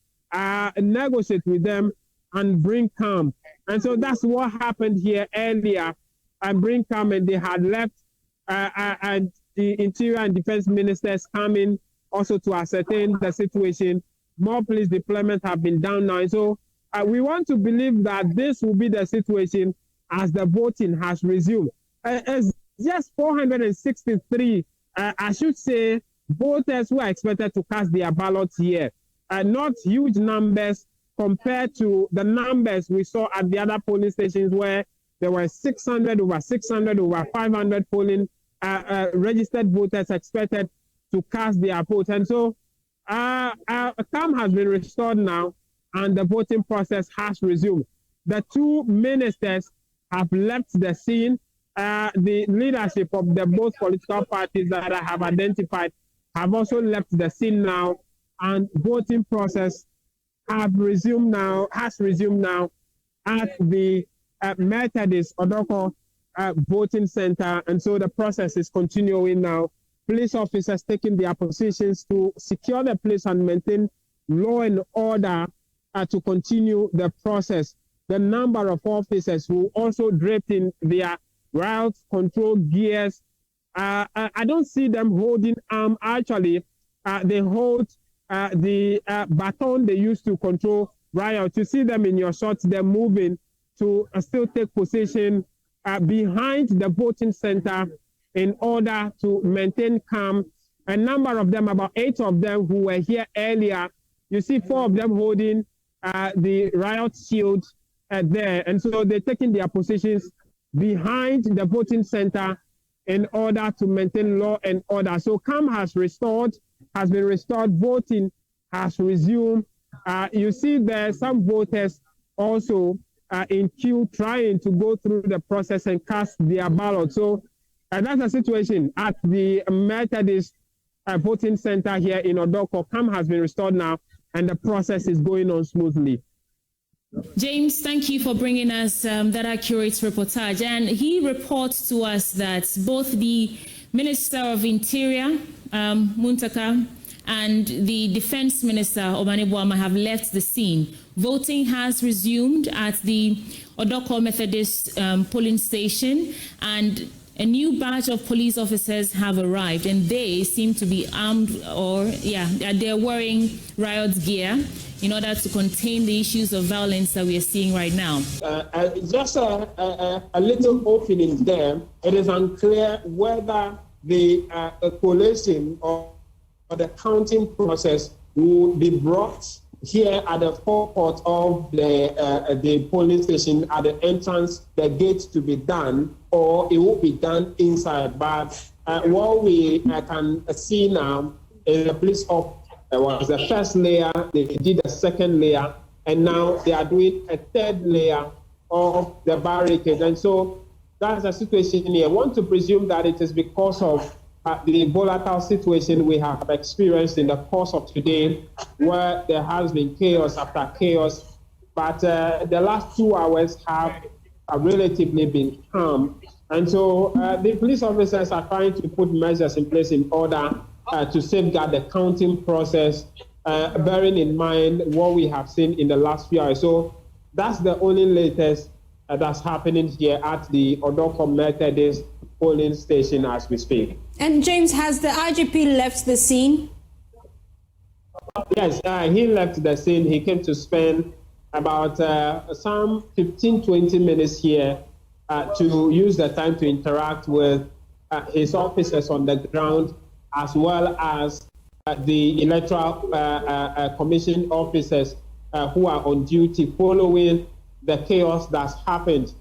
negotiate with them and bring calm. And so that's what happened here earlier, and bring calm, and they had left and the Interior and Defense ministers coming also to ascertain the situation. More police deployment have been done now. And so we want to believe that this will be the situation as the voting has resumed. It's just 463, I should say, voters who are expected to cast their ballots here. Not huge numbers compared to the numbers we saw at the other polling stations where there were 600, over 500 polling registered voters expected to cast their vote. And so calm has been restored now, and the voting process has resumed. The two ministers have left the scene. The leadership of the both political parties that I have identified have also left the scene now, and voting process has resumed now at the Methodist Odoko voting center. And so the process is continuing now. Police officers taking their positions to secure the place and maintain law and order to continue the process. The number of officers who also draped in their riot control gears, I don't see them holding arm. Actually, they hold the baton they used to control riot. You see them in your shots, they're moving to still take position behind the voting center in order to maintain calm. A number of them, about 8 of them who were here earlier, you see 4 of them holding the riot shield there. And so they're taking their positions behind the voting center in order to maintain law and order. So calm has been restored, voting has resumed. You see there some voters also in queue trying to go through the process and cast their ballot. So that's the situation at the Methodist voting center here in Odoko. Calm has been restored now, and the process is going on smoothly. James, thank you for bringing us that accurate reportage. And he reports to us that both the Minister of Interior, Muntaka, and the Defense Minister, Obane Boama, have left the scene. Voting has resumed at the Odoko Methodist polling station, and a new batch of police officers have arrived, and they seem to be armed, or they're wearing riot gear in order to contain the issues of violence that we are seeing right now. Just a little opening there. It is unclear whether the collation or the counting process will be brought here at the forecourt of the polling station at the entrance, the gate to be done, or it will be done inside. But what we can see now is the police was the first layer, they did a second layer, and now they are doing a third layer of the barricade. And so that's the situation here. I want to presume that it is because of the volatile situation we have experienced in the course of today, where there has been chaos after chaos. But the last 2 hours have relatively been calm. And so the police officers are trying to put measures in place in order to safeguard the counting process, bearing in mind what we have seen in the last few hours. So that's the only latest that's happening here at the Odoko Methodist polling station as we speak. And James, has the IGP left the scene? Yes, he left the scene. He came to spend about some 15-20 minutes here to use the time to interact with his officers on the ground, as well as the Electoral Commission officers who are on duty following the chaos that's happened.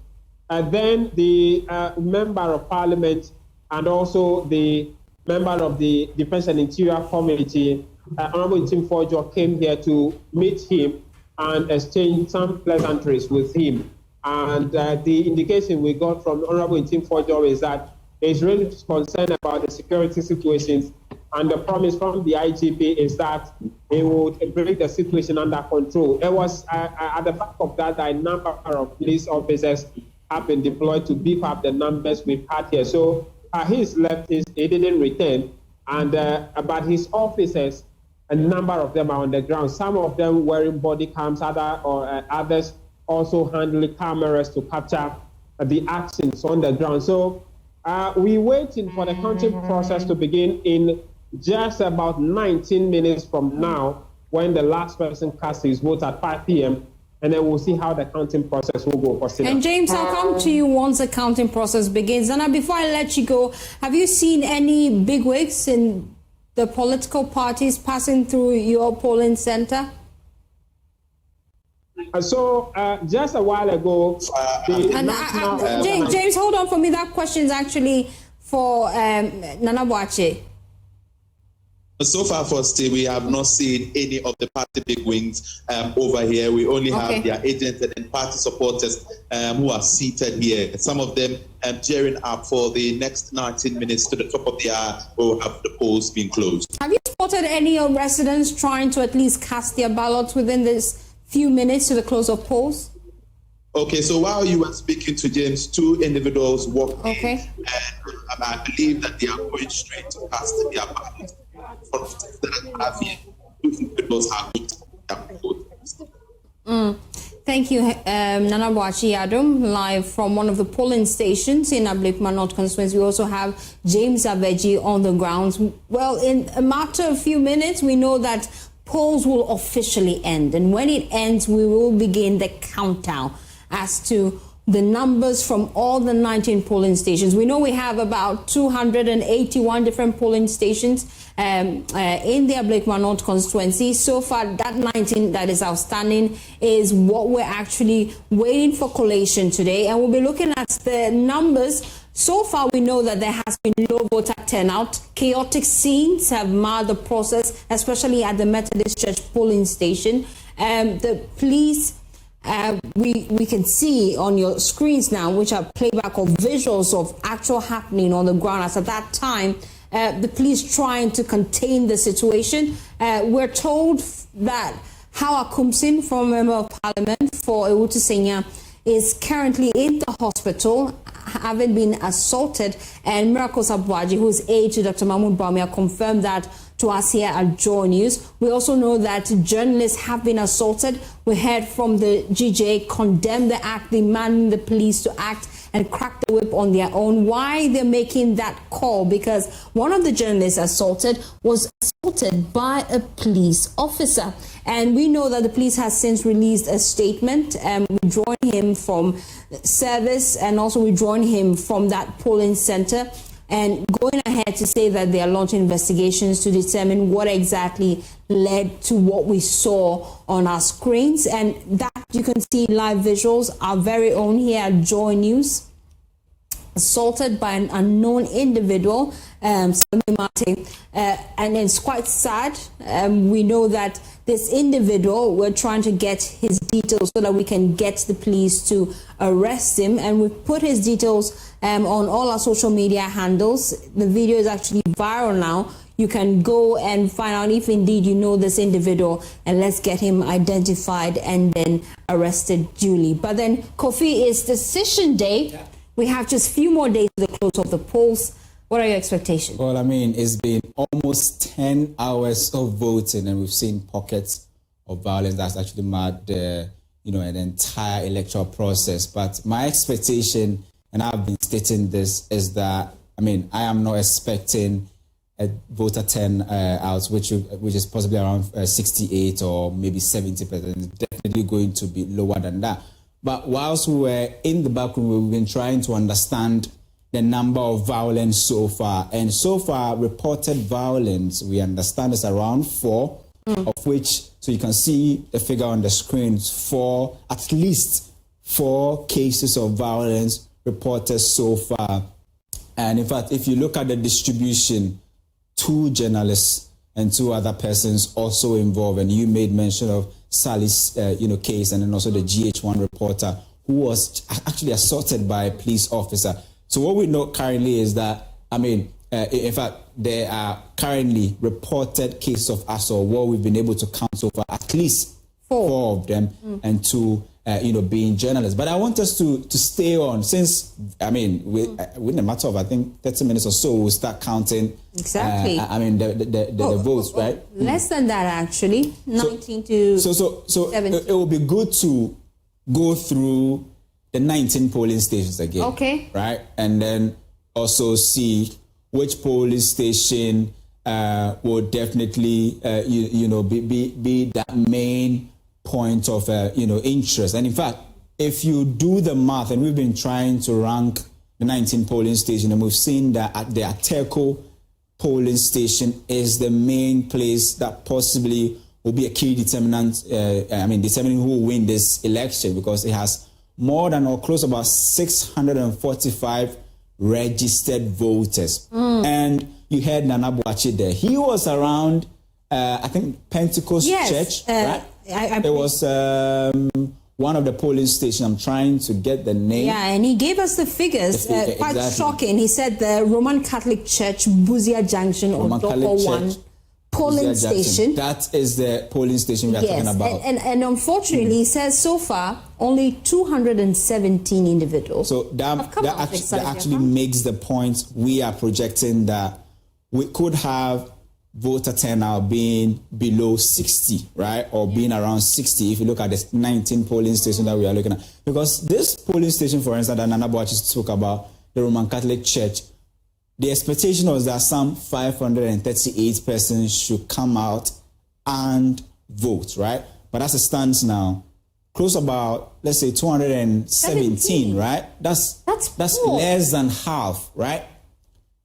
And then the Member of Parliament and also the member of the Defense and Interior Committee, Honorable Tim Forjo, came here to meet him and exchange some pleasantries with him. And the indication we got from Honorable Tim Forjo is that he's really concerned about the security situations, and the promise from the IGP is that he would bring the situation under control. It was at the back of that a number of police officers have been deployed to beef up the numbers we've had here. So he's left, he didn't return, and but his officers, a number of them are on the ground. Some of them wearing body cams, others also handling cameras to capture the actions on the ground. So we're waiting for the counting process to begin in just about 19 minutes from now, when the last person casts his vote at 5 p.m., and then we'll see how the counting process will go for Senate. And James, I'll come to you once the counting process begins. Nana, before I let you go, have you seen any bigwigs in the political parties passing through your polling center? So just a while ago, James, hold on for me. That question is actually for Nana Boakye. So far, firstly, we have not seen any of the party big wings over here. We only have their agents and party supporters who are seated here. Some of them gearing up for the next 19 minutes to the top of the hour. We'll have the polls being closed. Have you spotted any residents trying to at least cast their ballots within this few minutes to the close of polls? Okay, so while you were speaking to James, 2 individuals walked in, and I believe that they are going straight to cast their ballots. Thank you, Nana Akua live from one of the polling stations in Ablekuma North constituency. We also have James Abeji on the grounds. Well, in a matter of few minutes, we know that polls will officially end, and when it ends, we will begin the countdown as to the numbers from all the 19 polling stations. We know we have about 281 different polling stations in the Ablekuma North constituency. So far, that 19 that is outstanding is what we're actually waiting for collation today. And we'll be looking at the numbers. So far, we know that there has been low voter turnout. Chaotic scenes have marred the process, especially at the Methodist Church polling station. The police, we can see on your screens now, which are playback of visuals of actual happening on the ground. As at that time, the police trying to contain the situation. We're told that Hawa Kumsin, former Member of Parliament for Ewutu Senya, is currently in the hospital, having been assaulted, and Miracles Abuaji, who's aide to Dr. Mahmoud Bawumia, confirmed that to us here at JoyNews. We also know that journalists have been assaulted. We heard from the GJ condemn the act, demanding the police to act and crack the whip on their own. Why they're making that call? Because one of the journalists assaulted was assaulted by a police officer. And we know that the police has since released a statement withdrawing him from service, and also withdrawing him from that polling center, and going ahead to say that they are launching investigations to determine what exactly led to what we saw on our screens. And that you can see live visuals, our very own here at JoyNews. assaulted by an unknown individual, Salome Mate, and it's quite sad. We know that this individual, we're trying to get his details so that we can get the police to arrest him, and we've put his details on all our social media handles. The video is actually viral now. You can go and find out if indeed you know this individual, and let's get him identified and then arrested duly. But then, Kofi, it's decision day. Yeah. We have just a few more days to the close of the polls. What are your expectations? Well, I mean, it's been almost 10 hours of voting, and we've seen pockets of violence that's actually marred an entire electoral process. But my expectation, and I've been stating this, is that, I mean, I am not expecting a voter turnout, which is possibly around 68 or maybe 70%. It's definitely going to be lower than that. But whilst we were in the back room, we've been trying to understand the number of violence so far. And so far, reported violence, we understand is around 4, of which, so you can see the figure on the screen, at least 4 cases of violence reported so far. And in fact, if you look at the distribution, 2 journalists and 2 other persons also involved, and you made mention of Sally's case, and then also the GH1 reporter who was actually assaulted by a police officer. So what we know currently is that, I mean, in fact, there are currently reported cases of assault. What we've been able to count so far, at least 4 of them, and 2 being journalists. But I want us to stay on, since, I mean, within a matter of, I think, 30 minutes or so, we'll start counting. Exactly. The votes, right? Less than that, actually. 19 to 17. It will be good to go through the 19 polling stations again. Okay. Right? And then also see which polling station will definitely, be that main point of interest. And in fact, if you do the math, and we've been trying to rank the 19 polling station, and we've seen that at the Ateco polling station is the main place that possibly will be a key determinant, determining who will win this election, because it has more than or close about 645 registered voters. And you heard Nana Akua there. He was around, I think, Pentecost Church, right? It was one of the polling stations. I'm trying to get the name. Yeah, and he gave us the figures. Quite shocking. He said the Roman Catholic Church, Buzia Junction, or Doko 1 polling station. That is the polling station we are talking about. And unfortunately, he says so far, only 217 individuals. So that actually makes the point. We are projecting that we could have voter turnout being below 60, right? Or being around 60 if you look at the 19 polling stations that we are looking at. Because this polling station, for instance, that Nana Akua spoke about, the Roman Catholic Church, the expectation was that some 538 persons should come out and vote, right? But as it stands now, close about, let's say, 217, right? That's less than half, right?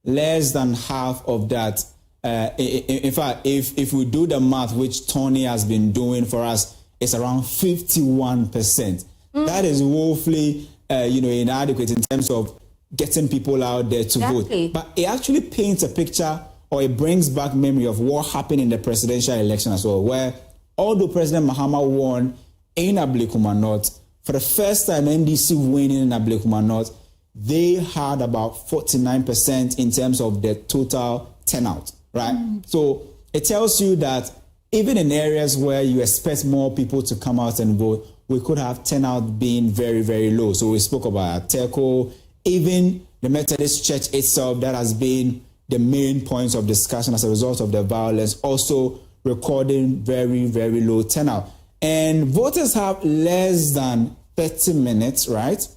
Less than half of that. In fact, if we do the math, which Tony has been doing for us, it's around 51%. That is woefully, inadequate in terms of getting people out there to vote. But it actually paints a picture, or it brings back memory of what happened in the presidential election as well, where although President Mahama won in Ablekuma North, for the first time NDC winning in Ablekuma North, they had about 49% in terms of the total turnout. Right? So it tells you that even in areas where you expect more people to come out and vote, we could have turnout being very, very low. So we spoke about Ateco, even the Methodist Church itself, that has been the main points of discussion as a result of the violence, also recording very, very low turnout. And voters have less than 30 minutes, right,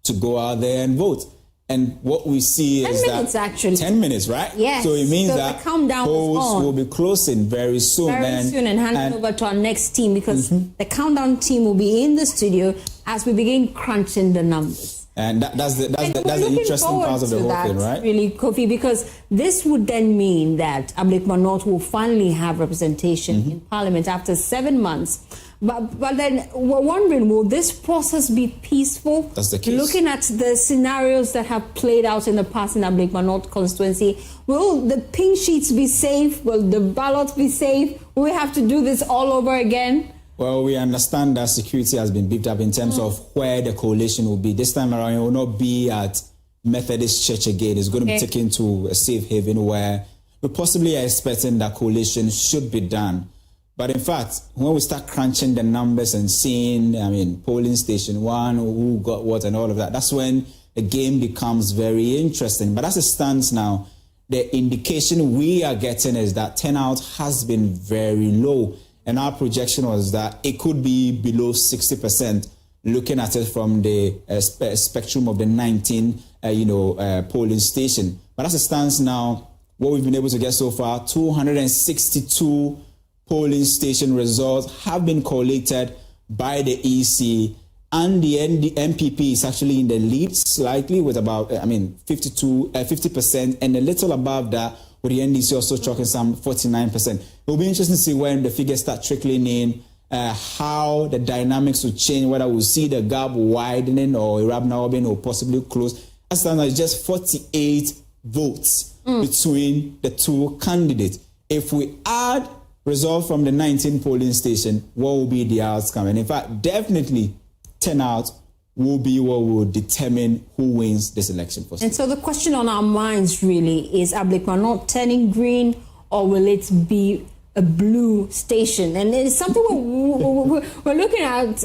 to go out there and vote. And what we see is 10 minutes, actually. 10 minutes, right? Yes. So it means that the countdown polls will be closing very soon. And hand over to our next team, because the countdown team will be in the studio as we begin crunching the numbers. And that's the interesting part of the whole thing, right? Really, Kofi, because this would then mean that Ablekuma North will finally have representation in Parliament after 7 months. But then we're wondering, will this process be peaceful? That's the case. Looking at the scenarios that have played out in the past in Ablekuma North constituency, will the pink sheets be safe? Will the ballots be safe? Will we have to do this all over again? Well, we understand that security has been beefed up in terms of where the coalition will be. This time around, it will not be at Methodist Church again. It's going to be taken to a safe haven where we possibly are expecting that coalition should be done. But in fact, when we start crunching the numbers and seeing, polling station 1, who got what and all of that, that's when the game becomes very interesting. But as it stands now, the indication we are getting is that turnout has been very low. And our projection was that it could be below 60%, looking at it from the spectrum of the 19, polling station. But as it stands now, what we've been able to get so far, 262 polling station results have been collated by the EC, and the MPP is actually in the lead slightly with about 50%, and a little above that with the NDC also chalking some 49%. It will be interesting to see when the figures start trickling in, how the dynamics will change, whether we'll see the gap widening or Ewurabena Aubynn will possibly close. As stands now, it's just 48 votes between the two candidates. If we add result from the 19 polling station, what will be the outcome? And in fact, definitely turnout will be what will determine who wins this election. And so the question on our minds really is Ablekuma North turning green, or will it be a blue station? And it's something we're looking at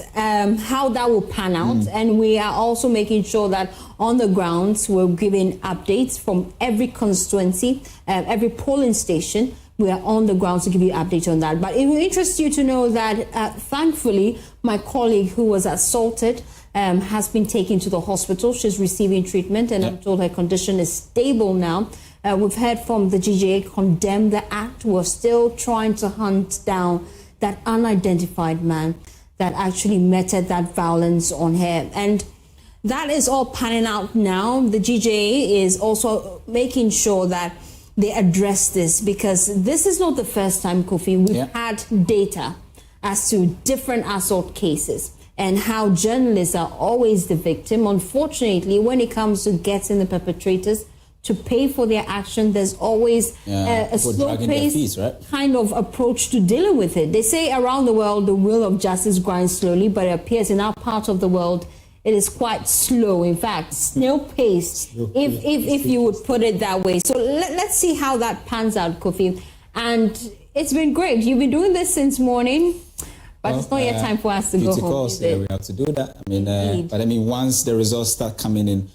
how that will pan out. And we are also making sure that on the grounds we're giving updates from every constituency, every polling station. We are on the ground to give you updates on that. But it will interest you to know that, thankfully, my colleague who was assaulted has been taken to the hospital. She's receiving treatment, and I'm told her condition is stable now. We've heard from the GJA condemn the act. We're still trying to hunt down that unidentified man that actually meted that violence on her. And that is all panning out now. The GJA is also making sure that they address this, because this is not the first time, Kofi, we've had data as to different assault cases and how journalists are always the victim. Unfortunately, when it comes to getting the perpetrators to pay for their action, there's always a slow-paced kind of approach to dealing with it. They say around the world, the wheel of justice grinds slowly, but it appears in our part of the world, it is quite slow. In fact, snail-paced, if you would put it that way. So let's see how that pans out, Kofi. And it's been great. You've been doing this since morning, but it's not yet time for us to go home. We have to do that. But once the results start coming in,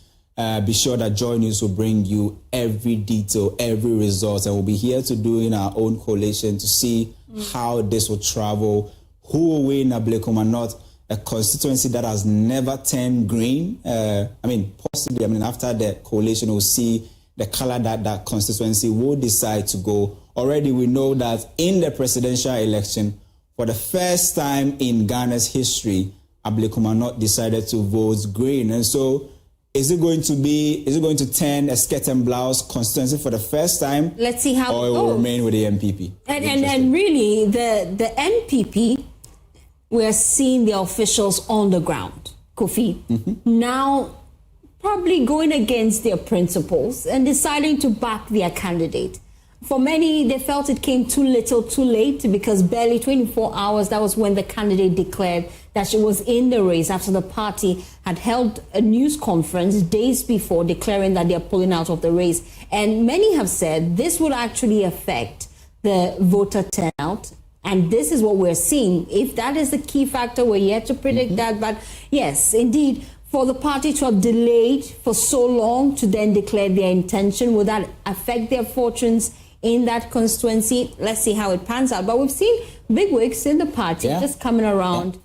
be sure that JoyNews will bring you every detail, every result, and we'll be here to do in our own collation to see how this will travel, who will win Ablekuma North, a constituency that has never turned green. Possibly, after the coalition, we'll see the color that constituency will decide to go. Already we know that in the presidential election, for the first time in Ghana's history, Ablekuma North decided to vote green. And so is it going to turn a skirt and blouse constituency for the first time? Let's see how or it will remain with the MPP. And really, the MPP, we're seeing the officials on the ground, Kofi, now probably going against their principles and deciding to back their candidate. For many, they felt it came too little, too late, because barely 24 hours, that was when the candidate declared that she was in the race after the party had held a news conference days before declaring that they're pulling out of the race. And many have said this will actually affect the voter turnout. And this is what we're seeing. If that is the key factor, we're yet to predict that. But yes, indeed, for the party to have delayed for so long to then declare their intention, will that affect their fortunes in that constituency? Let's see how it pans out. But we've seen bigwigs in the party just coming around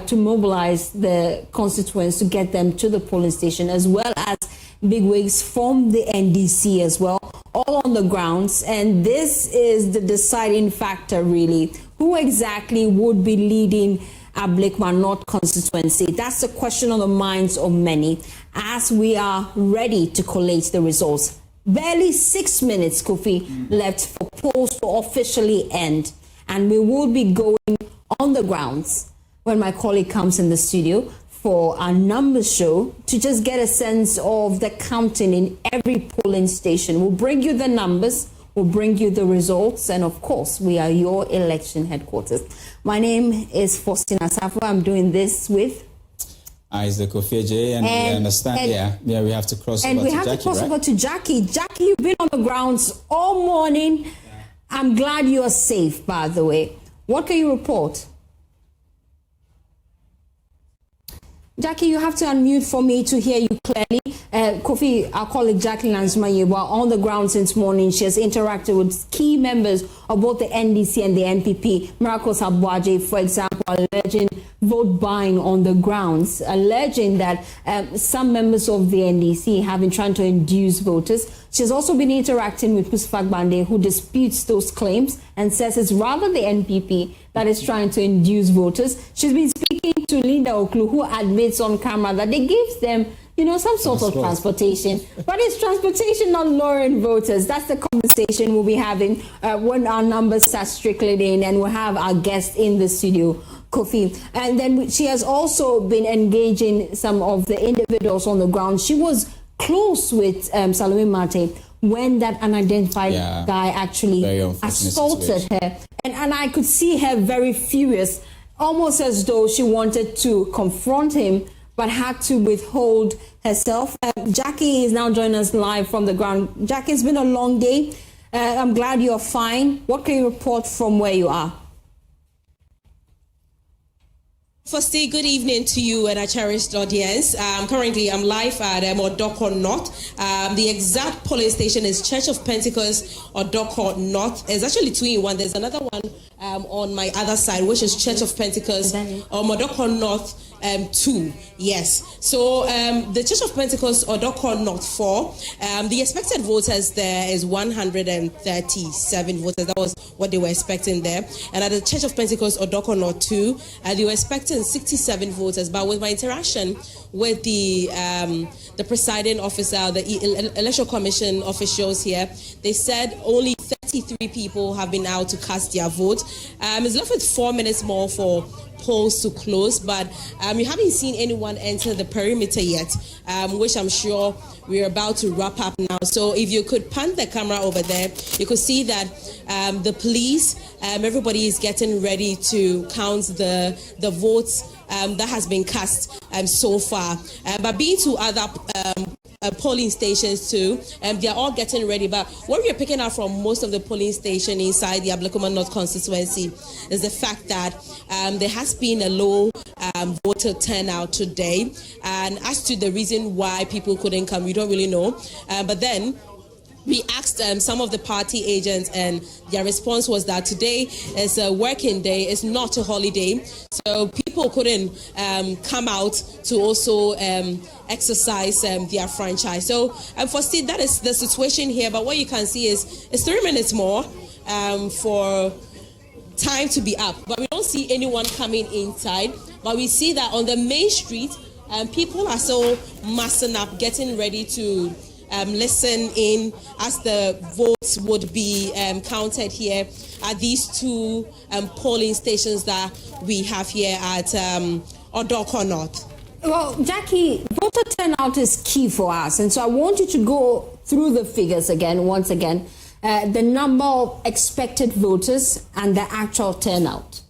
to mobilize the constituents to get them to the polling station, as well as bigwigs from the NDC as well, all on the grounds. And this is the deciding factor, really. Who exactly would be leading Ablekuma North constituency? That's the question on the minds of many as we are ready to collate the results. Barely 6 minutes, Kofi, left for polls to officially end. And we will be going on the grounds when my colleague comes in the studio for our numbers show to just get a sense of the counting in every polling station. We'll bring you the numbers, we'll bring you the results, and of course, we are your election headquarters. My name is Faustina Safo. I'm doing this with Isaac Ofeje, and we understand, we have to cross over to Jackie, we have to cross over to Jackie. Jackie, you've been on the grounds all morning. I'm glad you're safe, by the way. What can you report? Jackie, you have to unmute for me to hear you clearly. Kofi, our colleague Jackie Lansmaye, were on the ground since morning. She has interacted with key members of both the NDC and the NPP. Miracles Abuaje, for example, alleging vote buying on the grounds, alleging that some members of the NDC have been trying to induce voters. She's also been interacting with Pusfak Bande, who disputes those claims and says it's rather the NPP that is trying to induce voters. She's been speaking to Linda Oklu, who admits on camera that they give them, some sort of transportation. But it's transportation, not luring voters. That's the conversation we'll be having when our numbers start trickling in, and we'll have our guest in the studio, Kofi. And then she has also been engaging some of the individuals on the ground. She was close with Salome Mate when that unidentified guy actually assaulted her. And I could see her very furious, almost as though she wanted to confront him, but had to withhold herself. Jackie is now joining us live from the ground. Jackie, it's been a long day. I'm glad you're fine. What can you report from where you are? Firstly, good evening to you and our cherished audience. Currently, I'm live at Odoko North. The exact polling station is Church of Pentecost, Odoko North. It's actually 2 in 1. There's another one on my other side, which is Church of Pentecost, Odoko North 2. Yes. So the Church of Pentecost, Odoko North 4, the expected voters there is 137 voters. That was what they were expecting there. And at the Church of Pentecost, Odoko North 2, they were expecting 67 voters. But with my interaction with the presiding officer, the Electoral Commission officials here, they said only 33 people have been out to cast their vote. It's left with 4 minutes more for polls to close, but you haven't seen anyone enter the perimeter yet, which I'm sure we're about to wrap up now. So if you could pan the camera over there, you could see that the police, everybody is getting ready to count the votes that has been cast so far. But being to other polling stations too, they're all getting ready. But what we're picking up from most of the polling station inside the Ablekuma North constituency is the fact that there has been a low voter turnout today. And as to the reason why people couldn't come, we don't really know. But then we asked some of the party agents, and their response was that today is a working day, it's not a holiday. So people couldn't come out to also exercise their franchise. So for Steve, that is the situation here. But what you can see is it's 3 minutes more for time to be up. But we don't see anyone coming inside. But we see that on the main street, people are so massing up, getting ready to listen in as the votes would be counted here at these 2 polling stations that we have here at Odoko North. Well, Jackie, voter turnout is key for us, and so I want you to go through the figures once again, the number of expected voters and the actual turnout.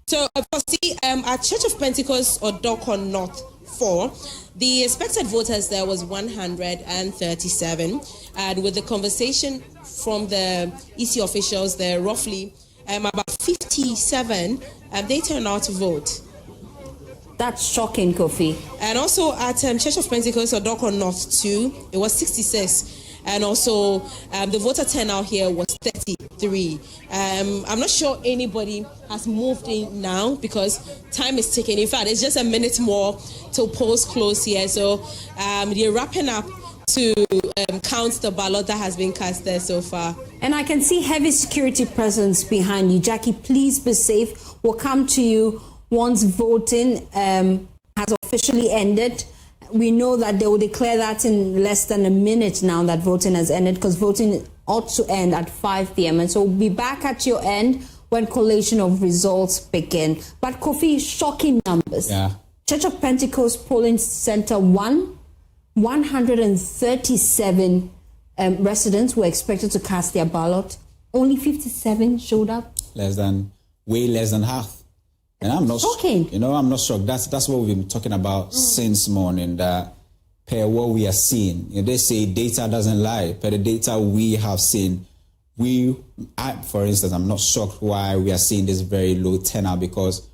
So, at Church of Pentecost, Odoko North 4, the expected voters there was 137, and with the conversation from the EC officials there, roughly about 57, they turned out to vote. That's shocking, Kofi. And also at Church of Pentecost, Odoko North 2, it was 66. And also the voter turnout here was 33. I'm not sure anybody has moved in now because time is ticking. In fact, it's just a minute more till polls close here. So they're wrapping up to count the ballot that has been cast there so far. And I can see heavy security presence behind you. Jackie, please be safe. We'll come to you once voting has officially ended. We know that they will declare that in less than a minute now that voting has ended, because voting ought to end at 5 p.m. And so we'll be back at your end when collation of results begin. But Kofi, shocking numbers. Yeah. Church of Pentecost Polling Center 137 residents were expected to cast their ballot. Only 57 showed up. Way less than half. And I'm not shocking. I'm not shocked. That's what we've been talking about since morning. That per what we are seeing, they say data doesn't lie. Per the data we have seen, for instance, I'm not shocked why we are seeing this very low turnout, because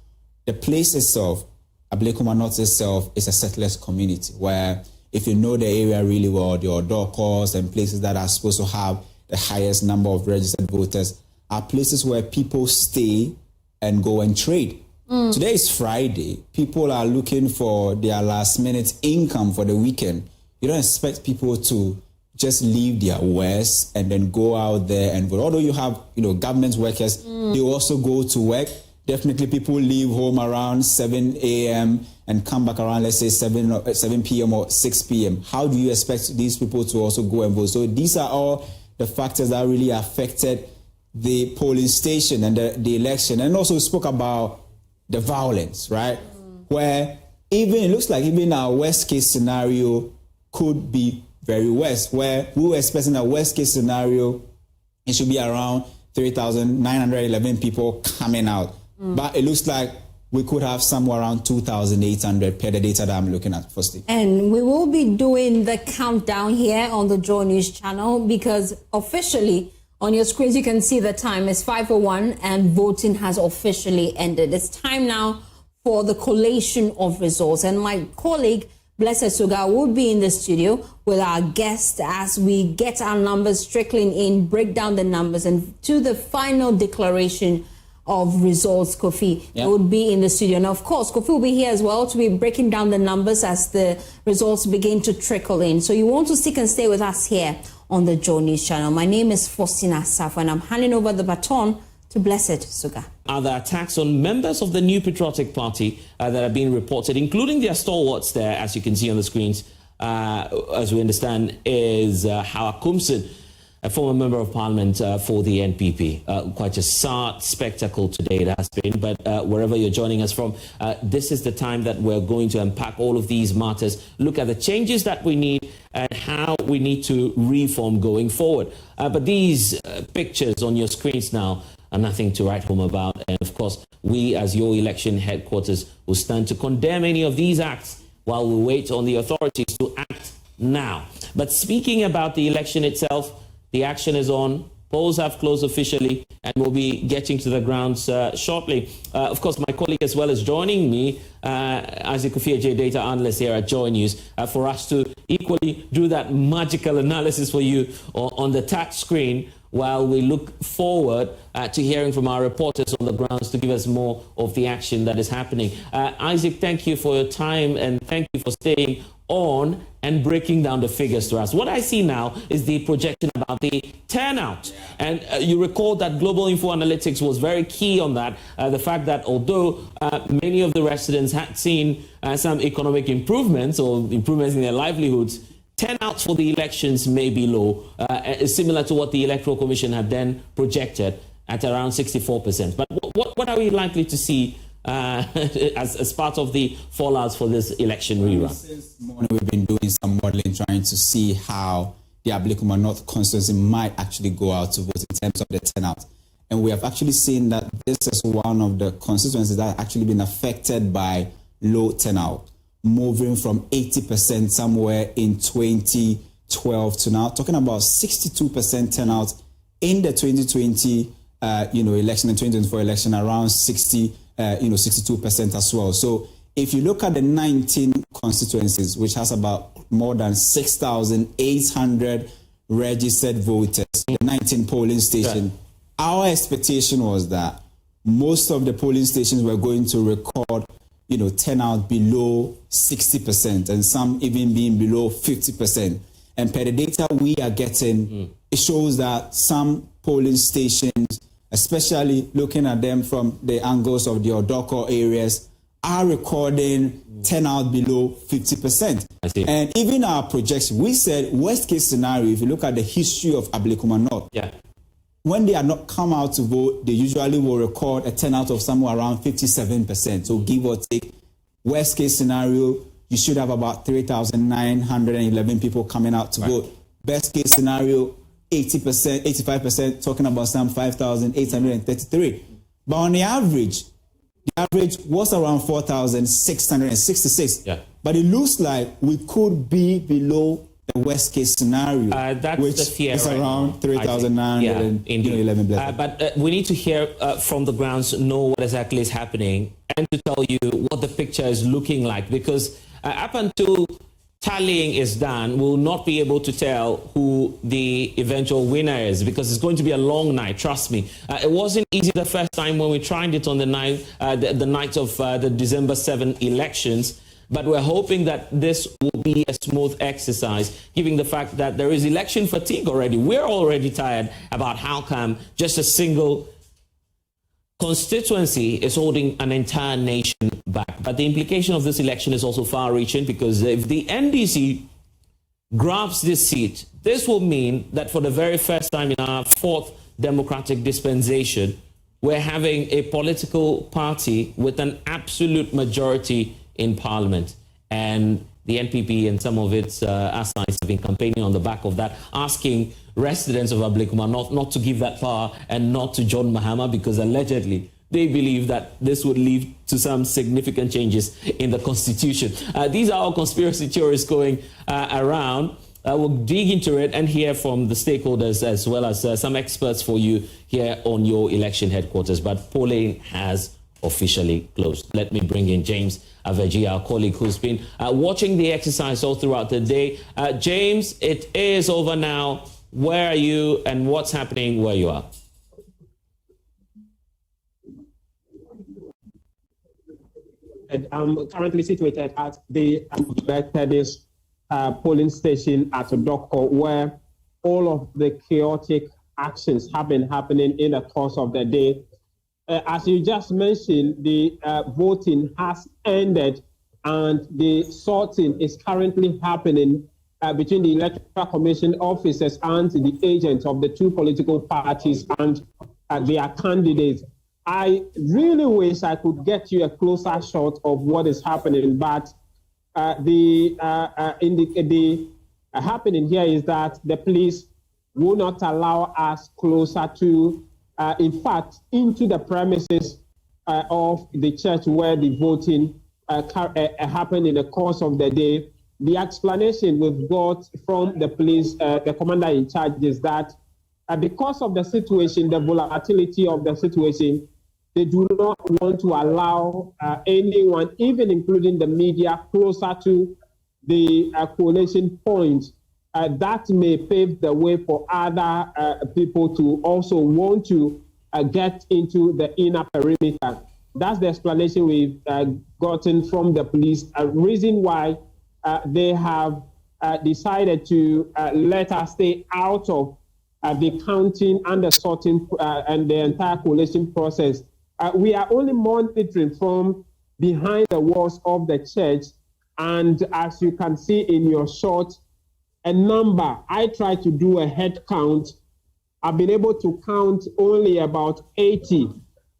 the place itself, Ablekuma North itself, is a settlers community where, if you know the area really well, the Odokos and places that are supposed to have the highest number of registered voters are places where people stay and go and trade. Today is Friday. People are looking for their last minute income for the weekend. You don't expect people to just leave their works and then go out there and vote. Although you have, government workers, they also go to work. Definitely people leave home around 7 a.m. and come back around, let's say, 7 p.m. or 6 p.m. How do you expect these people to also go and vote? So these are all the factors that really affected the polling station and the election. And also spoke about the violence, right? Where it looks like even our worst case scenario could be very worse, where we were expecting a worst case scenario, it should be around 3,911 people coming out. But it looks like we could have somewhere around 2,800 per the data that I'm looking at firstly. And we will be doing the countdown here on the JoyNews channel, because officially on your screens you can see the time is 5:01 and voting has officially ended. It's time now for the collation of results. And my colleague Blessed Suga will be in the studio with our guest as we get our numbers trickling in, break down the numbers, and to the final declaration of results. Kofi would be in the studio. Now, of course, Kofi will be here as well to be breaking down the numbers as the results begin to trickle in. So you want to stick and stay with us here on the JoyNews channel. My name is Faustina Safo, and I'm handing over the baton to Blessed Suga. Other attacks on members of the New Patriotic Party that are being reported, including their stalwarts there, as you can see on the screens, as we understand, is Howard Kumsin, a former member of parliament for the NPP. Quite a sad spectacle today it has been, but wherever you're joining us from, this is the time that we're going to unpack all of these matters, look at the changes that we need and how we need to reform going forward. But these pictures on your screens now are nothing to write home about. And of course, we as your election headquarters will stand to condemn any of these acts while we wait on the authorities to act now. But speaking about the election itself, the action is on. Polls have closed officially, and we'll be getting to the grounds shortly. Of course, my colleague as well is joining me, Ablekuma Afriyie, data analyst here at JoyNews, for us to equally do that magical analysis for you on the touch screen, while we look forward to hearing from our reporters on the grounds to give us more of the action that is happening. Isaac, thank you for your time, and thank you for staying on and breaking down the figures to us. What I see now is the projection about the turnout. And you recall that Global Info Analytics was very key on that. The fact that although many of the residents had seen some economic improvements or improvements in their livelihoods, turnout for the elections may be low, similar to what the Electoral Commission had then projected at around 64%. But what are we likely to see as part of the fallouts for this election rerun? Since morning, we've been doing some modeling, trying to see how the Ablekuma North constituency might actually go out to vote in terms of the turnout. And we have actually seen that this is one of the constituencies that have actually been affected by low turnout, moving from 80% somewhere in 2012 to now talking about 62% turnout in the 2020 election and 2024 election, around 62% as well. So if you look at the 19 constituencies, which has about more than 6,800 registered voters, the 19 polling stations, our expectation was that most of the polling stations were going to record turnout below 60%, and some even being below 50%. And per the data we are getting, it shows that some polling stations, especially looking at them from the angles of the Odoko areas, are recording turnout below 50%. And even our projection, we said worst case scenario, if you look at the history of Ablekuma North, when they are not come out to vote, they usually will record a turnout of somewhere around 57%. So give or take, worst case scenario, you should have about 3,911 people coming out to vote. Best case scenario, 80%, 85%, talking about some 5,833. But on the average was around 4,666. Yeah. But it looks like we could be below the worst case scenario, that's which the fear is right around 3,911. But we need to hear from the grounds, know what exactly is happening, and to tell you what the picture is looking like. Because up until tallying is done, we'll not be able to tell who the eventual winner is, because it's going to be a long night, trust me. It wasn't easy the first time when we tried it on the night of the December 7 elections, but we're hoping that this will be a smooth exercise, given the fact that there is election fatigue already. We're already tired about how come just a single constituency is holding an entire nation back. But the implication of this election is also far-reaching, because if the NDC grabs this seat, this will mean that for the very first time in our fourth democratic dispensation, we're having a political party with an absolute majority in parliament. And the NPP and some of its allies have been campaigning on the back of that, asking residents of Ablekuma North not to give that power and not to John Mahama, because allegedly they believe that this would lead to some significant changes in the constitution. These are all conspiracy theories going around. We'll dig into it and hear from the stakeholders, as well as some experts for you here on your election headquarters. But polling has officially closed. Let me bring in James Avegyi, our colleague who's been watching the exercise all throughout the day. James, it is over now. Where are you and what's happening where you are? I'm currently situated at the Methodist polling station at Odoko, where all of the chaotic actions have been happening in the course of the day. As you just mentioned, the voting has ended and the sorting is currently happening between the Electoral Commission officers and the agents of the two political parties and their candidates. I really wish I could get you a closer shot of what is happening, but the happening here is that the police will not allow us closer to, in fact, into the premises of the church where the voting happened in the course of the day. The explanation we've got from the police, the commander in charge, is that because of the situation, the volatility of the situation, they do not want to allow anyone, even including the media, closer to the coalition point. That may pave the way for other people to also want to get into the inner perimeter. That's the explanation we've gotten from the police, a reason why they have decided to let us stay out of the counting and the sorting and the entire coalition process. We are only monitoring from behind the walls of the church, and as you can see in your shot, a number, I tried to do a head count. I've been able to count only about 80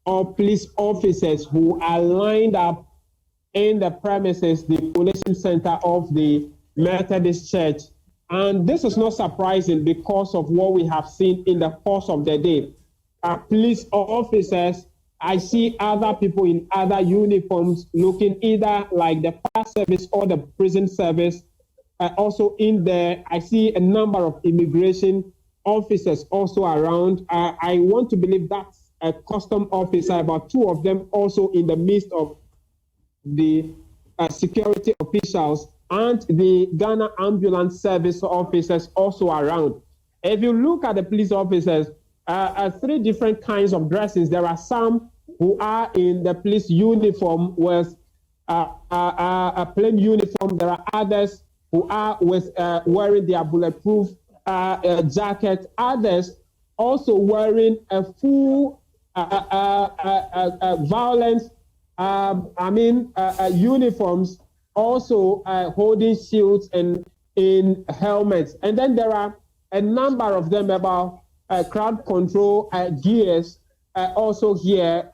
of police officers who are lined up in the premises, the coalition center of the Methodist Church. And this is not surprising because of what we have seen in the course of the day. Police officers, I see other people in other uniforms looking either like the fire service or the prison service. Also in there, I see a number of immigration officers also around. I want to believe that's a custom officer, about two of them also in the midst of the security officials, and the Ghana Ambulance Service officers also around. If you look at the police officers, three different kinds of dresses. There are some who are in the police uniform with a plain uniform. There are others who are with wearing their bulletproof jacket. Others also wearing a full violence uniforms, also holding shields and in helmets. And then there are a number of them, about crowd control gears also here.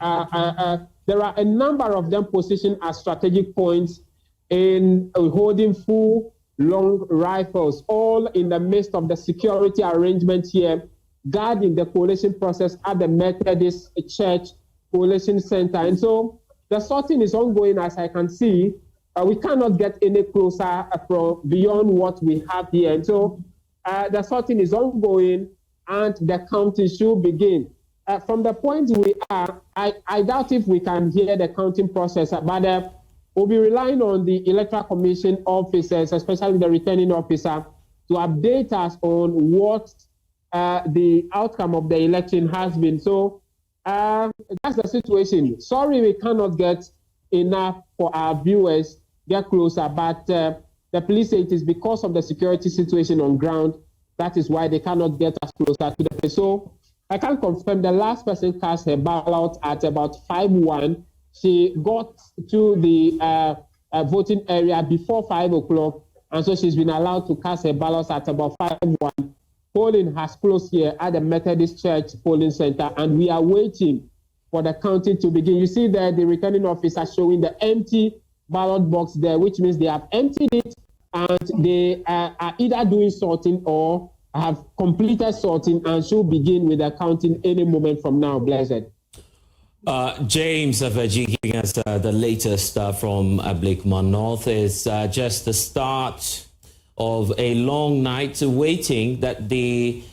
There are a number of them positioned at strategic points in holding full long rifles, all in the midst of the security arrangement here, guarding the coalition process at the Methodist Church Coalition Center. And so the sorting is ongoing, as I can see. We cannot get any closer from beyond what we have here. And so the sorting is ongoing and the counting should begin. From the point we are, I doubt if we can hear the counting process, but we'll be relying on the Electoral Commission officers, especially the returning officer, to update us on what the outcome of the election has been. So that's the situation. Sorry, we cannot get enough for our viewers get closer, but the police say it is because of the security situation on ground. That is why they cannot get us closer to the place. So I can confirm the last person cast her ballot at about 5:01. She got to the voting area before 5 o'clock, and so she's been allowed to cast her ballots at about 5:01. Polling has closed here at the Methodist Church Polling Center, and we are waiting for the counting to begin. You see there the returning officer showing the empty ballot box there, which means they have emptied it and they are either doing sorting or have completed sorting and should begin with the counting any moment from now. Blessed. James Aveji giving us the latest from Ablekuma North. Is just the start of a long night waiting that the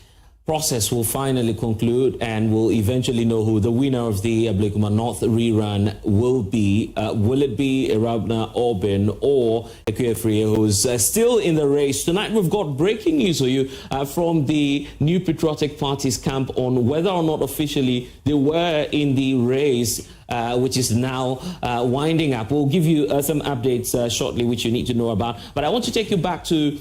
process will finally conclude and we'll eventually know who the winner of the Ablekuma North rerun will be. Will it be Ewurabena Aubynn or Akua Afriyie, who's still in the race? Tonight we've got breaking news for you from the New Patriotic Party's camp on whether or not officially they were in the race, which is now winding up. We'll give you some updates shortly, which you need to know about. But I want to take you back to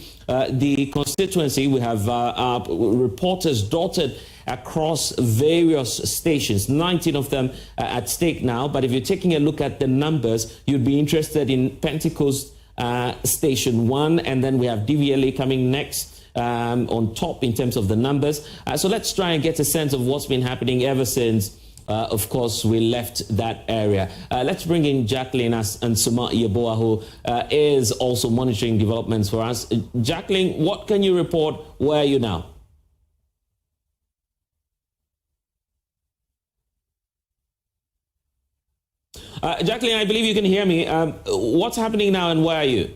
the constituency. We have our reporters dotted across various stations, 19 of them at stake now. But if you're taking a look at the numbers, you'd be interested in Pentecost Station 1, and then we have DVLA coming next on top in terms of the numbers. So let's try and get a sense of what's been happening ever since of course, we left that area. Let's bring in Jacqueline and Suma Yeboah, who is also monitoring developments for us. Jacqueline, what can you report? Where are you now? Jacqueline, I believe you can hear me. What's happening now and where are you?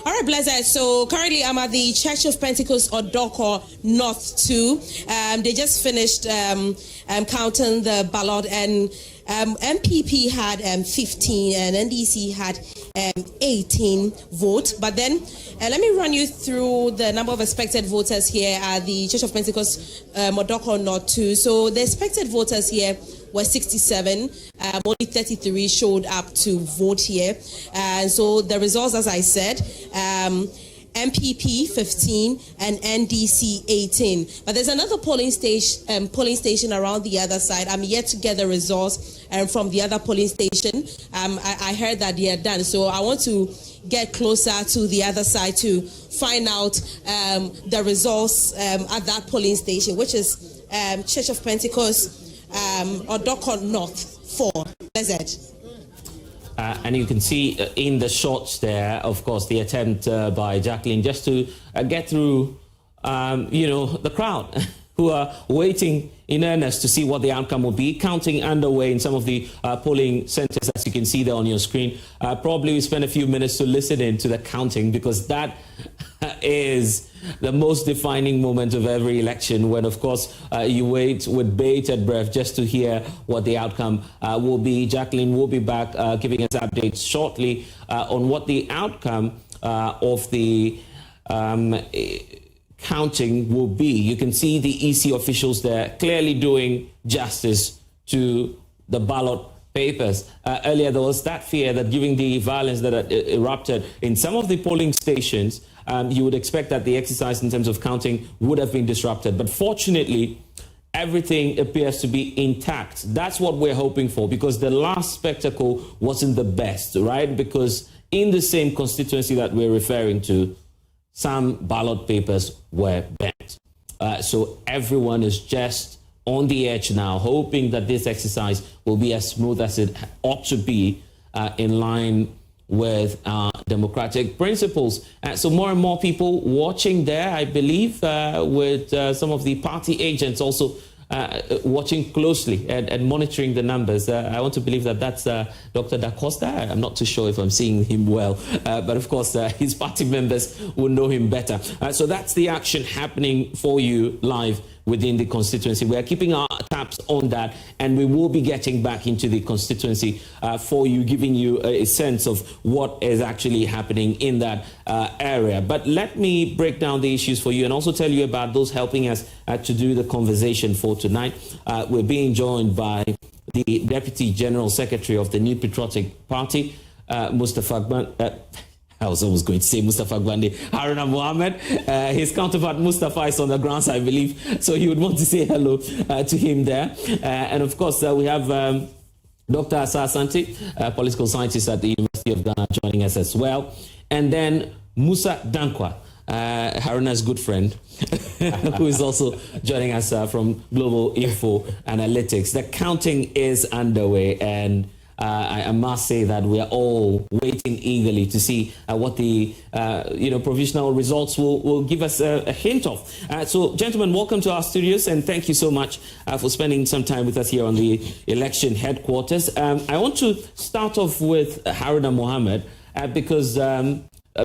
All right, Blessed. So currently I'm at the Church of Pentecost Odoko North 2. They just finished counting the ballot, and MPP had 15 and NDC had 18 votes. But then let me run you through the number of expected voters here at the Church of Pentecost Odoko North 2. So the expected voters here were 67. Only 33 showed up to vote here. And so the results, as I said, MPP 15 and NDC 18. But there's another polling station around the other side. I'm yet to get the results from the other polling station. I heard that they are done. So I want to get closer to the other side to find out the results at that polling station, which is Church of Pentecost Odoko North 4. Blessed. And you can see in the shots there, of course, the attempt by Jacqueline just to get through, the crowd who are waiting in earnest to see what the outcome will be. Counting underway in some of the polling centers, as you can see there on your screen. Probably we spend a few minutes to listen in to the counting, because that is the most defining moment of every election, when, of course, you wait with bated breath just to hear what the outcome will be. Jacqueline will be back giving us updates shortly on what the outcome of the counting will be. You can see the EC officials there clearly doing justice to the ballot papers. Earlier, there was that fear that given the violence that had erupted in some of the polling stations, you would expect that the exercise in terms of counting would have been disrupted. But fortunately, everything appears to be intact. That's what we're hoping for, because the last spectacle wasn't the best, right? Because in the same constituency that we're referring to, some ballot papers were burnt. So everyone is just on the edge now, hoping that this exercise will be as smooth as it ought to be, in line with democratic principles. So more and more people watching there, I believe, with some of the party agents also watching closely and monitoring the numbers. I want to believe that that's Dr. Da Costa. I'm not too sure if I'm seeing him well, but of course his party members will know him better. So that's the action happening for you live within the constituency. We are keeping our tabs on that, and we will be getting back into the constituency for you, giving you a sense of what is actually happening in that area. But let me break down the issues for you and also tell you about those helping us to do the conversation for tonight. We're being joined by the Deputy General Secretary of the New Patriotic Party, Mustafa Aubynn. I was almost going to say Mustafa Aubynn, Haruna Mohammed. His counterpart Mustafa is on the grounds, I believe, so he would want to say hello to him there. And of course, we have Dr. Asa Asante, political scientist at the University of Ghana, joining us as well. And then Musa Dankwa, Haruna's good friend, who is also joining us from Global Info Analytics. The counting is underway, and I must say that we are all waiting eagerly to see what the provisional results will give us a hint of. So, gentlemen, welcome to our studios, and thank you so much for spending some time with us here on the election headquarters. I want to start off with Haruna Mohammed because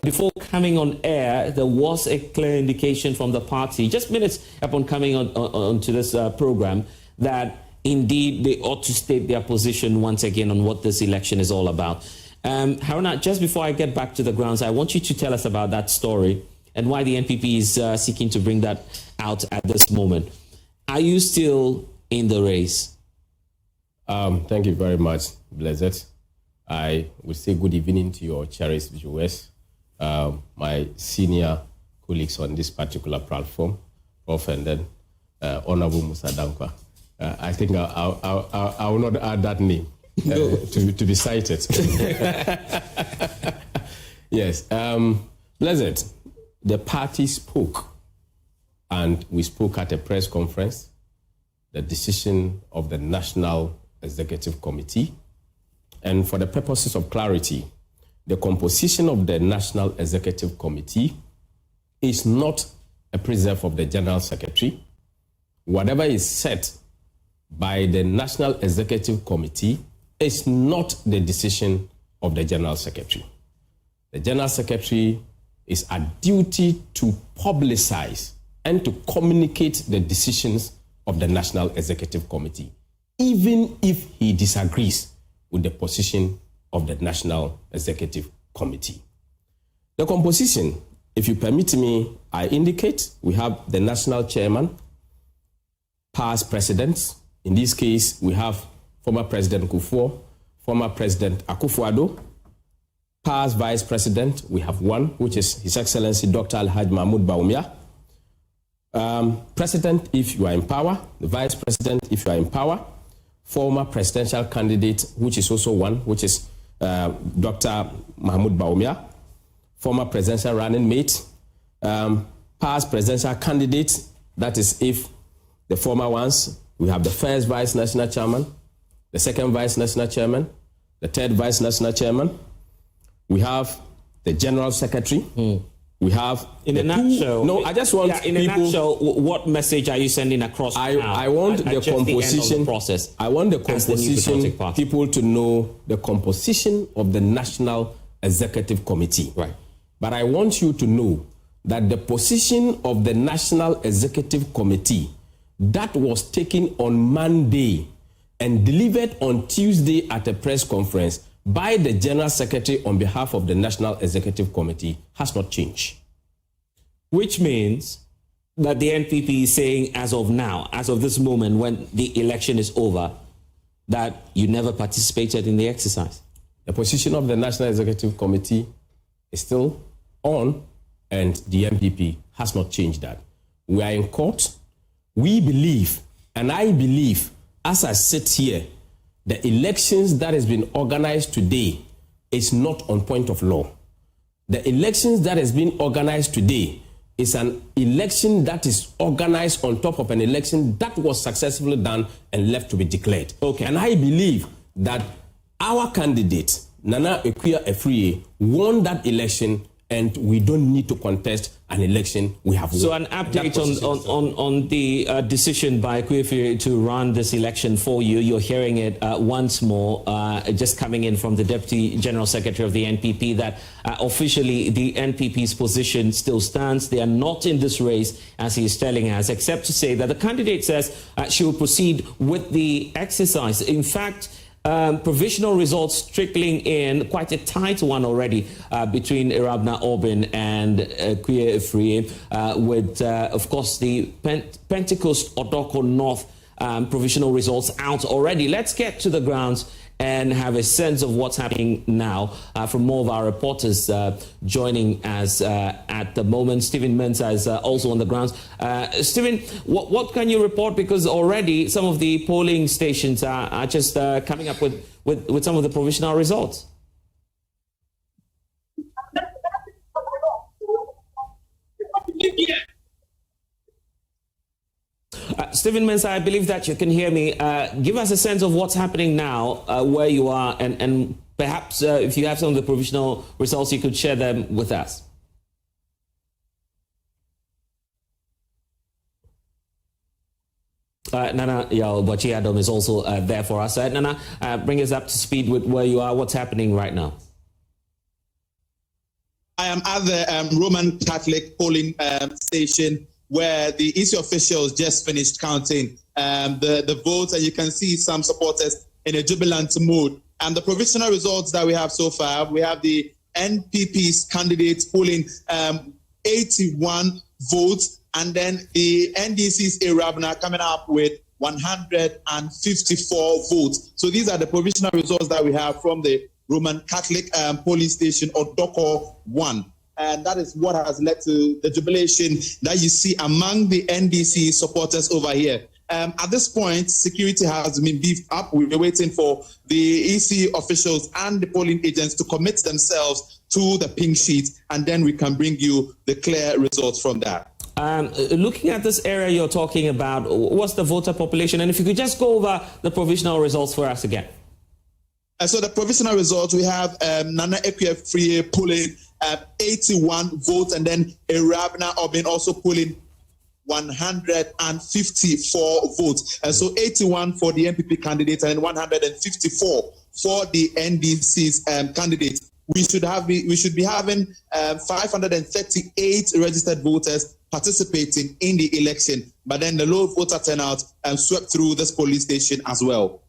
before coming on air, there was a clear indication from the party, just minutes upon coming on to this program, that indeed they ought to state their position once again on what this election is all about. Haruna, just before I get back to the grounds, I want you to tell us about that story and why the NPP is seeking to bring that out at this moment. Are you still in the race? Thank you very much, Blessed. I will say good evening to your cherished viewers, my senior colleagues on this particular platform, Prof. and then Honorable Musa Dankwa. I think I will not add that name to be cited. Yes. Blessed, the party spoke, and we spoke at a press conference, the decision of the National Executive Committee. And for the purposes of clarity, the composition of the National Executive Committee is not a preserve of the General Secretary. Whatever is set by the National Executive Committee is not the decision of the General Secretary. The General Secretary is at duty to publicize and to communicate the decisions of the National Executive Committee, even if he disagrees with the position of the National Executive Committee. The composition, if you permit me, I indicate we have the National Chairman, past presidents. In this case, we have former President Kufuor, former President Akufo-Addo, past Vice President, we have one, which is His Excellency Dr. Alhaji Mahmoud Bawumia. President, if you are in power, the Vice President, if you are in power, former presidential candidate, which is also one, which is Dr. Mahmoud Bawumia, former presidential running mate, past presidential candidate, that is if the former ones, we have the first Vice National Chairman, the second Vice National Chairman, the third Vice National Chairman. We have the General Secretary. We have... In a nutshell... No, I just want in people... a nutshell, what message are you sending across now? I want the composition... process I want the composition, people to know the composition of the National Executive Committee. Right. But I want you to know that the position of the National Executive Committee that was taken on Monday and delivered on Tuesday at a press conference by the General Secretary on behalf of the National Executive Committee has not changed. Which means that the NPP is saying as of now, as of this moment when the election is over, that you never participated in the exercise. The position of the National Executive Committee is still on, and the NPP has not changed that. We are in court. We believe, and I believe, as I sit here, the elections that has been organized today is not on point of law. The elections that has been organized today is an election that is organized on top of an election that was successfully done and left to be declared. Okay. And I believe that our candidate, Nana Akua Afriyie, won that election, and we don't need to contest an election we have won. So an update on the decision by Akua Afriyie to run this election for you. You're hearing it once more, just coming in from the Deputy General Secretary of the NPP, that officially the NPP's position still stands. They are not in this race, as he is telling us, except to say that the candidate says she will proceed with the exercise. In fact, provisional results trickling in, quite a tight one already between Ewurabena Aubynn and Akua Afriyie, with, of course, the Pentecost Odorko North provisional results out already. Let's get to the grounds and have a sense of what's happening now from more of our reporters joining us at the moment. Stephen Mensah is also on the grounds. Stephen, what can you report? Because already some of the polling stations are just coming up with some of the provisional results. Stephen Mensah, I believe that you can hear me. Give us a sense of what's happening now, where you are, and perhaps if you have some of the provisional results, you could share them with us. Nana Akua Afriyie is also there for us. Nana, bring us up to speed with where you are, what's happening right now. I am at the Roman Catholic polling station, where the EC officials just finished counting the votes, and you can see some supporters in a jubilant mood. And the provisional results that we have so far, we have the NPP's candidates polling 81 votes, and then the NDC's Ewurabena coming up with 154 votes. So these are the provisional results that we have from the Roman Catholic polling station, Odorko 1. And that is what has led to the jubilation that you see among the NDC supporters over here. At this point, security has been beefed up. We're waiting for the EC officials and the polling agents to commit themselves to the pink sheet, and then we can bring you the clear results from that. Looking at this area you're talking about, what's the voter population? And if you could just go over the provisional results for us again. So the provisional results, we have Nana Akua Afriyie polling 81 votes, and then Ewurabena Aubynn also polling 154 votes. And so 81 for the NPP candidate and 154 for the NDC's candidate. We should be having 538 registered voters participating in the election, but then the low voter turnout swept through this polling station as well.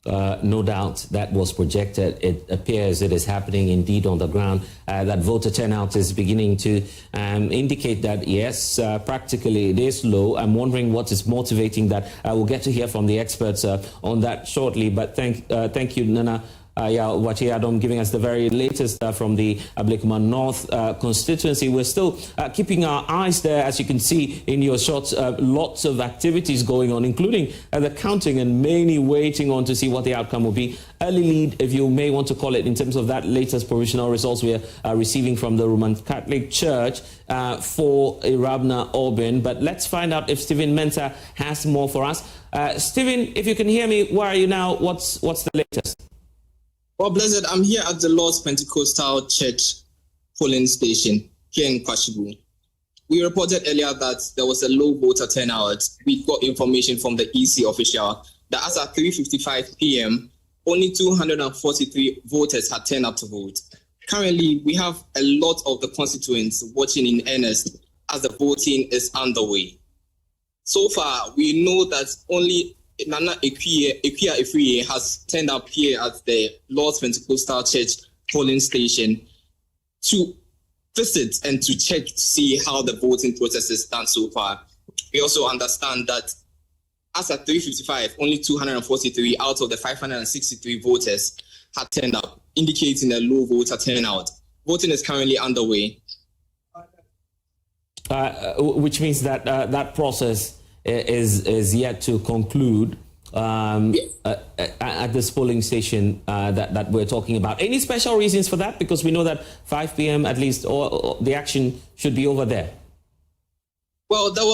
No doubt that was projected. It appears it is happening indeed on the ground. That voter turnout is beginning to indicate that, yes, practically it is low. I'm wondering what is motivating that. We'll get to hear from the experts on that shortly. But thank you, Nana Akua Afriyie, giving us the very latest from the Ablekuma North constituency. We're still keeping our eyes there, as you can see in your shots. Lots of activities going on, including the counting, and mainly waiting on to see what the outcome will be. Early lead, if you may want to call it, in terms of that latest provisional results we are receiving from the Roman Catholic Church for Ewurabena Aubynn. But let's find out if Stephen Mensah has more for us. Stephen, if you can hear me, where are you now? What's the latest? Well, Blessed, I'm here at the Lord's Pentecostal Church polling station here in Kwashibu. We reported earlier that there was a low voter turnout. We got information from the EC official that as at 3:55 p.m., only 243 voters had turned up to vote. Currently, we have a lot of the constituents watching in earnest as the voting is underway. So far, we know that only Nana Akua Afriyie has turned up here at the Lord's Pentecostal Church polling station to visit and to check to see how the voting process is done so far. We also understand that as at 3:55, only 243 out of the 563 voters had turned up, indicating a low voter turnout. Voting is currently underway. Which means that that process is yet to conclude at this polling station that we're talking about. Any special reasons for that? Because we know that 5 p.m. at least, or the action should be over there. Well, there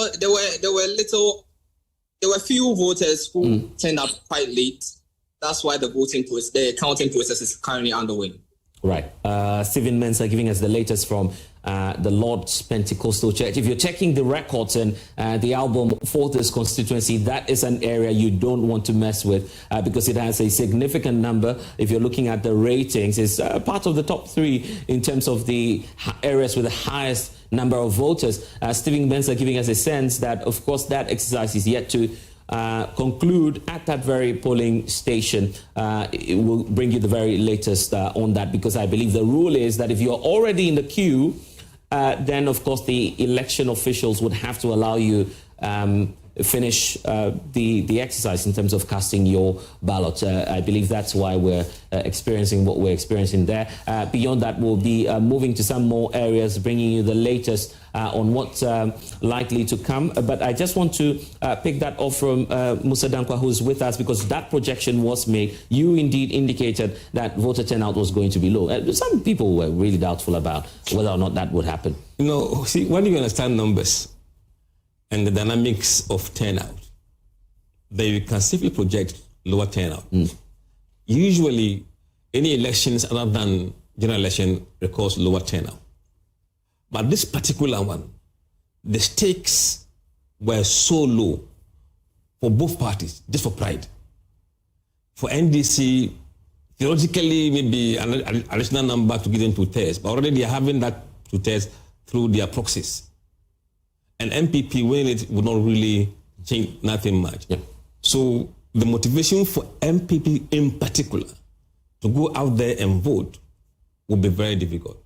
were few voters who turned up quite late. That's why the counting process is currently underway. Right. Stephen Mensah giving us the latest from the Lord's Pentecostal Church. If you're checking the records and the album for this constituency, that is an area you don't want to mess with because it has a significant number. If you're looking at the ratings, it's part of the top 3 in terms of the areas with the highest number of voters. Stephen Mensah giving us a sense that, of course, that exercise is yet to conclude at that very polling station. It will bring you the very latest on that, because I believe the rule is that if you're already in the queue, then of course the election officials would have to allow you finish the exercise in terms of casting your ballot. I believe that's why we're experiencing what we're experiencing there. Beyond that, we'll be moving to some more areas, bringing you the latest on what's likely to come. But I just want to pick that off from Musa Dankwa, who's with us, because that projection was made. You indeed indicated that voter turnout was going to be low. Some people were really doubtful about whether or not that would happen. No, see, when you understand numbers and the dynamics of turnout, then you can safely project lower turnout. Usually, any elections other than general election records lower turnout. But this particular one, the stakes were so low for both parties, just for pride. For NDC, theoretically, maybe an additional number to get them to test, but already they are having that to test through their proxies. And MPP, when it would not really change nothing much. Yeah. So the motivation for MPP in particular to go out there and vote will be very difficult.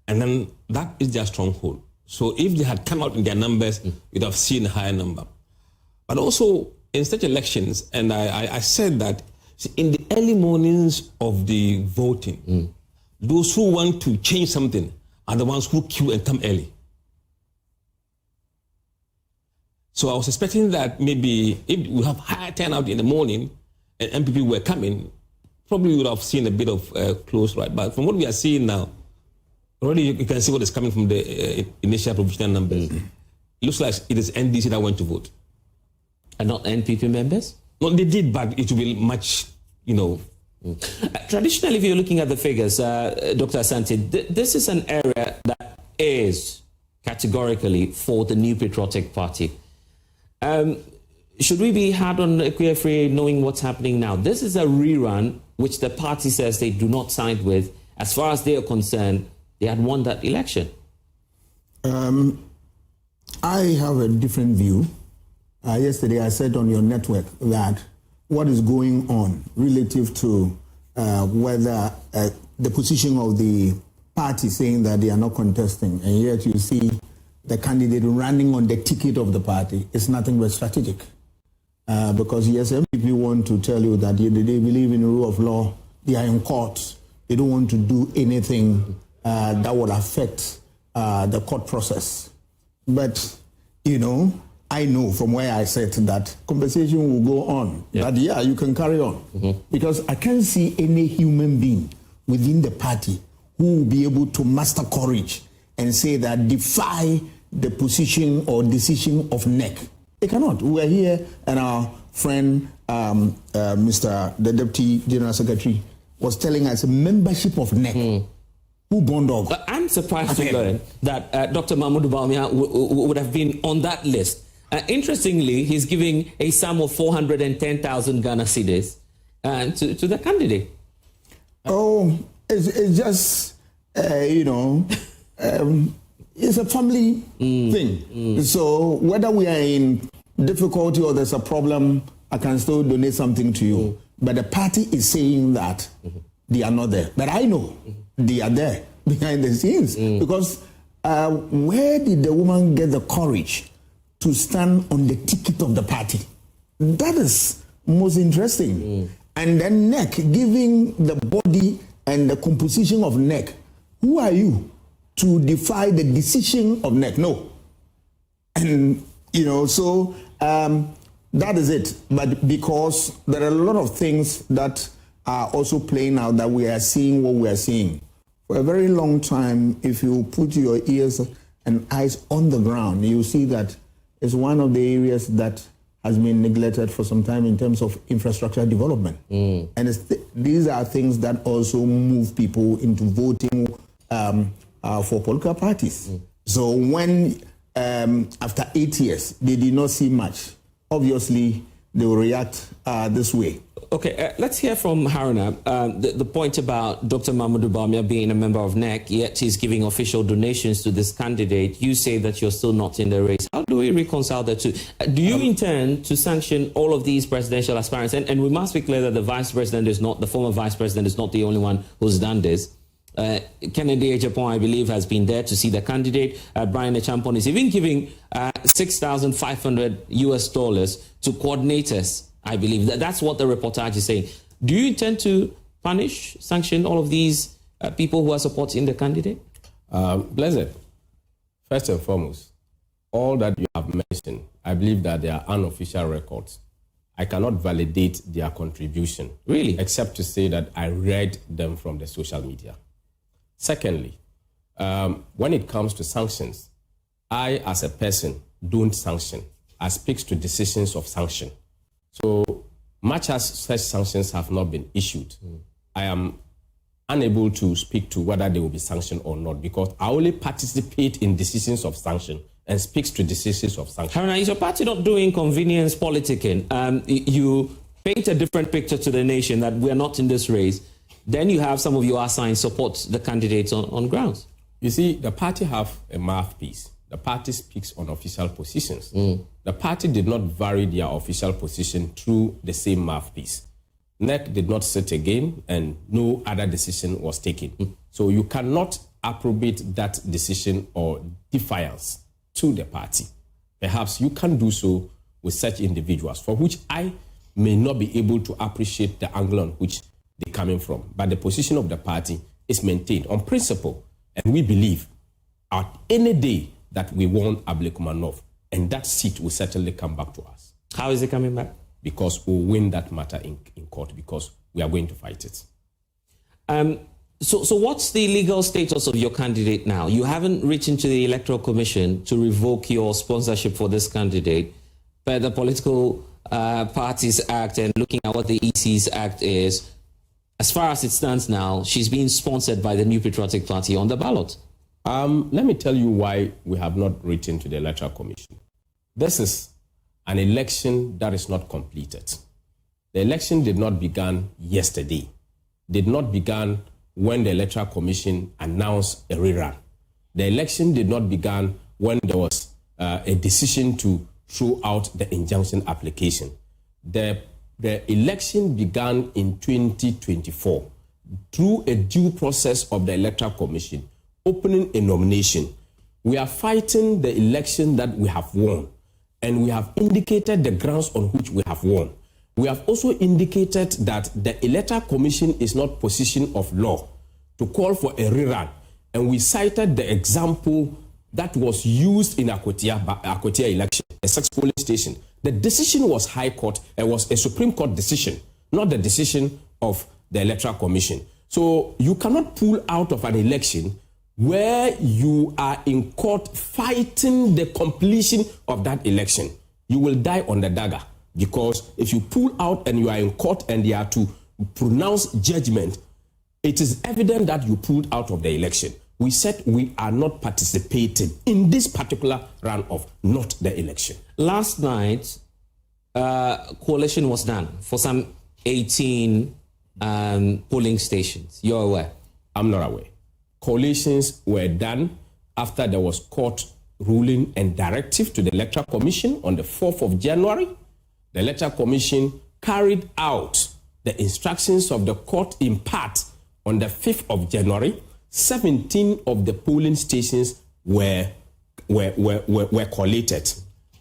And then that is their stronghold. So if they had come out in their numbers, you'd have seen a higher number. But also in such elections, and I said that in the early mornings of the voting, those who want to change something are the ones who queue and come early. So I was expecting that maybe if we have higher turnout in the morning and MPP were coming, probably we would have seen a bit of close right. But from what we are seeing now, already you can see what is coming from the initial provisional numbers. It looks like it is NDC that went to vote. And not NPP members? No, they did, but it will be much, Traditionally, if you're looking at the figures, Dr. Asante, this is an area that is categorically for the New Patriotic Party. Should we be hard on Akua Afriyie knowing what's happening now? This is a rerun which the party says they do not side with. As far as they are concerned, they had won that election. I have a different view. Yesterday I said on your network that what is going on relative to whether the position of the party saying that they are not contesting, and yet you see the candidate running on the ticket of the party is nothing but strategic. Because yes, MPP want to tell you that they believe in the rule of law, they are in court, they don't want to do anything that would affect the court process. But, I know from where I said that conversation will go on. Yeah. That, you can carry on. Because I can't see any human being within the party who will be able to muster courage and say that defy the position or decision of NEC. They cannot. We are here, and our friend, the Deputy General Secretary, was telling us membership of NEC. Who bond dog? I'm surprised to learn that Dr. Mahmoud Bawumia would have been on that list. Interestingly, he's giving a sum of 410,000 Ghana cedis to the candidate. It's just, it's a family thing. So whether we are in difficulty or there's a problem, I can still donate something to you. But the party is saying that they are not there. But I know they are there behind the scenes. Because where did the woman get the courage to stand on the ticket of the party? That is most interesting. And then NEC, giving the body and the composition of NEC, who are you to defy the decision of NEC? No. And, so that is it. But because there are a lot of things that are also playing out that we are seeing what we are seeing. For a very long time, if you put your ears and eyes on the ground, you see that it's one of the areas that has been neglected for some time in terms of infrastructure development. And these are things that also move people into voting for political parties. So when, after 8 years, they did not see much, obviously they will react this way. Okay, let's hear from Haruna. The point about Dr. Mahmoud Bawumia being a member of NEC, yet he's giving official donations to this candidate. You say that you're still not in the race. How do we reconcile the two? Do you intend to sanction all of these presidential aspirants? And we must be clear that the vice president is not, the former vice president is not the only one who's done this. Kennedy Ejapon, I believe, has been there to see the candidate. Brian Echampon is even giving $6,500 to coordinators, I believe. That's what the reportage is saying. Do you intend to punish, sanction all of these people who are supporting the candidate? Blessed, first and foremost, all that you have mentioned, I believe that they are unofficial records. I cannot validate their contribution. Really? Except to say that I read them from the social media. Secondly, when it comes to sanctions, I, as a person, don't sanction. I speak to decisions of sanction. So much as such sanctions have not been issued, I am unable to speak to whether they will be sanctioned or not, because I only participate in decisions of sanction and speaks to decisions of sanction. Haruna, is your party not doing convenience politicking? You paint a different picture to the nation that we're not in this race. Then you have some of your assigned support the candidates on grounds. You see, the party have a mouthpiece. The party speaks on official positions. The party did not vary their official position through the same mouthpiece. NEC did not sit again and no other decision was taken. So you cannot approbate that decision or defiance to the party. Perhaps you can do so with such individuals, for which I may not be able to appreciate the angle on which they're coming from. But the position of the party is maintained on principle. And we believe at any day that we won Ablekuma North, and that seat will certainly come back to us. How is it coming back? Because we'll win that matter in court, because we are going to fight it. So what's the legal status of your candidate now? You haven't written to the Electoral Commission to revoke your sponsorship for this candidate, but the Political Parties Act and looking at what the EC's Act is, as far as it stands now, she's being sponsored by the New Patriotic Party on the ballot. Let me tell you why we have not written to the Electoral Commission. This is an election that is not completed. The election did not begin yesterday. Did not begin when the Electoral Commission announced a rerun. The election did not begin when there was a decision to throw out the injunction application. The election began in 2024 through a due process of the Electoral Commission, opening a nomination. We are fighting the election that we have won, and we have indicated the grounds on which we have won. We have also indicated that the Electoral Commission is not position of law to call for a rerun, and we cited the example that was used in Akotia election, a 6 polling station. The decision was High Court, it was a Supreme Court decision, not the decision of the Electoral Commission. So you cannot pull out of an election where you are in court fighting the completion of that election. You will die on the dagger, because if you pull out and you are in court and they are to pronounce judgment, it is evident that you pulled out of the election. We said we are not participating in this particular round of not the election. Last night, coalition was done for some 18 polling stations. You're aware? I'm not aware. Coalitions were done after there was court ruling and directive to the Electoral Commission on the 4th of January. The Electoral Commission carried out the instructions of the court in part on the 5th of January. 17 of the polling stations were collated.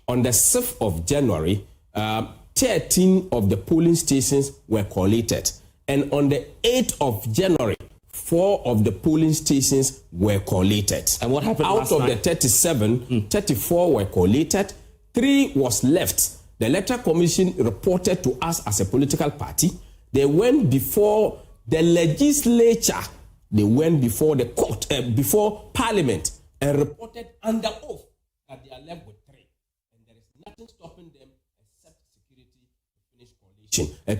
On the 6th of January, 13 of the polling stations were collated. And on the 8th of January, 4 of the polling stations were collated. And what happened out last of night? the 37, 34 were collated. 3 was left. The Electoral Commission reported to us as a political party. They went before the legislature. They went before the court, before Parliament, and reported under oath that they are left with 3. And there is nothing stopping them except security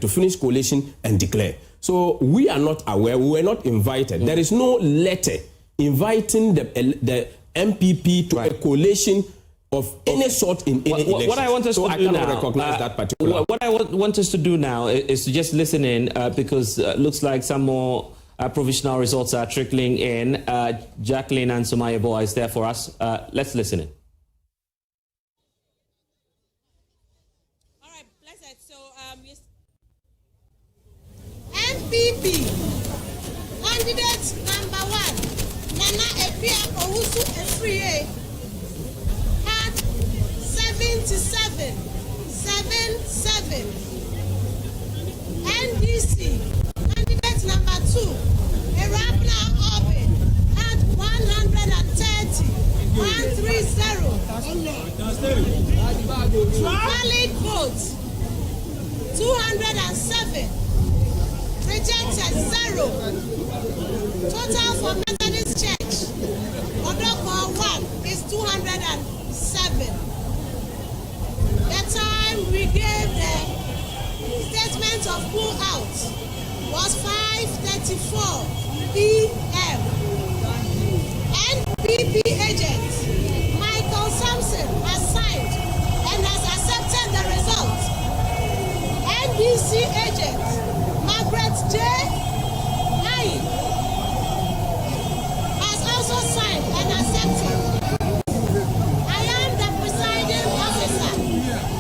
to finish coalition and declare. So we are not aware, we were not invited. There is no letter inviting the MPP to a coalition of any sort in any election. What I want us so to I do cannot now, recognize that particular. What I want us to do now is to just listen in because looks like some more provisional results are trickling in. Jacqueline and Sumayebo is there for us. Let's listen in. All right, blessed. So, MPP candidate number 1, Nana Akua Afriyie, had 77. NDC candidate number 2, Ewurabena Aubynn, had 130. Valid votes 207. Rejected 0. Total for Methodist Church, Odoko 1 is 207. The time we gave the statement of pull out was 5:34 p.m. NPP agent Michael Sampson has signed and has accepted the result. NDC agent Margaret J. Ayi has also signed and accepted. I am the presiding officer.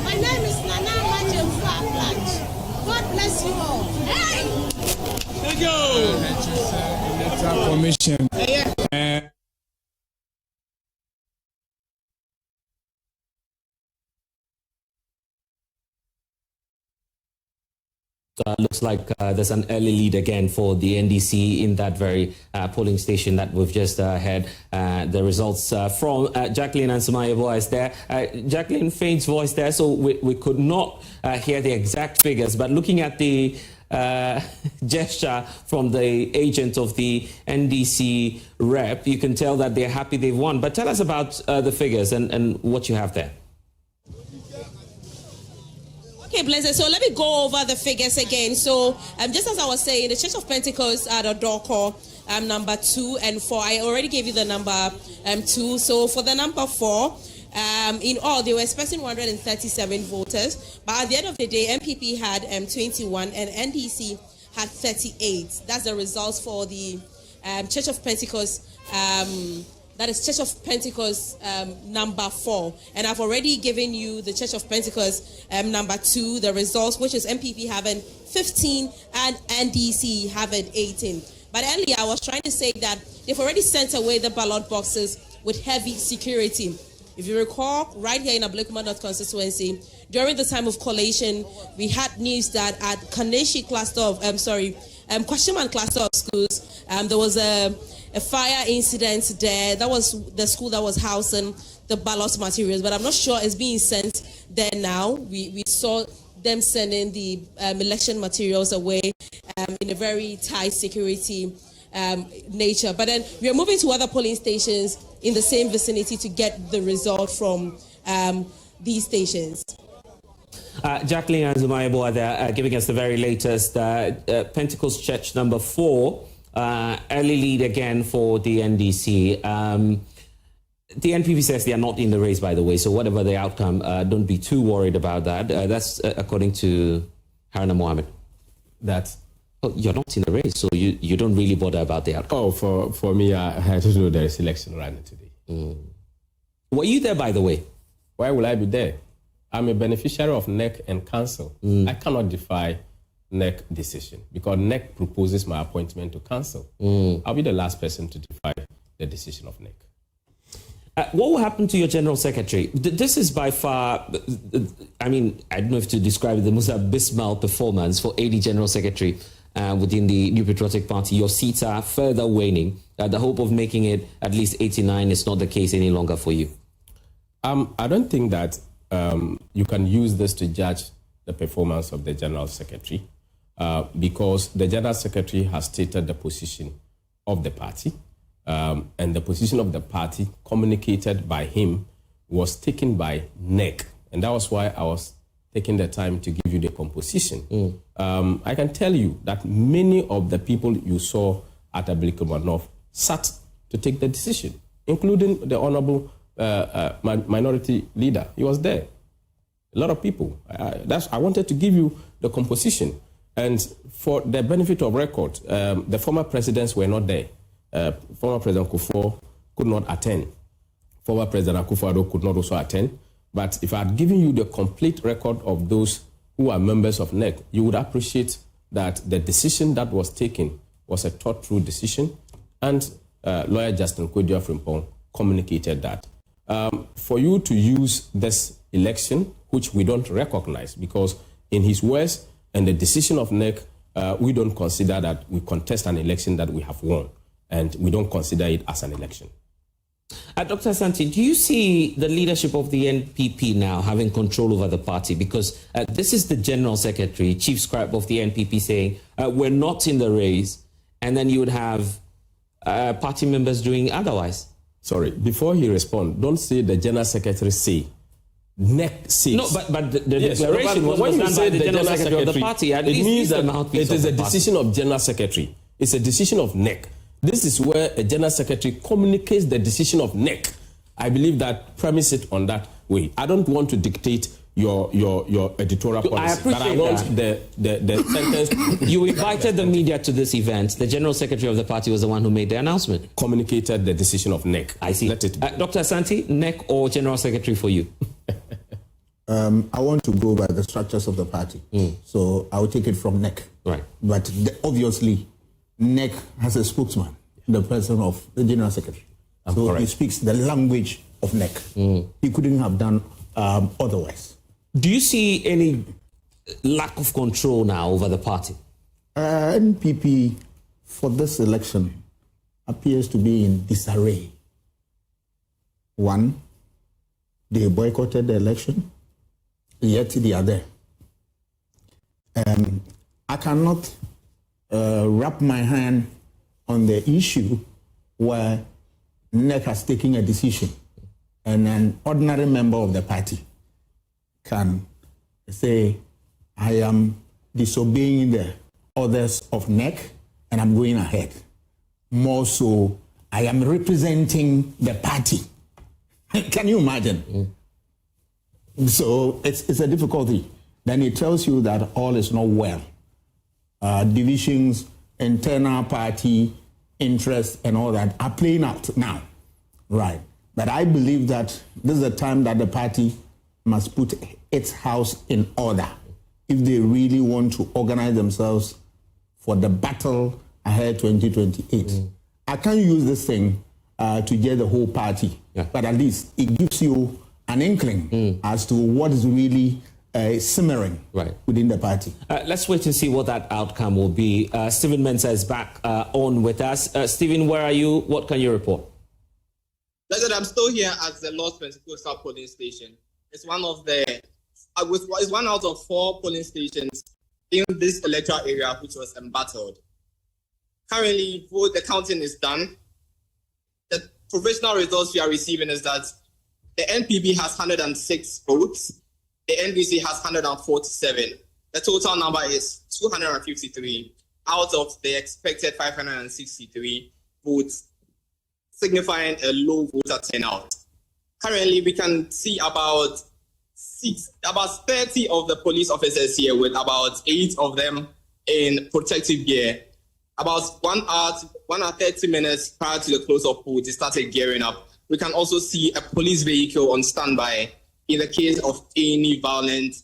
My name is Nana Akua Afriyie. God bless you all. Hey! Thank you. Electoral Commission. Looks like there's an early lead again for the NDC in that very polling station that we've just heard the results from. Jacqueline and Sumayebo is there. Jacqueline, faint voice there, so we could not hear the exact figures, but looking at the gesture from the agent of the NDC rep, you can tell that they're happy they've won. But tell us about the figures and what you have there. Okay, Blessed. So let me go over the figures again. So just as I was saying, the Church of Pentecost at Odoko, number 2 and 4. I already gave you the number 2. So for the number 4, in all, they were expecting 137 voters. But at the end of the day, MPP had 21 and NDC had 38. That's the results for the Church of Pentecost. That is Church of Pentecost number 4. And I've already given you the Church of Pentecost number 2, the results, which is MPP having 15 and NDC having 18. But earlier I was trying to say that they've already sent away the ballot boxes with heavy security. If you recall, right here in Ablekuma North constituency, during the time of collation, we had news that at Kaneshi cluster of, Kwashiman cluster of schools, there was a fire incident there. That was the school that was housing the ballot materials, but I'm not sure it's being sent there now. We saw them sending the election materials away in a very tight security nature. But then we are moving to other polling stations in the same vicinity to get the result from these stations. Jacqueline and Sumayebo are there giving us the very latest. Pentecost Church number 4, early lead again for the NDC. The NPP says they are not in the race, by the way, so whatever the outcome, don't be too worried about that. That's according to Haruna Mohammed. You're not in the race, so you don't really bother about the outcome. Oh, for me, I had to know there is election running today. Were you there, by the way? Why will I be there? I'm a beneficiary of NEC and council. I cannot defy NEC decision because NEC proposes my appointment to council. I'll be the last person to defy the decision of NEC. What will happen to your general secretary? This is by far, I mean, I don't know if to describe it, the most abysmal performance for AD general secretary within the New Patriotic Party. Your seats are further waning. The hope of making it at least 89 is not the case any longer for you. I don't think that you can use this to judge the performance of the general secretary because the general secretary has stated the position of the party and the position of the party communicated by him was taken by NEC. And that was why I was taking the time to give you the composition. I can tell you that many of the people you saw at Ablekuma North sat to take the decision, including the Honorable Minority Leader. He was there. A lot of people. I wanted to give you the composition. And for the benefit of record, the former presidents were not there. Former President Kufuor could not attend. Former President Akufo-Addo could not also attend. But if I had given you the complete record of those who are members of NEC, you would appreciate that the decision that was taken was a thought-through decision, and lawyer Justin Kwadwo Frimpong communicated that. For you to use this election, which we don't recognize, because in his words and the decision of NEC, we don't consider that we contest an election that we have won, and we don't consider it as an election. Dr. Asante, do you see the leadership of the NPP now having control over the party? Because this is the General Secretary, Chief Scribe of the NPP saying, we're not in the race, and then you would have party members doing otherwise. Sorry, before he responds, don't say the General Secretary say. NEC says. No, but the declaration was done by the General Secretary of the party. At least it means that it is a decision of General Secretary. It's a decision of NEC. This is where a General Secretary communicates the decision of NEC. I believe that premise it on that way. I don't want to dictate your editorial policy, but I want the sentence. You invited the media to this event. The General Secretary of the party was the one who made the announcement. Communicated the decision of NEC. I see. Let it be. Dr. Asante, NEC or General Secretary for you? I want to go by the structures of the party. So I will take it from NEC. Right. But obviously, NEC has a spokesman, the person of the General Secretary. So he speaks the language of NEC. He couldn't have done otherwise. Do you see any lack of control now over the party? NPP for this election appears to be in disarray. One, they boycotted the election, yet they are there. I cannot wrap my hand on the issue where NEC has taken a decision and an ordinary member of the party can say, I am disobeying the orders of NEC and I'm going ahead. More so, I am representing the party. Can you imagine? So it's a difficulty. Then it tells you that all is not well. Divisions, internal party interests and all that are playing out now. Right. But I believe that this is a time that the party must put its house in order if they really want to organize themselves for the battle ahead 2028. I can't use this thing to get the whole party, but at least it gives you an inkling as to what is really simmering within the party. Let's wait and see what that outcome will be. Stephen Mensah is back on with us. Stephen, where are you? What can you report? I'm still here at the Lost Pentecostal polling station. It's one of the, it's one out of 4 polling stations in this electoral area which was embattled. Currently, the counting is done. The provisional results we are receiving is that the NPP has 106 votes. The NDC has 147. The total number is 253 out of the expected 563 votes, signifying a low voter turnout. Currently, we can see about 30 of the police officers here, with about 8 of them in protective gear. About 1 hour 30 minutes prior to the close of poll, they started gearing up. We can also see a police vehicle on standby in the case of any violent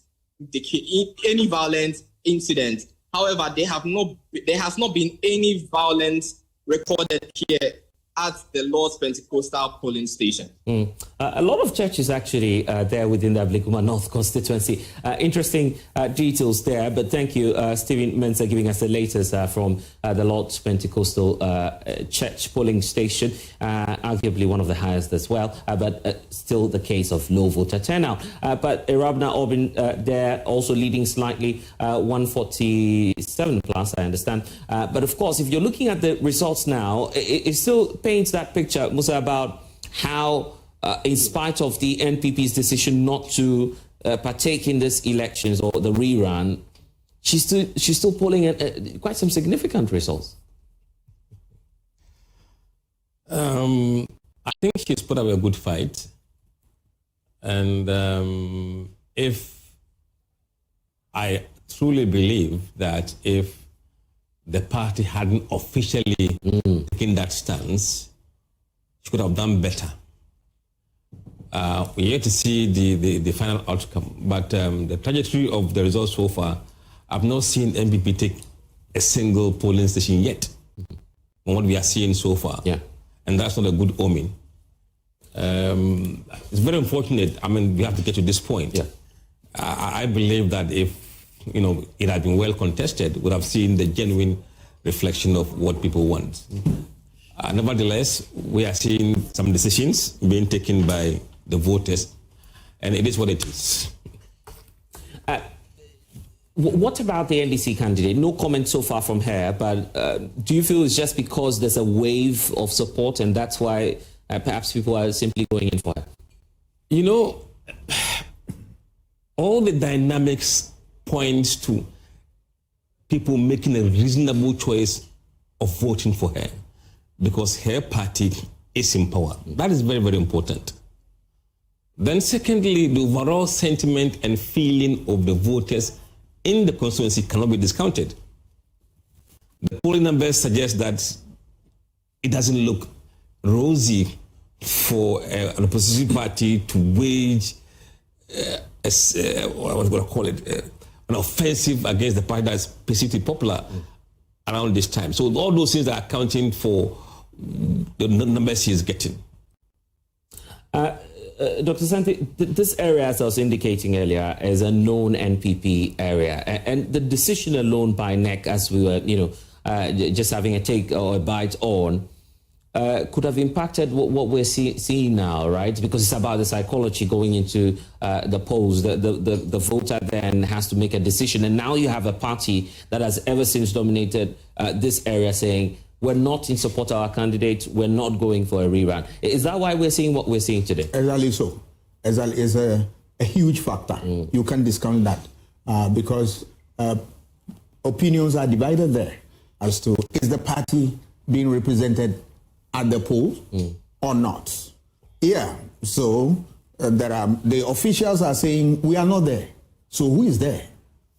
incident. However, there has not been any violence recorded here at the Lost Pentecostal polling station. A lot of churches actually there within the Ablekuma North constituency. Interesting details there, but thank you, Stephen Mensah, giving us the latest from the Lost Pentecostal church polling station, arguably one of the highest as well, but still the case of low voter turnout. But Ewurabena Aubynn there also leading slightly, 147 plus, I understand. But of course, if you're looking at the results now, it's still paint that picture, Musa, about how, in spite of the NPP's decision not to partake in these elections or the rerun, she's still polling quite some significant results? I think she's put up a good fight. And if I truly believe that if the party hadn't officially taken that stance, she could have done better. We're yet to see the final outcome, but the trajectory of the results so far, I've not seen MPP take a single polling station yet, from what we are seeing so far. Yeah. And that's not a good omen. It's very unfortunate. I mean, we have to get to this point. Yeah. I believe that if it had been well contested, we would have seen the genuine reflection of what people want. Nevertheless, we are seeing some decisions being taken by the voters, and it is what it is. What about the NDC candidate? No comment so far from her, but do you feel it's just because there's a wave of support and that's why perhaps people are simply going in for her? All the dynamics points to people making a reasonable choice of voting for her because her party is in power. That is very, very important. Then secondly, the overall sentiment and feeling of the voters in the constituency cannot be discounted. The polling numbers suggest that it doesn't look rosy for an opposition party to wage an offensive against the party that is perceived to be popular around this time. So all those things are accounting for the numbers he is getting. Dr. Santi, this area, as I was indicating earlier, is a known NPP area. And the decision alone by NEC, as we were, just having a take or a bite on, could have impacted what we're seeing now, right? Because it's about the psychology going into the polls. The voter then has to make a decision. And now you have a party that has ever since dominated this area saying, we're not in support of our candidate, we're not going for a rerun. Is that why we're seeing what we're seeing today? Exactly so. Exactly, is a huge factor. You can't discount that because opinions are divided there as to is the party being represented at the polls or not. Yeah, so the officials are saying we are not there. So who is there,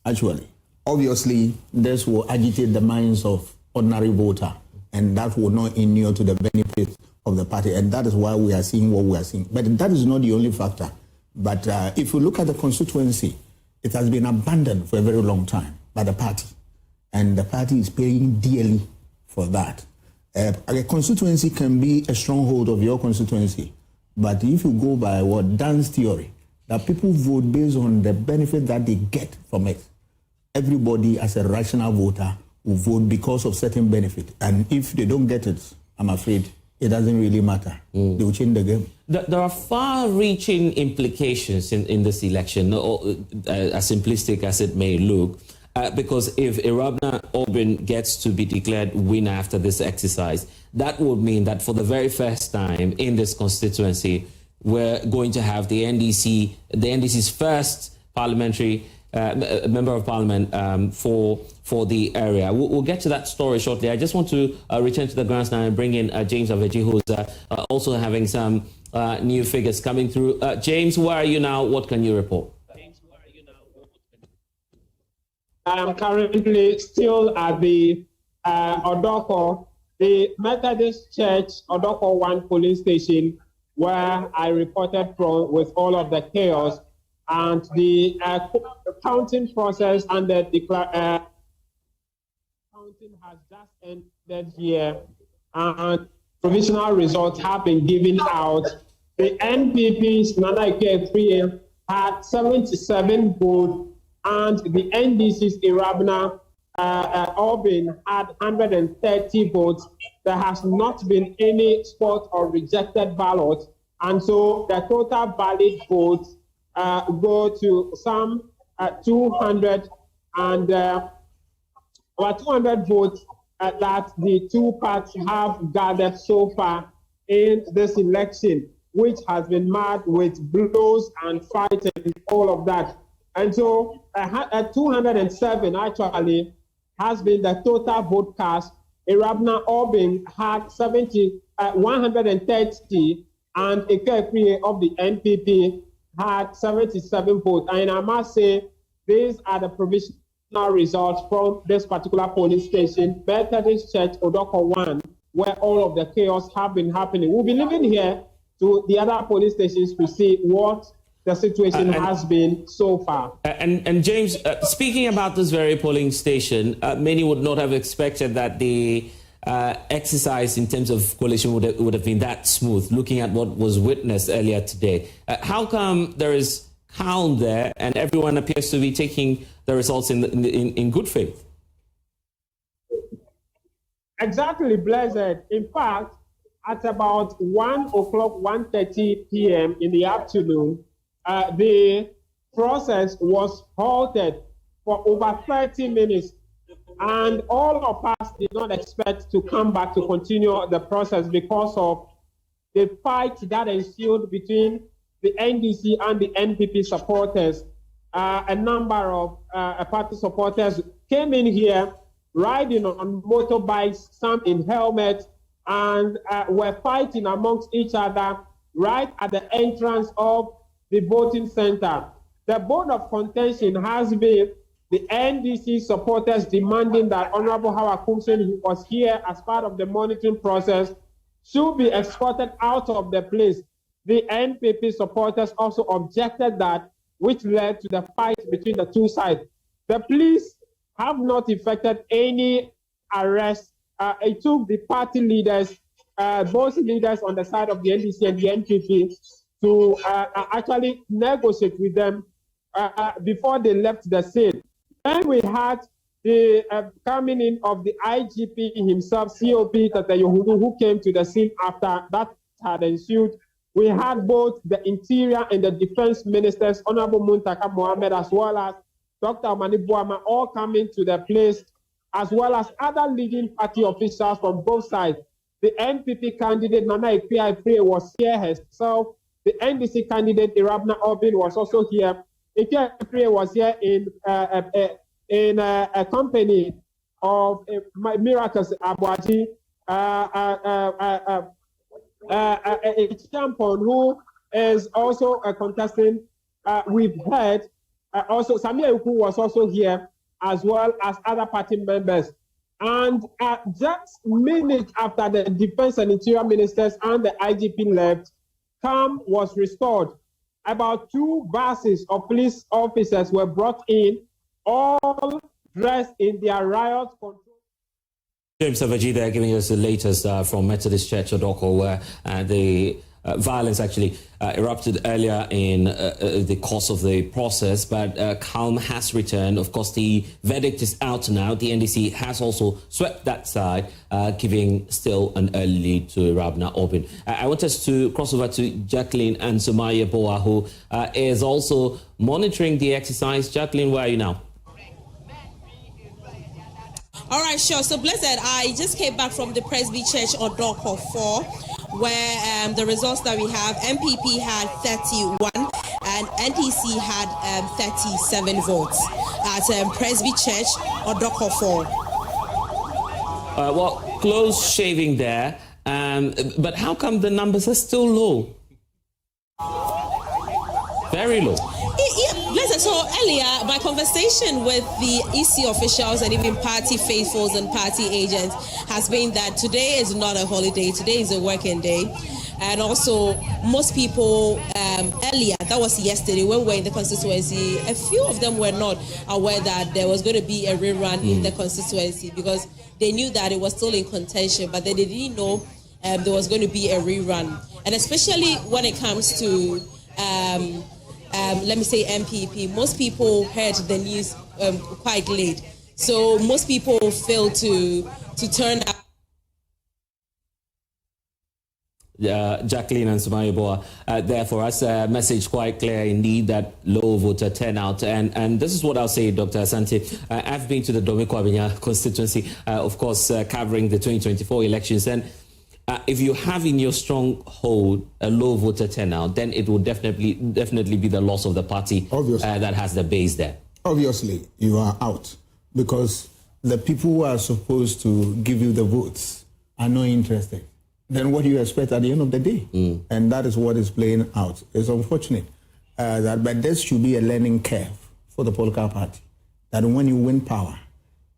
actually? Obviously, this will agitate the minds of ordinary voter, and that will not inure to the benefit of the party, and that is why we are seeing what we are seeing. But that is not the only factor. But if you look at the constituency, it has been abandoned for a very long time by the party, and the party is paying dearly for that. A constituency can be a stronghold of your constituency, but if you go by what Dan's theory, that people vote based on the benefit that they get from it, everybody as a rational voter will vote because of certain benefit. And if they don't get it, I'm afraid it doesn't really matter. They will change the game. There are far-reaching implications in this election, as simplistic as it may look, because if Ewurabena Aubynn gets to be declared winner after this exercise, that would mean that for the very first time in this constituency, we're going to have the NDC's first parliamentary member of parliament for the area. We'll get to that story shortly. I just want to return to the grounds now and bring in James Avegye, who's also having some new figures coming through. James, where are you now? What can you report? I am currently still at the Odoko, the Methodist Church Odoko 1 polling station, where I reported from with all of the chaos. And the counting process and the counting has just ended here, and provisional results have been given out. The NPP's Nana Akua Afriyie had 77 votes, and the NDC's Ewurabena Aubynn had 130 votes. There has not been any spot or rejected ballot, and so the total valid votes go to some 200 and about 200 votes that the two parties have gathered so far in this election, which has been marred with blows and fighting, all of that. And so 207 actually has been the total vote cast. Ewurabena Aubynn had 130, and Akua Afriyie of the NPP had 77 votes. And I must say, these are the provisional results from this particular polling station, Methodist Church, Odoko 1, where all of the chaos have been happening. We'll be leaving here to the other polling stations to see what the situation has been so far. And James, speaking about this very polling station, many would not have expected that the exercise in terms of coalition would have been that smooth, looking at what was witnessed earlier today. How come there is calm there and everyone appears to be taking the results in good faith? Exactly, Blessed. In fact, at about 1:30 p.m. in the afternoon, the process was halted for over 30 minutes. And all of us did not expect to come back to continue the process because of the fight that ensued between the NDC and the NPP supporters. A number of party supporters came in here riding on motorbikes, some in helmets, and were fighting amongst each other right at the entrance of the voting center. The bone of contention has been the NDC supporters demanding that Honorable Howard Kumsen, who was here as part of the monitoring process, should be escorted out of the place. The NPP supporters also objected that, which led to the fight between the two sides. The police have not effected any arrest. It took the party leaders, both leaders on the side of the NDC and the NPP, to actually negotiate with them before they left the scene. Then we had the coming in of the IGP himself, COP Tatayohudu, who came to the scene after that had ensued. We had both the Interior and the Defense Ministers, Honorable Muntaka Mohammed, as well as Dr. Omani Buama, all coming to the place, as well as other leading party officials from both sides. The NPP candidate, Nana Akua Afriyie, was here herself. The NDC candidate, Ewurabena Aubynn, was also here. Akua Afriyie was here in a company of Miracles Abuaji, a champion who is also a contestant. We've heard also Samia Uku was also here, as well as other party members. And just minutes after the Defense and Interior Ministers and the IGP left, calm was restored. About 2 buses of police officers were brought in, all dressed in their riot control. James Savaji there giving us the latest from Methodist Church Odoko, where the violence actually erupted earlier in the course of the process, but calm has returned. Of course, the verdict is out now. The NDC has also swept that side, giving still an early lead to Ewurabena Aubynn. I want us to cross over to Jacqueline and Sumaya Boa, who is also monitoring the exercise. Jacqueline, where are you now? All right, sure. So, Blessed, I just came back from the Presby Church Odoko 4, where the results that we have, MPP had 31 and NTC had 37 votes at Presby Church Odoko 4. Well, close shaving there, but how come the numbers are still low? Very low. Listen, so earlier, my conversation with the EC officials and even party faithfuls and party agents has been that today is not a holiday. Today is a working day. And also, most people earlier, that was yesterday, when we were in the constituency, a few of them were not aware that there was going to be a rerun in the constituency because they knew that it was still in contention, but they didn't know there was going to be a rerun. And especially when it comes to let me say MPP, most people heard the news quite late. So most people failed to turn out. Jacqueline and Sumayeboa there for us. Message quite clear indeed that low voter turnout. And this is what I'll say, Dr. Asante. I've been to the Ewurabena constituency, of course, covering the 2024 elections. And if you have in your stronghold a low voter turnout, then it will definitely be the loss of the party that has the base there. Obviously, you are out because the people who are supposed to give you the votes are not interested. Then what do you expect at the end of the day? And that is what is playing out. It's unfortunate, but this should be a learning curve for the political party. That when you win power,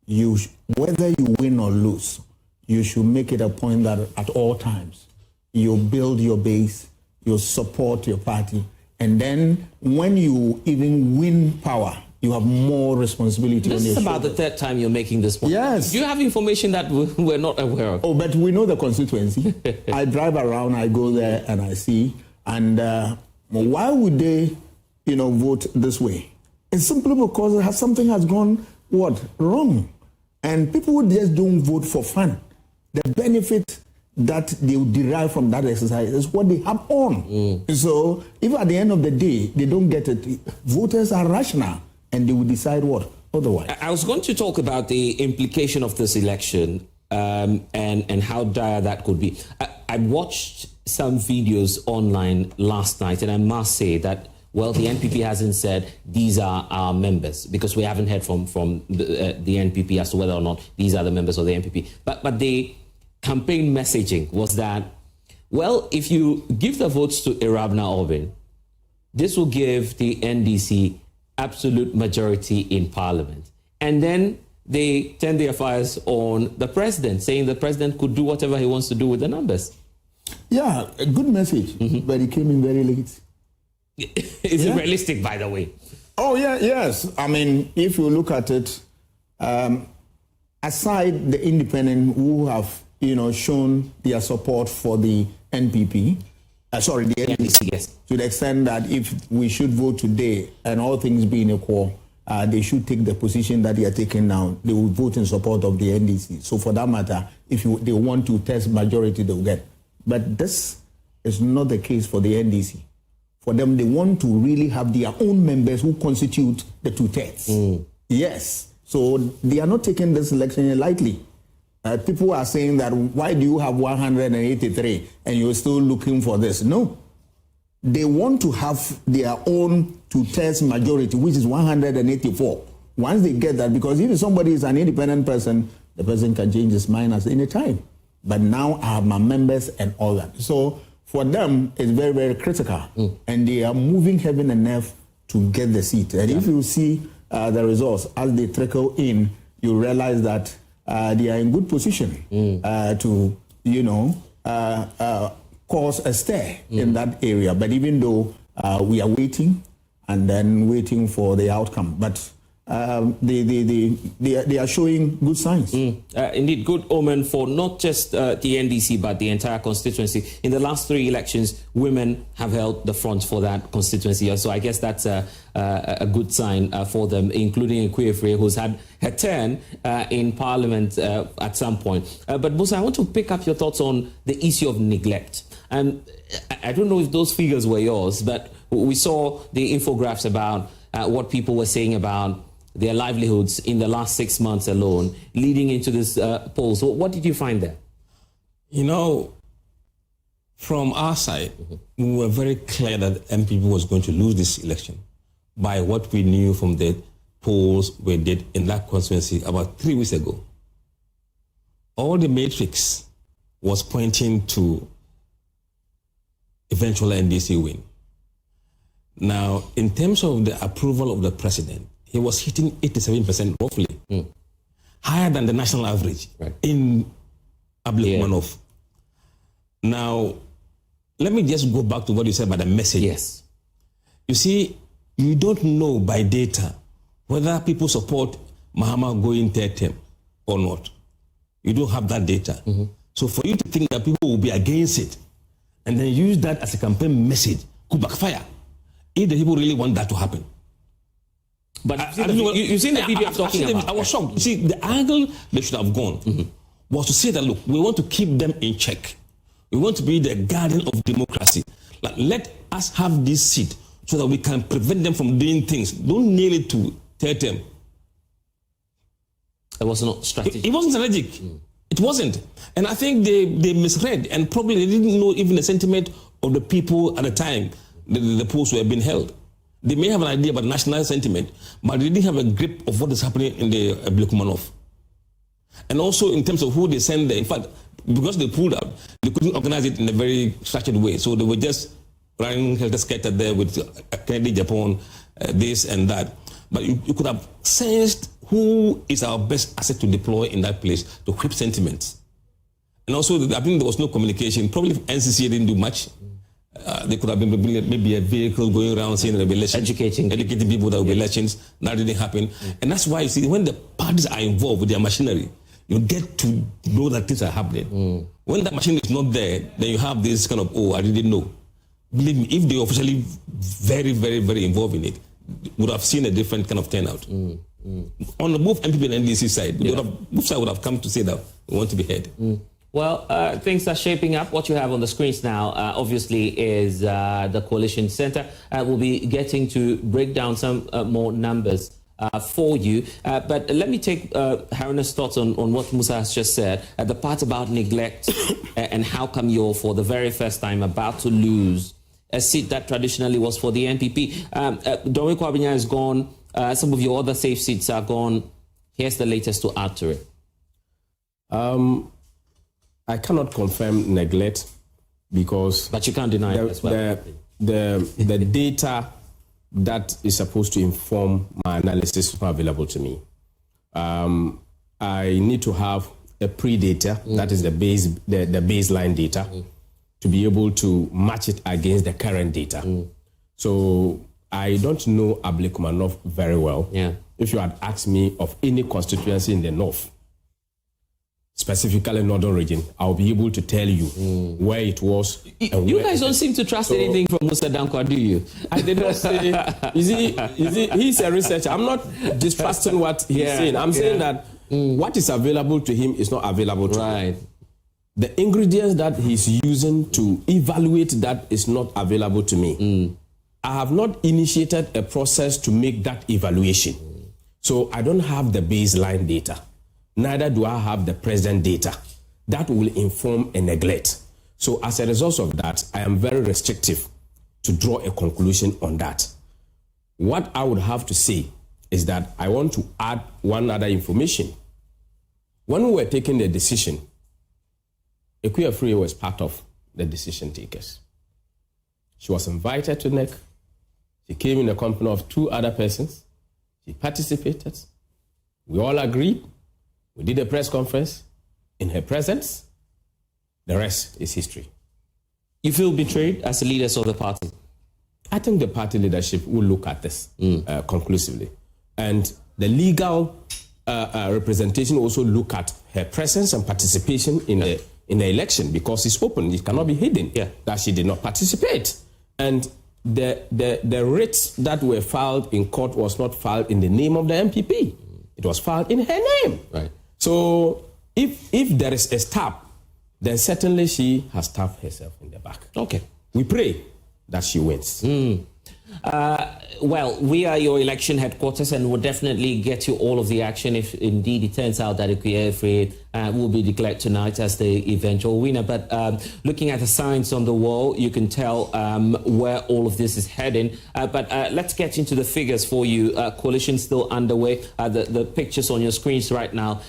whether you win or lose, you should make it a point that at all times you build your base, you support your party, and then when you even win power, you have more responsibility on your shoulders. This is about the third time you're making this point. Yes. Do you have information that we're not aware of? Oh, but we know the constituency. I drive around, I go there, and I see. And why would they, vote this way? It's simply because something has gone, wrong. And people just don't vote for fun. The benefit that they derive from that exercise is what they have on. So if at the end of the day, they don't get it, voters are rational. And they will decide what otherwise. I was going to talk about the implication of this election and how dire that could be. I watched some videos online last night, and I must say that, the NPP hasn't said these are our members because we haven't heard from the NPP as to whether or not these are the members of the NPP. But the campaign messaging was that, if you give the votes to Ewurabena Aubynn, this will give the NDC absolute majority in parliament. And then they turn their fires on the president, saying the president could do whatever he wants to do with the numbers. Yeah, a good message, but it came in very late. Is it realistic, by the way? Oh, yeah, yes. I mean, if you look at it, aside the independent who have, shown their support for the NPP, the NDC, yes. To the extent that if we should vote today and all things being equal, they should take the position that they are taking now. They will vote in support of the NDC. So for that matter, if they want to test majority, they will get. But this is not the case for the NDC. For them, they want to really have their own members who constitute the 2/3. Yes. So they are not taking this election lightly. People are saying that, why do you have 183 and you're still looking for this? No. They want to have their own 2/3 majority, which is 184. Once they get that, because if somebody is an independent person, the person can change his mind at any time. But now I have my members and all that. So for them, it's very, very critical. And they are moving heaven and earth to get the seat. And if you see the results as they trickle in, you realize that they are in good position to, cause a stir in that area. But even though we are waiting and then waiting for the outcome, but they are showing good signs. Indeed, good omen for not just the NDC, but the entire constituency. In the last 3 elections, women have held the front for that constituency. So I guess that's a good sign for them, including Akua Afriyie, who's had her turn in Parliament at some point. But Musa, I want to pick up your thoughts on the issue of neglect. I don't know if those figures were yours, but we saw the infographics about what people were saying about their livelihoods in the last 6 months alone, leading into this poll. So what did you find there? From our side, we were very clear that MPP was going to lose this election by what we knew from the polls we did in that constituency about 3 weeks ago. All the matrix was pointing to eventual NDC win. Now, in terms of the approval of the president, he was hitting 87% roughly, higher than the national average in Ablekuma North. Now, let me just go back to what you said about the message. Yes. You see, you don't know by data whether people support Mahama going third term or not. You don't have that data. So for you to think that people will be against it and then use that as a campaign message could backfire if the people really want that to happen. But you've seen the video I'm talking about. I was shocked. You see, the angle they should have gone was to say that, look, we want to keep them in check. We want to be the guardian of democracy. Like, let us have this seat so that we can prevent them from doing things. Don't nail it to third term. It was not strategic. It wasn't strategic. It wasn't. And I think they misread, and probably they didn't know even the sentiment of the people at the time the polls were being held. They may have an idea about national sentiment, but they didn't have a grip of what is happening in the Ablekuma North. And also in terms of who they send there. In fact, because they pulled out, they couldn't organize it in a very structured way. So they were just running helter-skelter there with Kennedy, Japan, this and that. But you could have sensed who is our best asset to deploy in that place to whip sentiments. And also, I think there was no communication. Probably NCC didn't do much. They could have been maybe a vehicle going around saying there will be elections. Educating people that will be elections. That didn't happen. And that's why, you see, when the parties are involved with their machinery, you get to know that things are happening. When that machine is not there, then you have this kind of, oh, I didn't know. Believe me, if they were officially very, very, very involved in it, would have seen a different kind of turnout. On both MPP and NDC side, both sides would have come to say that we want to be heard. Well, things are shaping up. What you have on the screens now, obviously, is the Coalition Center. We'll be getting to break down some more numbers for you. But let me take Harun's thoughts on what Musa has just said. The part about neglect and how come you're, for the very first time, about to lose a seat that traditionally was for the NPP. Ewurabena Aubynn is gone. Some of your other safe seats are gone. Here's the latest to add to it. I cannot confirm neglect because... But you can't deny it as well. The data that is supposed to inform my analysis is not available to me. I need to have a pre-data, that is the baseline data, to be able to match it against the current data. So I don't know Ablekuma North very well. If you had asked me of any constituency in the North, specifically Northern region, I'll be able to tell you where it was. You guys don't seem to trust anything from Musa Dankwa, do you? I did not say. He's a researcher. I'm not distrusting what he's saying. I'm saying that what is available to him is not available to me. The ingredients that he's using to evaluate that is not available to me. I have not initiated a process to make that evaluation. So I don't have the baseline data. Neither do I have the present data. That will inform a neglect. So as a result of that, I am very restrictive to draw a conclusion on that. What I would have to say is that I want to add one other information. When we were taking the decision, Akua Afriyie was part of the decision takers. She was invited to NEC. She came in the company of 2 other persons. She participated. We all agreed. We did a press conference in her presence. The rest is history. You feel betrayed as the leaders of the party? I think the party leadership will look at this conclusively. And the legal representation also look at her presence and participation in the election, because it's open. It cannot be hidden that she did not participate. And the writs that were filed in court was not filed in the name of the MPP. It was filed in her name. So if there is a stab, then certainly she has stabbed herself in the back. We pray that she wins. Well, we are your election headquarters and will definitely get you all of the action if indeed it turns out that Akua Afriyie will be declared tonight as the eventual winner. But looking at the signs on the wall, you can tell where all of this is heading. But let's get into the figures for you. Coalition still underway. The pictures on your screens right now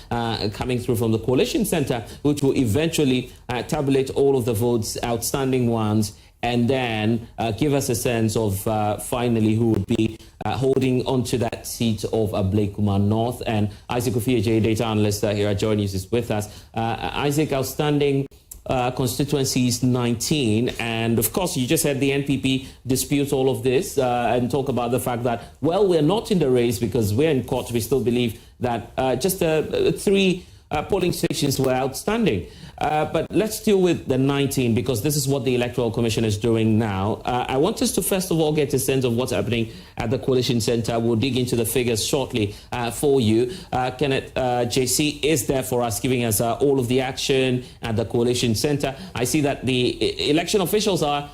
coming through from the Coalition Center, which will eventually tabulate all of the votes, outstanding ones, and then give us a sense of finally who would be holding onto that seat of Ablekuma North. And Isaac Ofieje, data analyst here at JoyNews, is with us. Isaac, outstanding constituencies 19. And of course, you just had the NPP dispute all of this and talk about the fact that, well, we're not in the race because we're in court. We still believe that just 3 polling stations were outstanding. But let's deal with the 19, because this is what the Electoral Commission is doing now. I want us to first of all get a sense of what's happening at the Coalition Centre. We'll dig into the figures shortly for you. Kenneth JC is there for us, giving us all of the action at the Coalition Centre. I see that the election officials are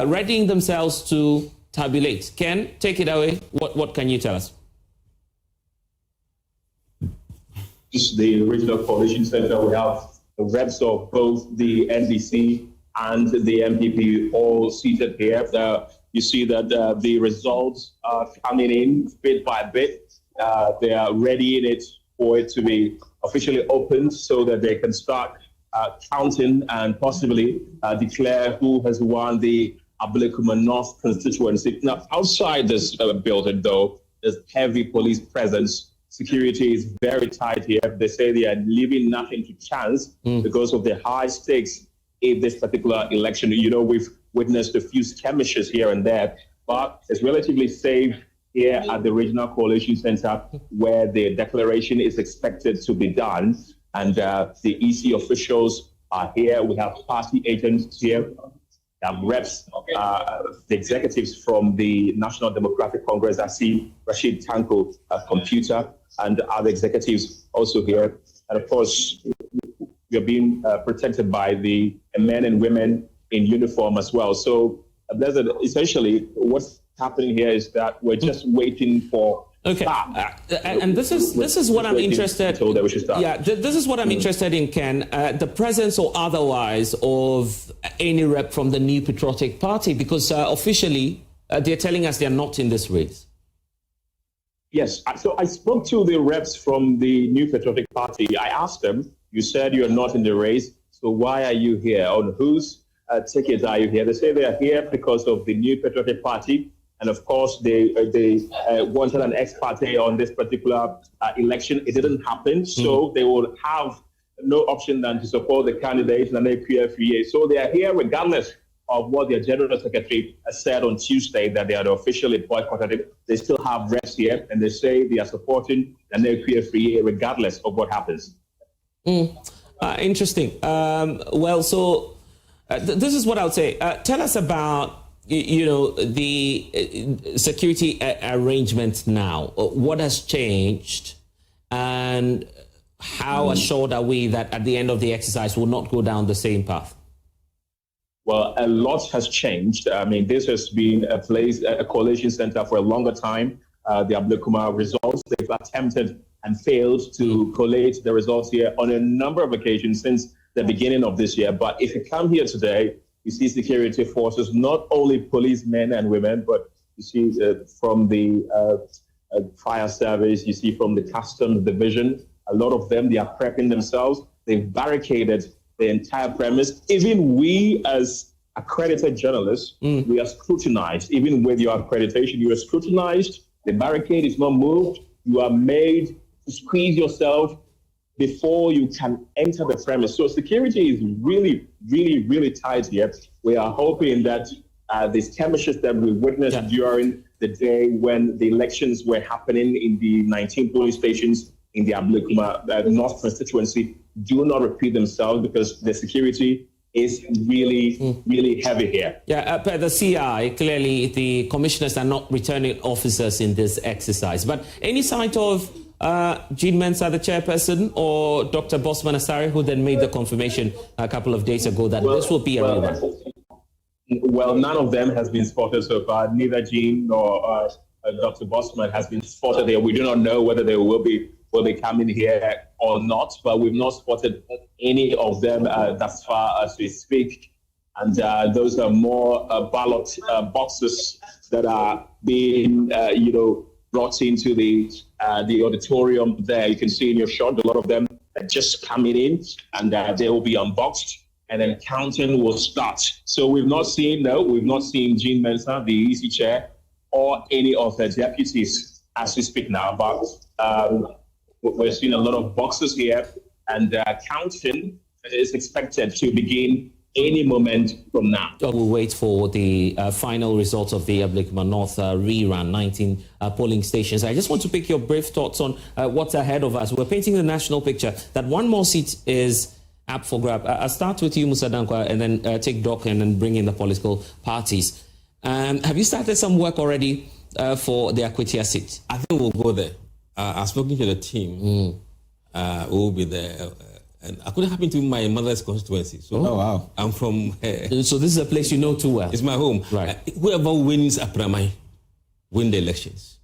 readying themselves to tabulate. Ken, take it away. What can you tell us? The Regional Coalition Centre, we have the reps of both the NDC and the MPP all seated here. You see that the results are coming in bit by bit. They are readying it for it to be officially opened so that they can start counting and possibly declare who has won the Ablekuma North constituency. Now, outside this building, though, there's heavy police presence. Security is very tight here. They say they are leaving nothing to chance because of the high stakes in this particular election. You know, we've witnessed a few skirmishes here and there, but it's relatively safe here at the Regional Coalition Centre, where the declaration is expected to be done. And the EC officials are here. We have party agents here. Reps, the executives from the National Democratic Congress. I see Rashid Tanko, computer, and other executives also here. And of course, we are being protected by the men and women in uniform as well. So essentially what's happening here is that we're just waiting for. Okay, and this is what I'm interested. Yeah, this is what I'm interested in, Ken. The presence or otherwise of any rep from the New Patriotic Party, because officially they're telling us they're not in this race. Yes, so I spoke to the reps from the New Patriotic Party. I asked them, you said you're not in the race, so why are you here? On whose ticket are you here? They say they are here because of the New Patriotic Party. And of course, they wanted an ex parte on this particular election. It didn't happen, so they will have no option than to support the candidate, Nana Akua Afriyie. So they are here regardless of what their General Secretary said on Tuesday, that they had officially boycotted it. They still have reps here, and they say they are supporting Nana Akua Afriyie regardless of what happens. Interesting. Well, so this is what I would say. Tell us about the security arrangement now. What has changed, and how assured are we that at the end of the exercise we'll not go down the same path? Well, a lot has changed. I mean, this has been a coalition center for a longer time. The Ablekuma results, they've attempted and failed to collate the results here on a number of occasions since the beginning of this year. But if you come here today, you see security forces, not only policemen and women, but you see from the fire service, you see from the customs division, a lot of them, they are prepping themselves. They've barricaded the entire premise. Even we as accredited journalists, we are scrutinized. Even with your accreditation, you are scrutinized. The barricade is not moved. You are made to squeeze yourself before you can enter the premise. So security is really, really, really tight here. We are hoping that the skirmishes that we witnessed during the day when the elections were happening in the 19 polling stations in the Ablekuma North constituency do not repeat themselves, because the security is really, really heavy here. Yeah, per the CI, clearly the commissioners are not returning officers in this exercise. But any sight of Jean Mensah, the chairperson, or Dr. Bosman Asare, who then made the confirmation a couple of days ago that this will be a rerun? Well, none of them has been spotted so far. Neither Jean nor Dr. Bosman has been spotted here. We do not know whether they will be coming here or not, but we've not spotted any of them thus far as we speak. And those are more ballot boxes that are being, brought into the auditorium there. You can see in your shot, a lot of them are just coming in, and they will be unboxed, and then counting will start. So we've not seen Jean Mensah, the EC chair, or any of the deputies as we speak now. But we're seeing a lot of boxes here, and counting is expected to begin any moment from now. We'll wait for the final results of the Ablekuma North rerun, 19 polling stations. I just want to pick your brief thoughts on what's ahead of us. We're painting the national picture that one more seat is up for grab. I'll start with you, Musa Dankwa, and then take Doc and then bring in the political parties. Have you started some work already for the Akwatia seat? I think we'll go there. I've spoken to the team. We'll be there. And I couldn't happen to my mother's constituency. So wow. I'm from... so this is a place you know too well? It's my home. Right. Whoever wins Apramai, win the elections.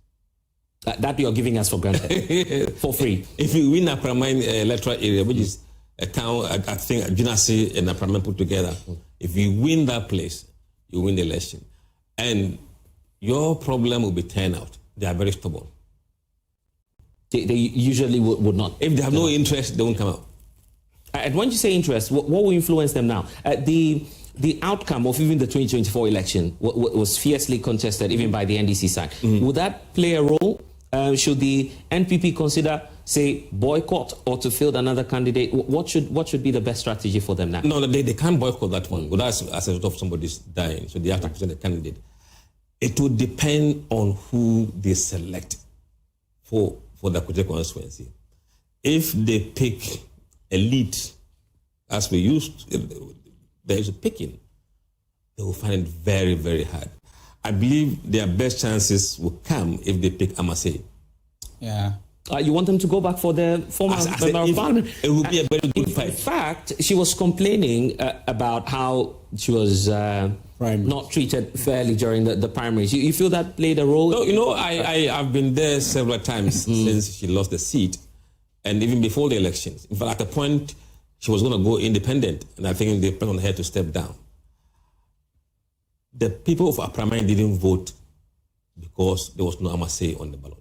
That you're giving us for granted? For free? If you win Apramai electoral area, which is a town, I think, Junasi and Apramai put together, if you win that place, you win the election. And your problem will be turnout. They are very stubborn. They usually would not. If they have no interest, they won't come out. And when you say interest, what will influence them now? The outcome of even the 2024 election was fiercely contested, even by the NDC side. Would that play a role? Should the NPP consider, say, boycott or to field another candidate? What should be the best strategy for them now? No, they can't boycott that one. But that's as a result of somebody's dying. So they have to present a candidate. It will depend on who they select for the Akwatia constituency. If they pick elite, as we used, there is a picking, they will find it very, very hard. I believe their best chances will come if they pick Amase. Yeah. You want them to go back for the former member of parliament? It will be a very good fight. In fact, she was complaining about how she was not treated fairly during the primaries. You feel that played a role? No, I've been there several times since she lost the seat. And even before the elections. In fact, at the point, she was going to go independent. And I think they put on her to step down. The people of Apramai didn't vote because there was no Amase on the ballot.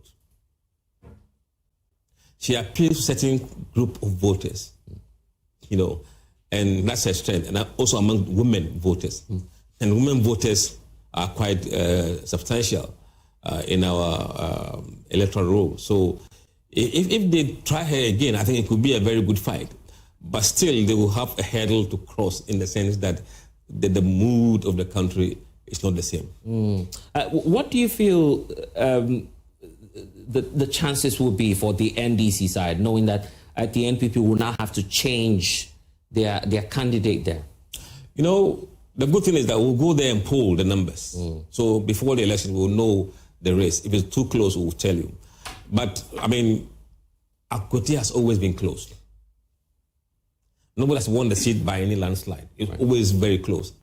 She appealed to a certain group of voters, and that's her strength. And also among women voters. And women voters are quite substantial in our electoral roll. So if they try her again, I think it could be a very good fight. But still, they will have a hurdle to cross in the sense that the mood of the country is not the same. What do you feel the chances will be for the NDC side, knowing that the NPP will now have to change their candidate there? The good thing is that we'll go there and poll the numbers. So before the election, we'll know the race. If it's too close, we'll tell you. But, Akwatia has always been close. Nobody has won the seat by any landslide. It's always very close.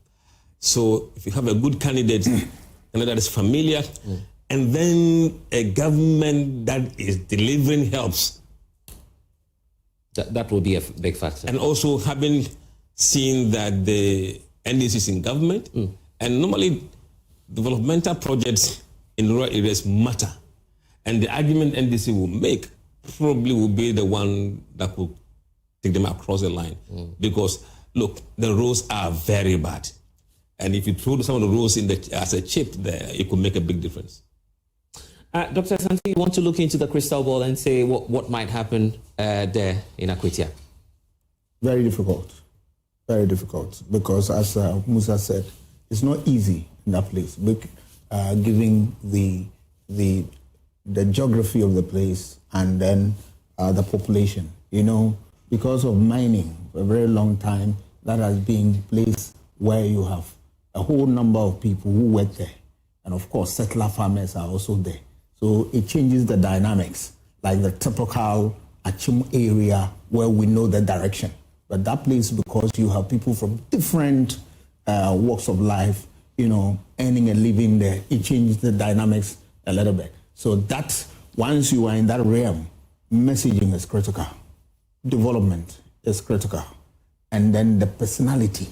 So if you have a good candidate, and that is familiar, and then a government that is delivering helps. That will be a big factor. And also having seen that the NDC is in government, and normally developmental projects in rural areas matter. And the argument NDC will make probably will be the one that will take them across the line. Because, look, the roads are very bad. And if you throw some of the roads as a chip there, it could make a big difference. Dr. Santi, you want to look into the crystal ball and say what might happen there in Akwatia? Very difficult. Very difficult. Because as Musa said, it's not easy in that place. Given the geography of the place and then the population. Because of mining for a very long time, that has been a place where you have a whole number of people who work there. And of course, settler farmers are also there. So it changes the dynamics, like the typical Achim area where we know the direction. But that place, because you have people from different walks of life, earning a living there, it changes the dynamics a little bit. So that, once you are in that realm, messaging is critical. Development is critical. And then the personality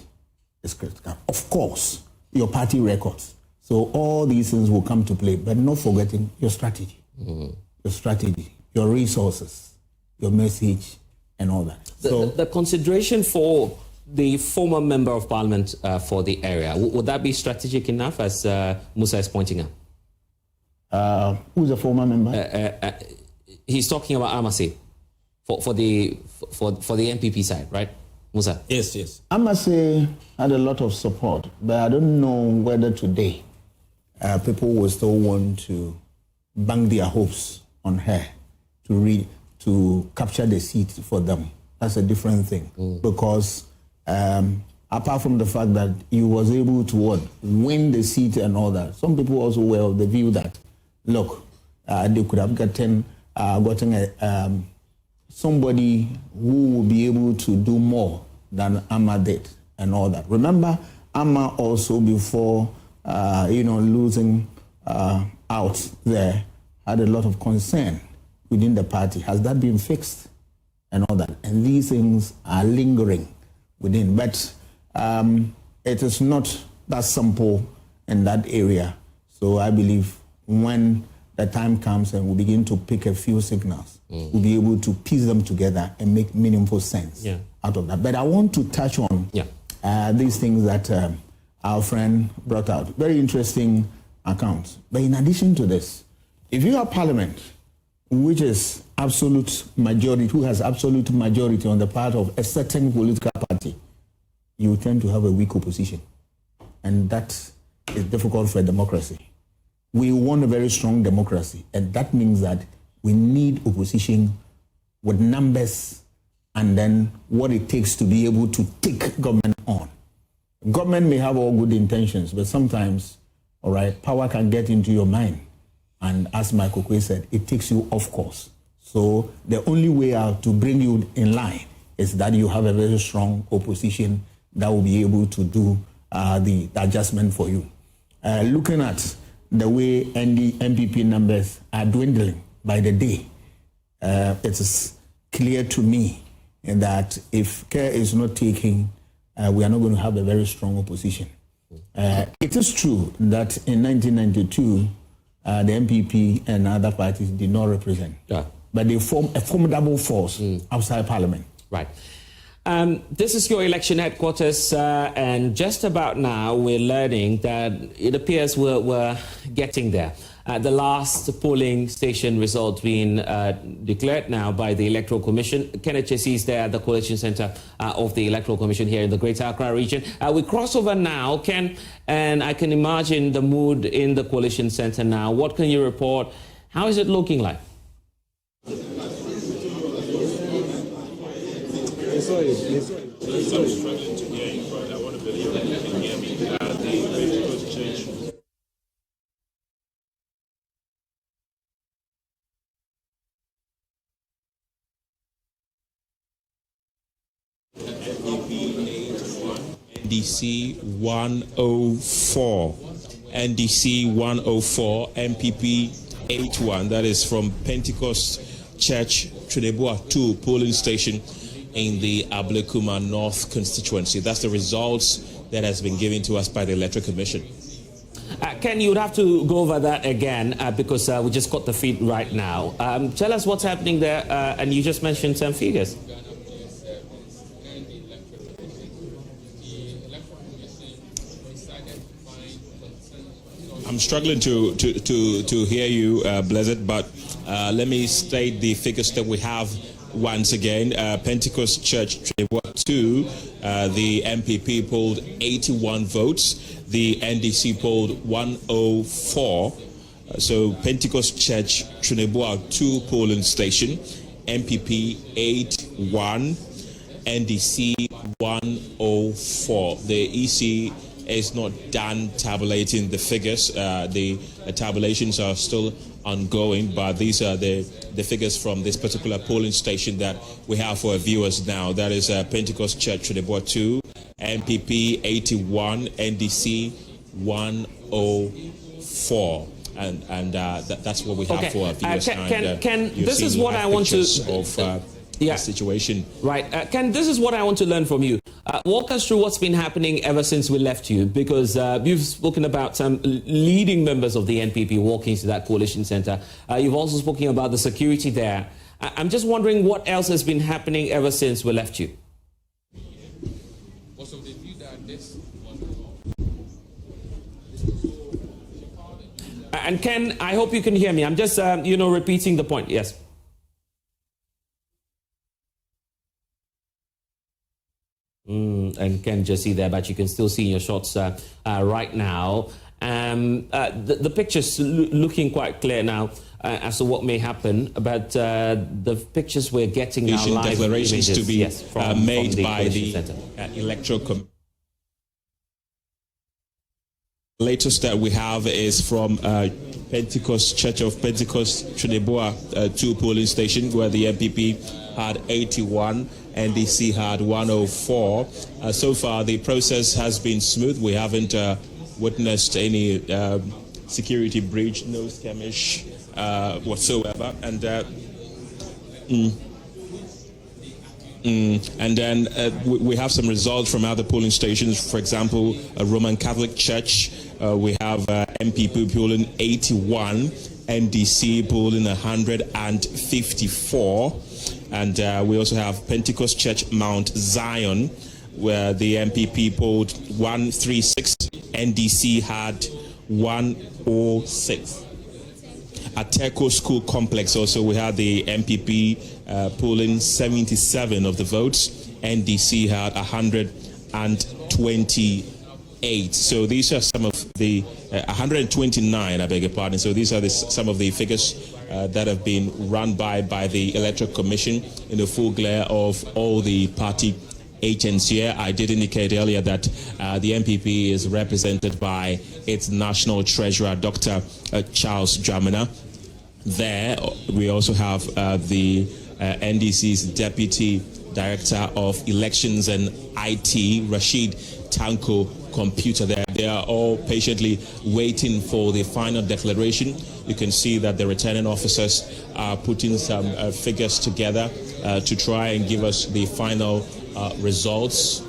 is critical. Of course, your party records. So all these things will come to play, but not forgetting your strategy. Your strategy, your resources, your message, and all that. The consideration for the former member of parliament for the area, would that be strategic enough, as Musa is pointing out? Who's a former member? He's talking about Amase for the NPP side, right? Musa? Yes. I must say, had a lot of support, but I don't know whether today people will still want to bank their hopes on her to capture the seat for them. That's a different thing. Because apart from the fact that he was able to win the seat and all that, some people also were of the view that, look, they could have gotten somebody who will be able to do more than Amma did and all that. Remember, Amma also before losing out there had a lot of concern within the party. Has that been fixed and all that? And these things are lingering within. But it is not that simple in that area. So I believe when the time comes and we begin to pick a few signals, we'll be able to piece them together and make meaningful sense out of that. But I want to touch on these things that our friend brought out. Very interesting accounts. But in addition to this, if you have parliament, which is absolute majority, who has absolute majority on the part of a certain political party, you tend to have a weak opposition. And that is difficult for a democracy. We want a very strong democracy, and that means that we need opposition with numbers and then what it takes to be able to take government on. Government may have all good intentions, but sometimes, all right, power can get into your mind. And as Michael Kwe said, it takes you off course. So the only way out to bring you in line is that you have a very strong opposition that will be able to do the adjustment for you. Looking at the way MPP numbers are dwindling by the day, it is clear to me that if care is not taken, we are not going to have a very strong opposition. It is true that in 1992, the MPP and other parties did not represent, but they form a formidable force outside Parliament. Right. This is your election headquarters, and just about now we're learning that it appears we're getting there. The last polling station results being declared now by the Electoral Commission. Kenneth Chesi is there at the Coalition Center of the Electoral Commission here in the Greater Accra region. We cross over now, Ken, and I can imagine the mood in the Coalition Center now. What can you report? How is it looking like? I'm struggling to hear you, but I want to believe that you can hear me. The Pentecost Church. NDC 104. NDC 104, MPP 81. That is from Pentecost Church, Trineboa 2 polling station in the Ablekuma North constituency. That's the results that has been given to us by the Electoral Commission. Ken, you would have to go over that again because we just got the feed right now. Tell us what's happening there, and you just mentioned some figures. I'm struggling to hear you, Blessed, but let me state the figures that we have once again. Pentecost Church 2, the MPP polled 81 votes. The NDC polled 104. So Pentecost Church Trineboa 2 polling station, MPP 81, NDC 104. The EC is not done tabulating the figures. The tabulations are still ongoing, but these are the figures from this particular polling station that we have for our viewers now. That is Pentecost Church Trineboa 2, MPP 81, NDC 104. And that's what we have for our viewers. Ken, this is what I want to... the situation. Right. Ken, this is what I want to learn from you. Walk us through what's been happening ever since we left you, because you've spoken about some leading members of the NPP walking to that coalition center. You've also spoken about the security there. I'm just wondering what else has been happening ever since we left you. And Ken, I hope you can hear me. I'm just, repeating the point. Yes. And can just see there, but you can still see in your shots right now. The picture's looking quite clear now as to what may happen, but the pictures we're getting now live declarations images, to be made from by the Electoral Commission. Latest that we have is from Pentecost Church of Pentecost Trinidad 2 polling station, where the MPP had 81, NDC had 104. So far, the process has been smooth. We haven't witnessed any security breach, no skirmish whatsoever. And then we have some results from other polling stations. For example, a Roman Catholic Church, we have MPP polling 81, NDC polling 154. And we also have Pentecost Church Mount Zion, where the MPP polled 136, NDC had 106. At Terco School Complex also, we had the MPP polling 77 of the votes. NDC had 128. So these are some of the 129, I beg your pardon. So these are some of the figures that have been run by the Electoral Commission in the full glare of all the party agents here. I did indicate earlier that the MPP is represented by its National Treasurer, Dr. Charles Dramina. There, we also have the NDC's Deputy Director of Elections and IT, Rashid Tanko Computer. There, they are all patiently waiting for the final declaration. You can see that the returning officers are putting some figures together to try and give us the final results.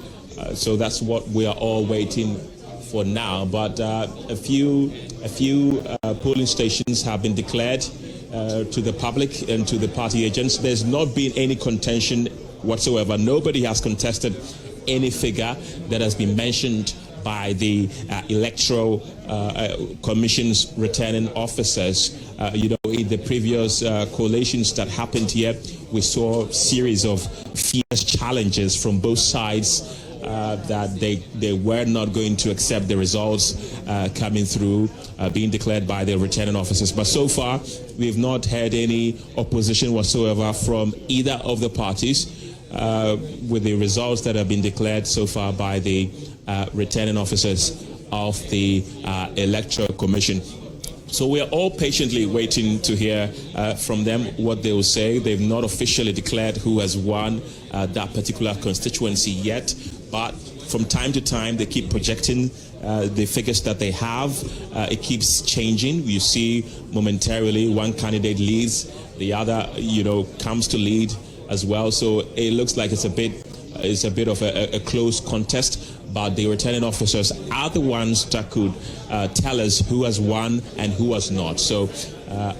So that's what we are all waiting for now. But a few polling stations have been declared to the public and to the party agents. There's not been any contention whatsoever. Nobody has contested any figure that has been mentioned by the Electoral Commission's returning officers. In the previous collations that happened here, we saw a series of fierce challenges from both sides that they were not going to accept the results coming through, being declared by the returning officers. But so far, we've not heard any opposition whatsoever from either of the parties with the results that have been declared so far by the returning officers of the Electoral Commission. So we are all patiently waiting to hear from them what they will say. They've not officially declared who has won that particular constituency yet, but from time to time they keep projecting the figures that they have. It keeps changing. You see momentarily one candidate leads, the other, comes to lead as well. So it looks like it's a bit of a close contest, but the returning officers are the ones that could tell us who has won and who has not. So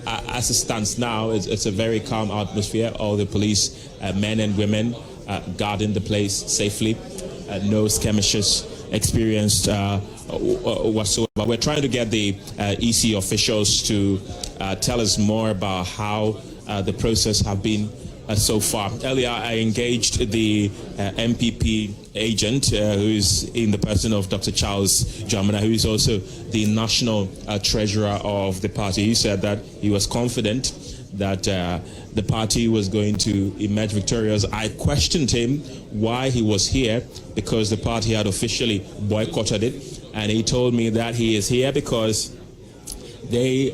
as it stands now, it's a very calm atmosphere. All the police, men and women, guarding the place safely. No skirmishes experienced whatsoever. We're trying to get the EC officials to tell us more about how the process have been so far. Earlier, I engaged the MPP agent, who is in the person of Dr. Charles Dramina, who is also the national treasurer of the party. He said that he was confident that the party was going to emerge victorious. I questioned him why he was here, because the party had officially boycotted it, and he told me that he is here because they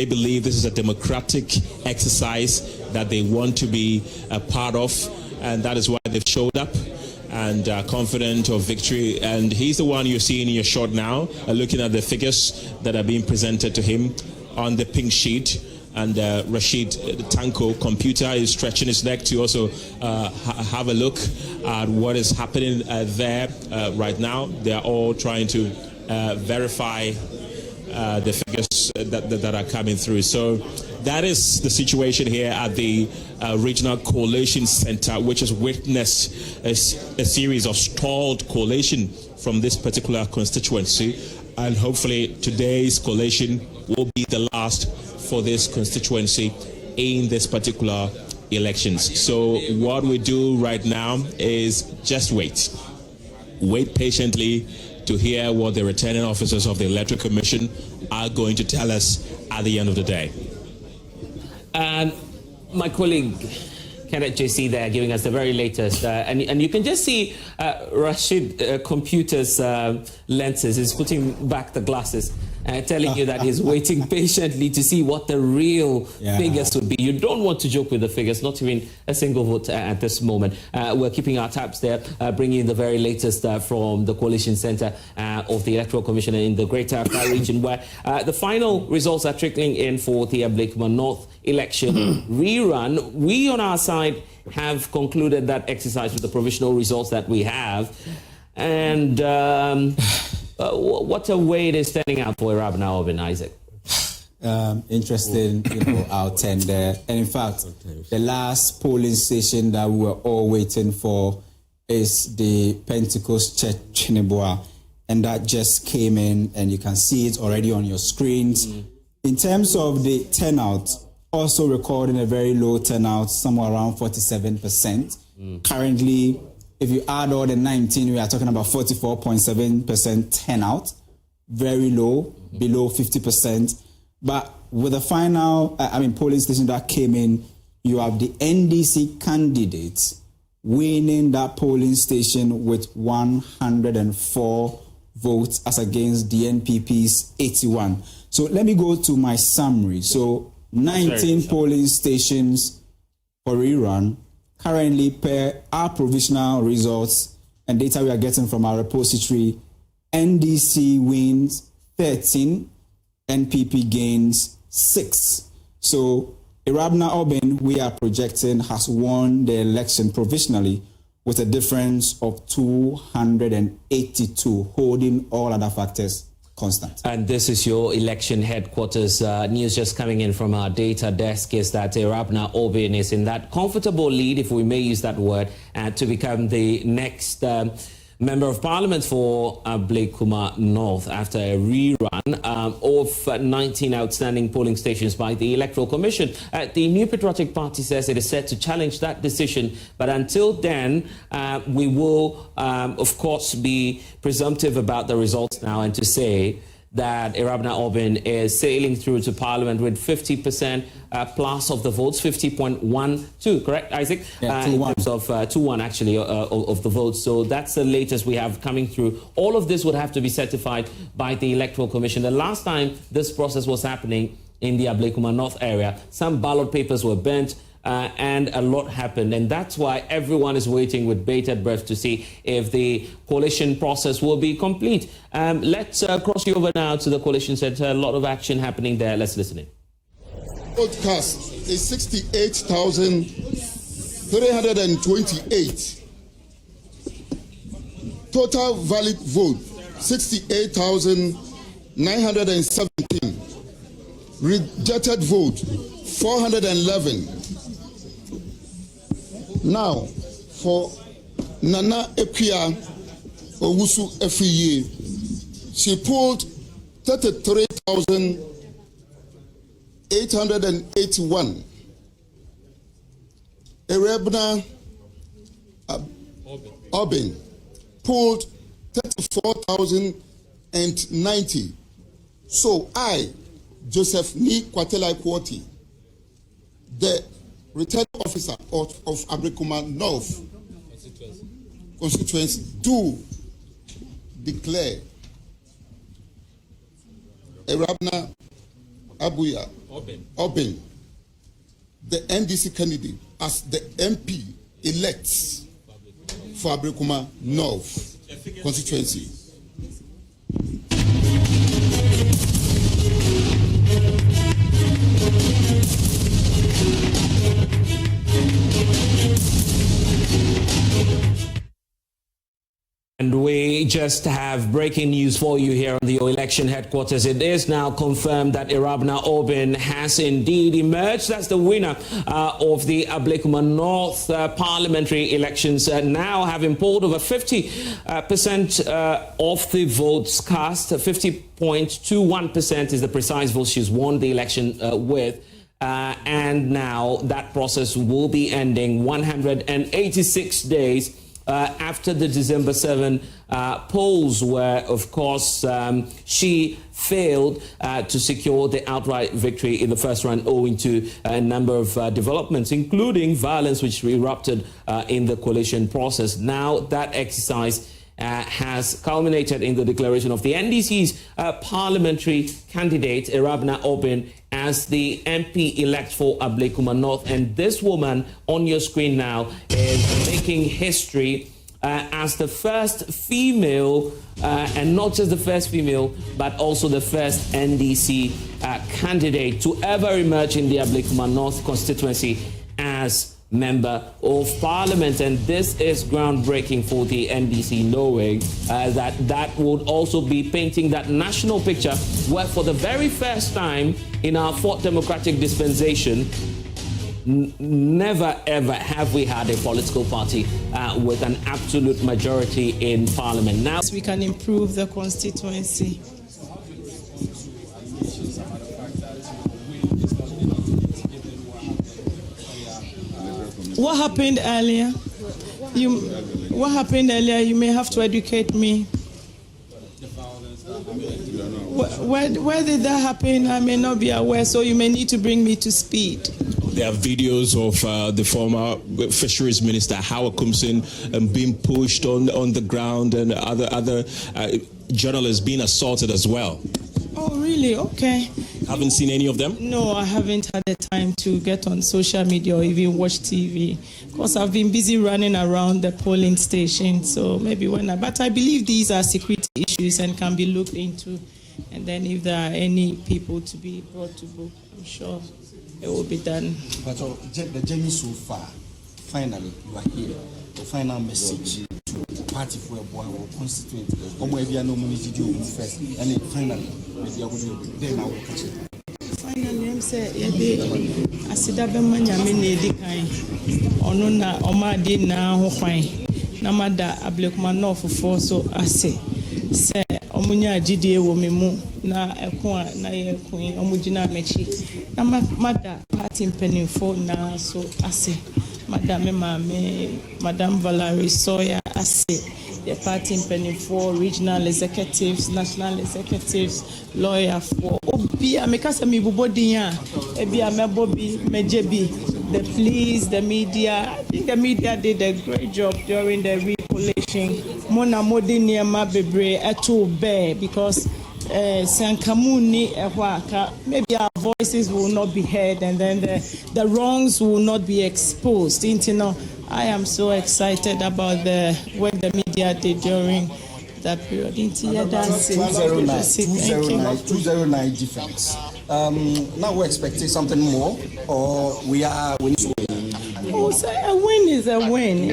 believe this is a democratic exercise that they want to be a part of, and that is why they've showed up and confident of victory. And he's the one you're seeing in your shot now, looking at the figures that are being presented to him on the pink sheet. And Rashid Tanko Computer is stretching his neck to also have a look at what is happening there right now. They are all trying to verify the figures that are coming through. So that is the situation here at the Regional Coalition Center, which has witnessed a series of stalled coalition from this particular constituency. And hopefully today's coalition will be the last for this constituency in this particular elections. So what we do right now is just wait patiently to hear what the returning officers of the Electoral Commission are going to tell us at the end of the day. And my colleague Kenneth JC there giving us the very latest, and you can just see Rashid Computer's lenses is putting back the glasses, telling you that he's waiting patiently to see what the real figures would be. You don't want to joke with the figures, not even a single vote at this moment. We're keeping our tabs there, bringing in the very latest from the Coalition Centre of the Electoral Commission in the Greater Accra region, where the final results are trickling in for the Ablekuma North election rerun. We on our side have concluded that exercise with the provisional results that we have, and what a way it is turning out for Ewurabena Aubynn, Isaac. Interesting out there. And in fact, the last polling station that we were all waiting for is the Pentecost Church Chineboa, and that just came in, and you can see it already on your screens. In terms of the turnout, also recording a very low turnout, somewhere around 47%. Currently, if you add all the 19, we are talking about 44.7% turnout. Very low, below 50%. But with the final, polling station that came in, you have the NDC candidates winning that polling station with 104 votes as against the NPP's 81. So let me go to my summary. So 19 polling stations for rerun. Currently, per our provisional results and data we are getting from our repository, NDC wins 13, NPP gains 6. So Ewurabena Aubynn, we are projecting, has won the election provisionally with a difference of 282, holding all other factors constant. And this is your election headquarters. News just coming in from our data desk is that Ewurabena Aubynn is in that comfortable lead, if we may use that word, to become the next Member of Parliament for Ablekuma North after a rerun of 19 outstanding polling stations by the Electoral Commission. The New Patriotic Party says it is set to challenge that decision, but until then, we will, of course, be presumptive about the results now and to say that Ewurabena Aubynn is sailing through to Parliament with 50% plus of the votes, 50.12, correct, Isaac? Yeah, in terms of 2-1 actually of the votes. So that's the latest we have coming through. All of this would have to be certified by the Electoral Commission. The last time this process was happening in the Ablekuma North area, some ballot papers were burnt, and a lot happened, and that's why everyone is waiting with bated breath to see if the coalition process will be complete. Let's cross you over now to the Coalition Centre. A lot of action happening there. Let's listen in. Vote cast is 68,328. Total valid vote 68,917. Rejected vote 411. Now, for Nana Akua Afriyie, she pulled 33,881. Ewurabena Aubynn pulled 34,090. So I, Joseph Ni Kwatela Kwoti, the returning officer of Ablekuma North constituency, do declare Ewurabena Aubynn, the NDC candidate, as the MP elect for Ablekuma North constituency. And we just have breaking news for you here on the election headquarters. It is now confirmed that Ewurabena Aubynn has indeed emerged as the winner of the Ablekuma North parliamentary elections, now having polled over 50% of the votes cast. 50.21% is the precise vote she's won the election with. and now that process will be ending 186 days after the December 7 polls, where, of course, she failed to secure the outright victory in the first round owing to a number of developments, including violence which erupted in the coalition process. Now that exercise has culminated in the declaration of the NDC's parliamentary candidate, Ewurabena Aubynn, as the MP-elect for Ablekuma North. And this woman on your screen now is making history as the first female, and not just the first female, but also the first NDC candidate to ever emerge in the Ablekuma North constituency as Member of Parliament. And this is groundbreaking for the NDC, knowing that would also be painting that national picture where for the very first time in our fourth democratic dispensation, never ever have we had a political party with an absolute majority in Parliament. Now we can improve the constituency. What happened earlier? You may have to educate me. Where did that happen? I may not be aware, so you may need to bring me to speed. There are videos of the former fisheries minister, Howard Kumsin, being pushed on the ground, and other journalists being assaulted as well. Oh, really? Okay. Haven't seen any of them? No, I haven't had the time to get on social media or even watch TV because I've been busy running around the polling station. So maybe but I believe these are security issues and can be looked into. And then if there are any people to be brought to book, I'm sure it will be done. But the journey so far, finally, you are here. The final message to the party for a boy or constituent, or maybe I know first, and then finally, maybe I will then I will catch it. Finally, I'm saying, I said, I've been managing Onuna, Omadi now, fine. Namada, Ablekuma North for so I say. Say, Omunya GDA womimu na ekwa na ye queen omujina mechi. Namada party penny for na so I say. Madam Valerie Sawyer, the party penny for regional executives, national executives, lawyer for Obi Amekasami Bubodia, Ebia Mebobi, Mejebi, the police, the media. I think the media did a great job during the recollation. Mona Modinia Mabebre Etu Bear because Sankamuni maybe our voices will not be heard and then the wrongs will not be exposed. I am so excited about the work the media did during that period. 209 difference. Now we're expecting something more, or we are winning. Oh, so a win is a win.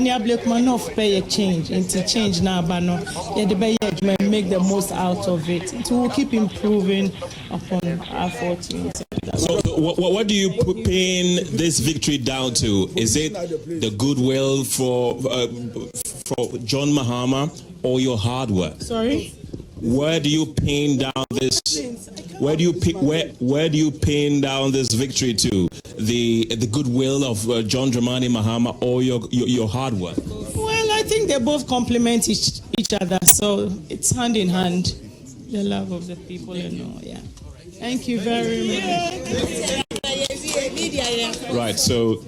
Ablekuma North pay a change. Into change now, but no, make the most out of it. It will keep improving upon our fortunes. So, what do you pin this victory down to? Is it the goodwill for John Mahama or your hard work? Sorry. Where do you pin down this? Where do you pin down this victory to? The goodwill of John Dramani Mahama or your hard work? Well, I think they both complement each other, so it's hand in hand. The love of the people, yeah. Thank you very much. Right. So.